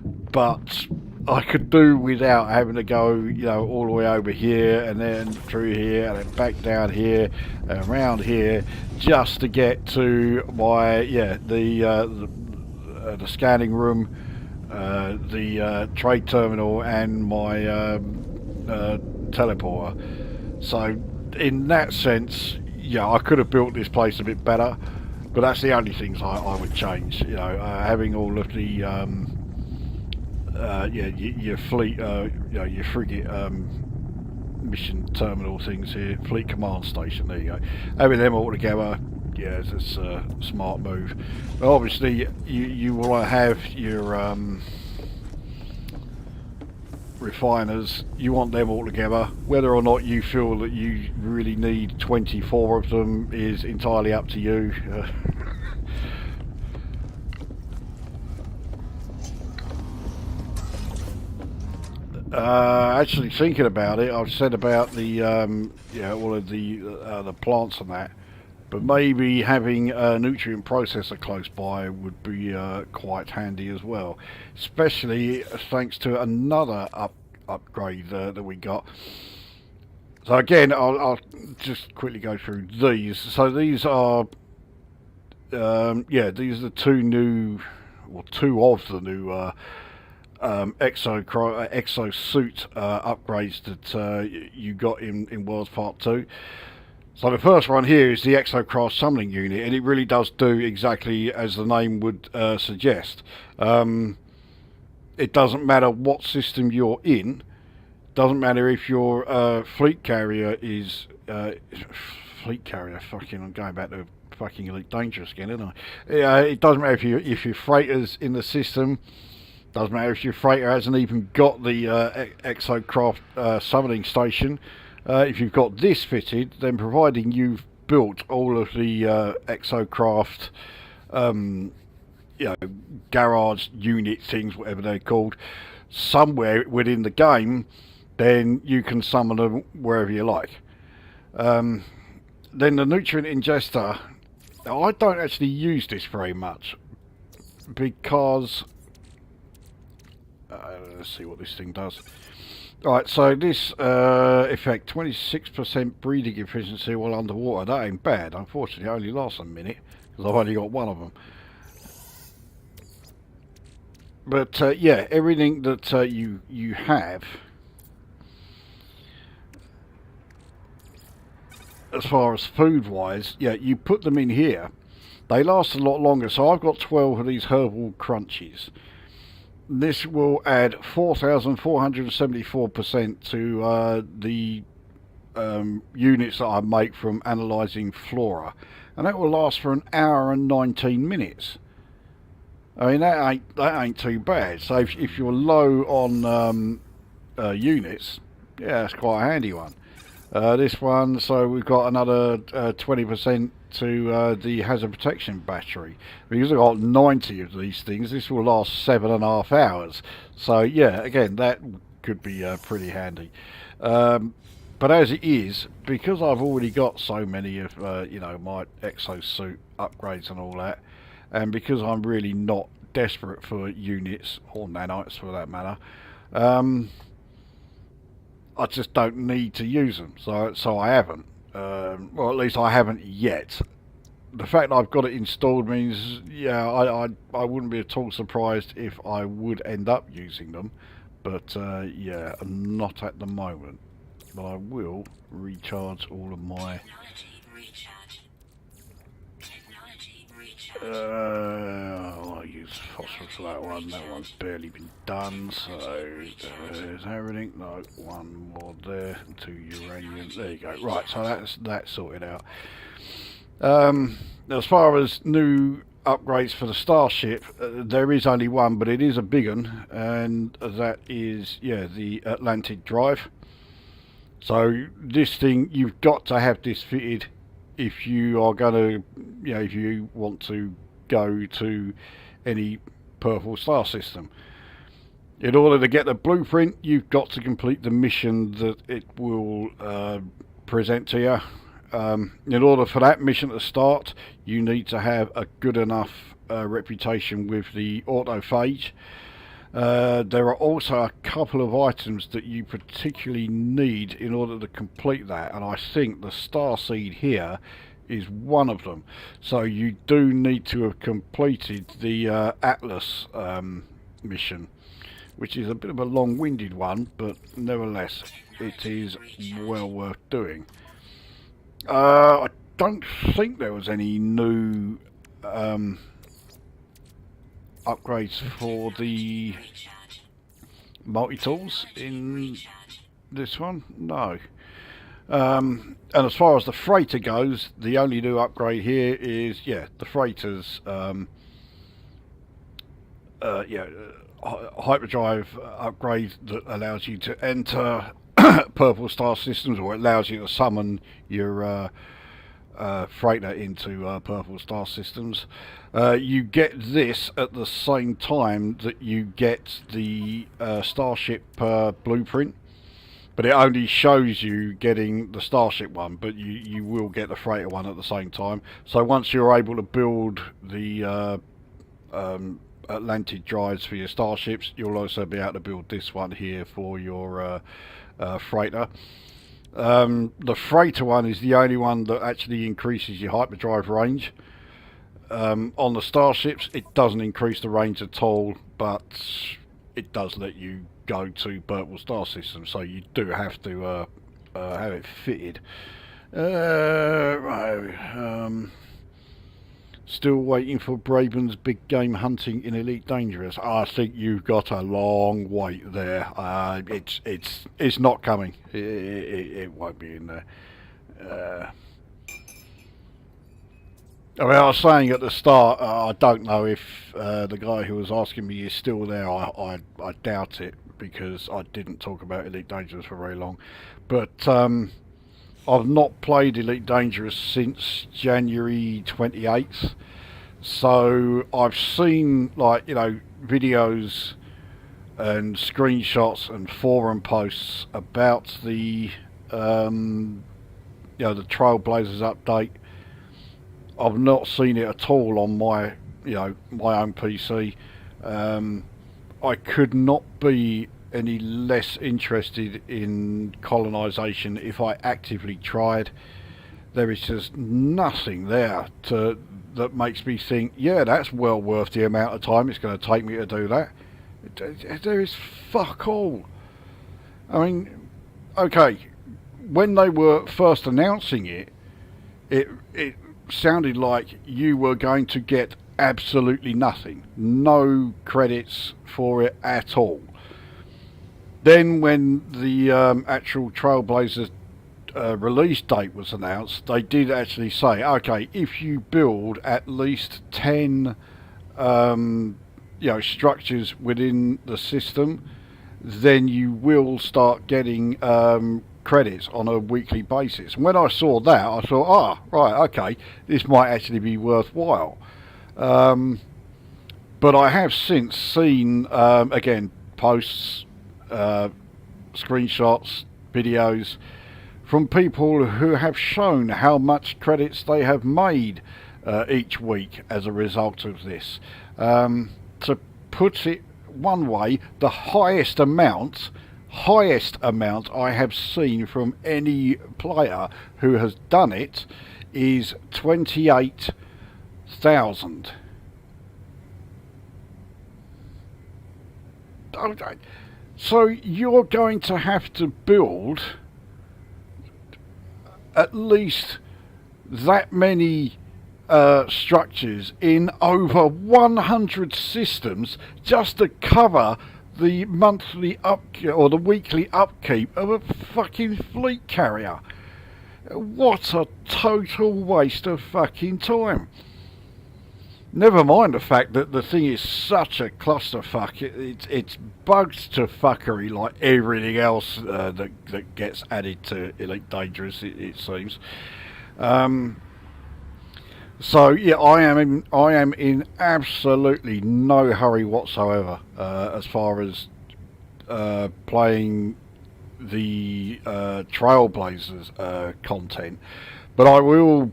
but I could do without having to go, you know, all the way over here and then through here and then back down here and around here just to get to my, yeah, the scanning room, the trade terminal, and my teleporter. So in that sense, yeah, I could have built this place a bit better, but that's the only things I would change. You know, having all of the yeah, your fleet, you know, your frigate mission terminal things here, fleet command station. There you go. Having them all together, yeah, it's a smart move. But obviously, you want to have your refiners, you want them all together. Whether or not you feel that you really need 24 of them is entirely up to you. Actually, thinking about it, I've said about the yeah, all of the plants and that, but maybe having a nutrient processor close by would be quite handy as well, especially thanks to another upgrade that we got. So again, I'll just quickly go through these. So these are yeah, these are the two of the new exosuit upgrades that you got in Worlds Part 2. So the first one here is the exocraft summoning unit, and it really does do exactly as the name would suggest. It doesn't matter what system you're in. Doesn't matter if your fleet carrier is fleet carrier. Fucking, I'm going back to fucking Elite Dangerous again, isn't I? It doesn't matter if your freighter's in the system. Doesn't matter if your freighter hasn't even got the exocraft summoning station. If you've got this fitted, then providing you've built all of the exocraft you know, garage unit things, whatever they're called, somewhere within the game, then you can summon them wherever you like. Then the nutrient ingester, I don't actually use this very much because let's see what this thing does. Alright, so this effect, 26% breathing efficiency while underwater. That ain't bad. Unfortunately, it only lasts a minute because I've only got one of them. But yeah, everything that you have as far as food wise, yeah, you put them in here. They last a lot longer. So I've got 12 of these herbal crunchies. This will add 4,474% to the units that I make from analysing flora, and that will last for an hour and 19 minutes. I mean, that ain't too bad. So if you're low on units, yeah, that's quite a handy one. This one, so we've got another 20% to the hazard protection battery. Because I've got 90 of these things, this will last 7.5 hours. So yeah, again, that could be pretty handy. But as it is, because I've already got so many of you know, my exosuit upgrades and all that, and because I'm really not desperate for units or nanites for that matter, I just don't need to use them, so I haven't. Well, at least I haven't yet. The fact I've got it installed means, yeah, I wouldn't be at all surprised if I would end up using them, but yeah, not at the moment. But I will recharge all of my. I'll use phosphorus for that one. That one's barely been done, so there's everything. No, one more there, 2 uranium. There you go. Right, so that's sorted out. As far as new upgrades for the Starship, there is only one, but it is a big one, and that is, yeah, the Atlantic drive. So this thing, you've got to have this fitted if you are going to, you know, if you want to go to any purple star system. In order to get the blueprint, you've got to complete the mission that it will present to you. In order for that mission to start, you need to have a good enough reputation with the autophage. There are also a couple of items that you particularly need in order to complete that, and I think the star seed here is one of them. So you do need to have completed the Atlas mission, which is a bit of a long-winded one, but nevertheless it is well worth doing. I don't think there was any new upgrades for the multi-tools in this one, no. And as far as the freighter goes, the only new upgrade here is, yeah, the freighter's hyperdrive upgrade that allows you to enter purple star systems, or it allows you to summon your freighter into purple star systems. You get this at the same time that you get the Starship blueprint, but it only shows you getting the Starship one, but you will get the freighter one at the same time. So once you're able to build the Atlantic drives for your starships, you'll also be able to build this one here for your freighter. The freighter one is the only one that actually increases your hyperdrive range. On the starships, it doesn't increase the range at all, but it does let you go to purple star systems, so you do have to have it fitted. Still waiting for Braben's big game hunting in Elite Dangerous. I think you've got a long wait there. It's not coming. It won't be in there. I mean, I was saying at the start, I don't know if the guy who was asking me is still there. I doubt it, because I didn't talk about Elite Dangerous for very long. But I've not played Elite Dangerous since January 28th. So I've seen, like, you know, videos and screenshots and forum posts about the you know, the Trailblazers update. I've not seen it at all on my, you know, my own PC. I could not be any less interested in colonisation if I actively tried. There is just nothing there that makes me think, yeah, that's well worth the amount of time it's going to take me to do that. There is fuck all. I mean, okay, when they were first announcing it, it sounded like you were going to get absolutely nothing. No credits for it at all. Then when the actual Trailblazers release date was announced, they did actually say, okay, if you build at least 10 you know, structures within the system, then you will start getting credits on a weekly basis. And when I saw that, I thought, right, okay, this might actually be worthwhile. But I have since seen, again, posts, screenshots, videos from people who have shown how much credits they have made each week as a result of this. To put it one way, the highest amount I have seen from any player who has done it is 28,000. So you're going to have to build at least that many structures in over 100 systems just to cover the monthly upkeep or the weekly upkeep of a fucking fleet carrier. What a total waste of fucking time. Never mind the fact that the thing is such a clusterfuck. It's bugged to fuckery like everything else that gets added to Elite Dangerous, it seems. So yeah, I am in absolutely no hurry whatsoever as far as playing the Trailblazers content, but I will.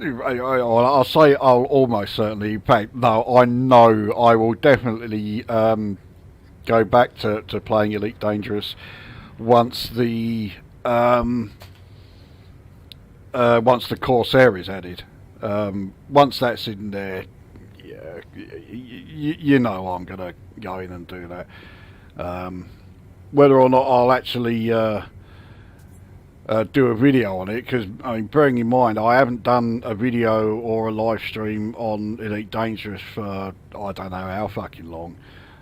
I'll say I'll almost certainly. In fact, no, I know I will definitely go back to playing Elite Dangerous once the Corsair is added. Once that's in there, yeah, you know I'm gonna go in and do that. Whether or not I'll actually do a video on it, because I mean, bearing in mind I haven't done a video or a live stream on Elite Dangerous for I don't know how fucking long.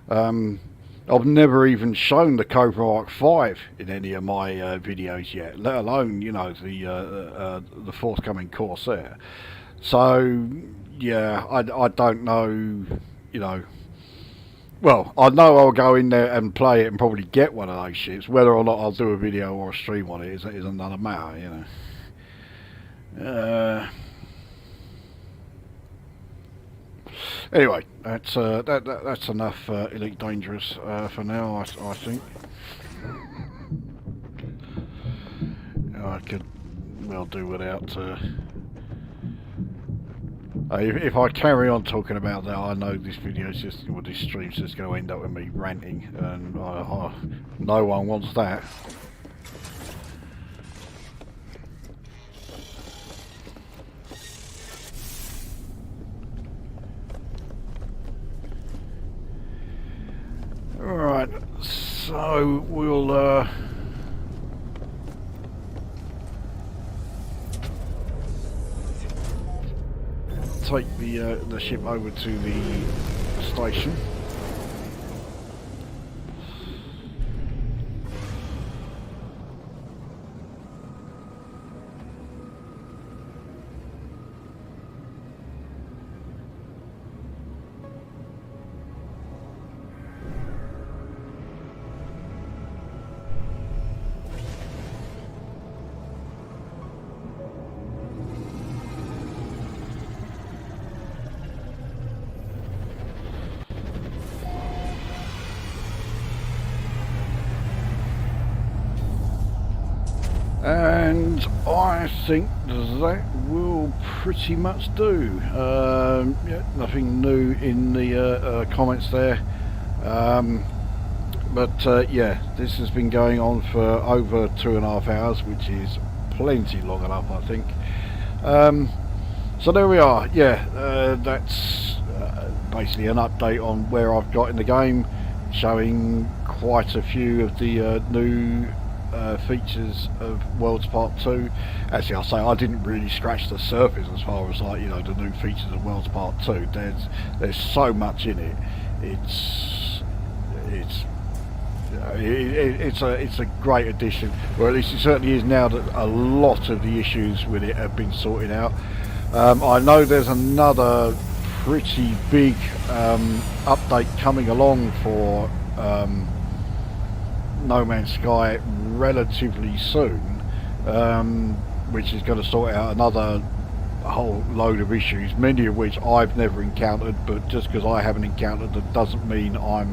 I've never even shown the Cobra Mark 5 in any of my videos yet, let alone, you know, the forthcoming Corsair. So yeah, I don't know, you know. Well, I know I'll go in there and play it and probably get one of those ships. Whether or not I'll do a video or a stream on it is another matter, you know. Anyway, that's enough Elite Dangerous for now. I think I could well do without. If I carry on talking about that, I know this video's just, well, this stream's just going to end up with me ranting, and no one wants that. Alright, so we'll take the ship over to the station. And I think that will pretty much do. Yeah, nothing new in the comments there. But yeah, this has been going on for over 2.5 hours, which is plenty long enough, I think. So there we are. Yeah, that's basically an update on where I've got in the game, showing quite a few of the new features of Worlds Part 2. Actually, I'll say I didn't really scratch the surface as far as, like, you know, the new features of Worlds Part 2. There's so much in it. It's a great addition, or at least it certainly is now that a lot of the issues with it have been sorted out. I know there's another pretty big update coming along for No Man's Sky relatively soon, which is going to sort out another whole load of issues, many of which I've never encountered, but just because I haven't encountered them doesn't mean I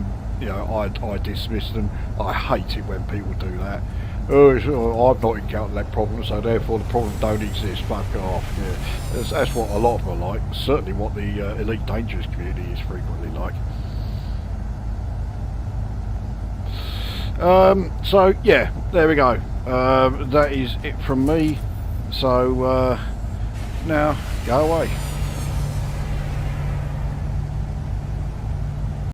dismiss them. I hate it when people do that. Oh, I've not encountered that problem, so therefore the problem don't exist. Fuck off. Yeah, that's what a lot of them are like. Certainly what the Elite Dangerous community is frequently like. So yeah, there we go. That is it from me. So now go away.